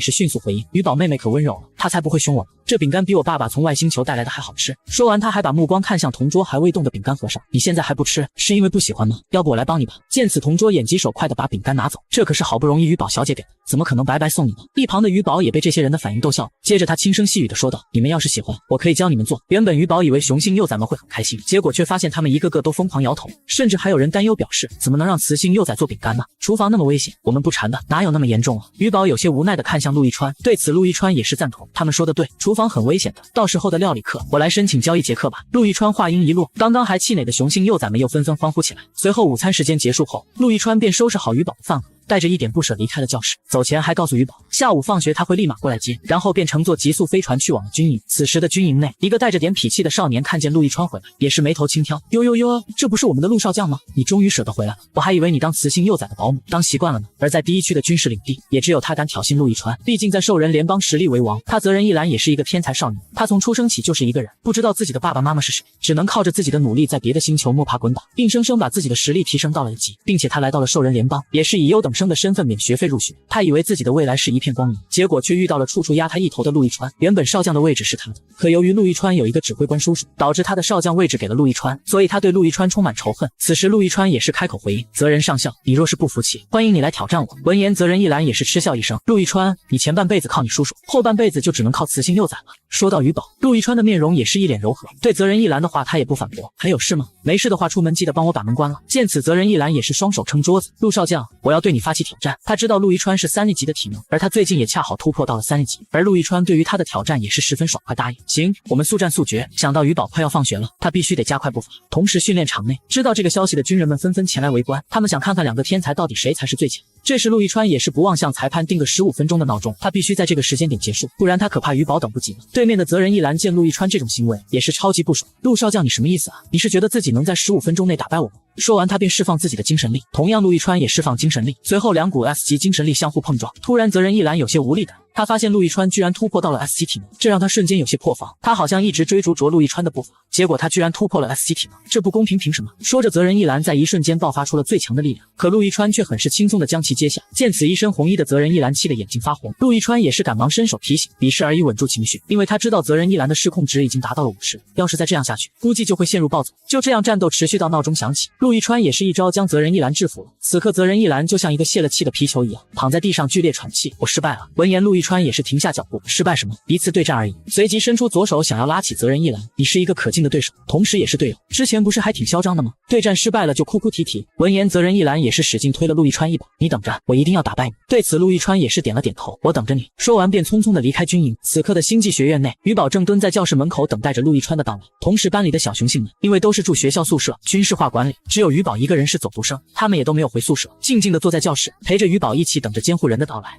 Speaker 1: 是迅速回应，鱼宝妹妹可温柔了，他才不会凶我呢。这饼干比我爸爸从外星球带来的还好吃。说完，他还把目光看向同桌还未动的饼干盒上。你现在还不吃，是因为不喜欢吗？要不我来帮你吧。见此，同桌眼疾手快地把饼干拿走，这可是好不容易于宝小姐给的，怎么可能白白送你呢？一旁的于宝也被这些人的反应逗笑了，接着他轻声细语地说道：“你们要是喜欢，我可以教你们做。”原本于宝以为雄性幼崽们会很开心，结果却发现他们一个个都疯狂摇头，甚至还有人担忧表示：“怎么能让雌性幼崽做饼干呢？厨房那么危险，我们不馋的，哪有那么严重啊？”于宝有些无奈地看向陆一川，对此陆一川也是赞同，他们说的对，厨房很危险的，到时候的料理课我来申请教1节课吧。陆一川话音一落，刚刚还气馁的雄性幼崽们又纷纷欢呼起来。随后午餐时间结束后，陆一川便收拾好于宝的饭盒，带着一点不舍离开了教室，走前还告诉于宝，下午放学他会立马过来接，然后便乘坐极速飞船去往了军营。此时的军营内，一个带着点痞气的少年看见陆一川回来，也是眉头轻挑，哟哟哟，这不是我们的陆少将吗？你终于舍得回来了，我还以为你当雌性幼崽的保姆当习惯了呢。而在第1区的军事领地，也只有他敢挑衅陆一川，毕竟在兽人联邦实力为王，他泽人一兰也是一个天才少年，他从出生起就是一个人，不知道自己的爸爸妈妈是谁，只能靠着自己的努力在别的星球摸爬滚打，硬生生把自己的实力提升到了1级，并且他来到了兽人联邦，也是以优等生的身份免学费入学。他以为自己的未来是一片光明，结果却遇到了处处压他一头的陆一川。原本少将的位置是他的，可由于陆一川有一个指挥官叔叔，导致他的少将位置给了陆一川，所以他对陆一川充满仇恨。此时陆一川也是开口回应：“泽人上校，你若是不服气，欢迎你来挑战我。”闻言，泽人一兰也是嗤笑一声：“陆一川，你前半辈子靠你叔叔，后半辈子就只能靠雌性幼崽了。”说到于宝，陆一川的面容也是一脸柔和，对泽人一兰的话他也不反驳。还有事吗？没事的话出门记得帮我把门关了。见此，泽人一兰也是双手撑桌子：“陆少将，我要对你发起挑战。”他知道陆一川是3粒级的体能，而他最近也恰好突破到了3粒级，而陆一川对于他的挑战也是十分爽快答应。行，我们速战速决。想到于宝快要放学了，他必须得加快步伐。同时训练场内，知道这个消息的军人们纷纷前来围观，他们想看看2个天才到底谁才是最强。这时陆一川也是不忘向裁判定个15分钟的闹钟，他必须在这个时间点结束，不然他可怕于宝等不及了。对面的泽人一兰见陆一川这种行为也是超级不爽，陆少将你什么意思啊？你是觉得自己能在15分钟内打败我吗？说完他便释放自己的精神力，同样陆一川也释放精神力，随后2股 S 级精神力相互碰撞。突然泽人一兰有些无力感，他发现陆一川居然突破到了 S 级体能，这让他瞬间有些破防。他好像一直追逐着陆一川的步伐，结果他居然突破了 S 级体能，这不公平，凭什么？说着泽人一兰在一瞬间爆发出了最强的力量，可陆一川却很是轻松地将其接下。见此，一身红衣的泽人一兰气得眼睛发红，陆一川也是赶忙伸手提醒，比试而已，稳住情绪，因为他知道泽人一兰的失控值已经达到了50，要是再这样下去，估计就会陷入暴走。就这样战斗持续到闹钟响起，陆一川也是一招将泽人一兰制服了。此刻泽人一兰就像一个泄了气的皮球一样，躺在地上剧烈喘气。我失败了。闻言，陆一川也是停下脚步，失败什么？彼此对战而已。随即伸出左手想要拉起泽人一兰，你是一个可敬的对手，同时也是队友，之前不是还挺嚣张的吗？对战失败了就哭哭啼啼。闻言，泽人一兰也是使劲推了陆一川一把，你等着，我一定要打败你。对此，陆一川也是点了点头，我等着你。说完便匆匆的离开军营。此刻的星际学院内，于宝正蹲在教室门口等待着陆一川的到来。同时班里的小雄性们因为都是住学校宿舍，军事化管理，只有于宝一个人是走读生，他们也都没有回宿舍，静静的坐在教室，陪着于宝一起等着监护人的到来。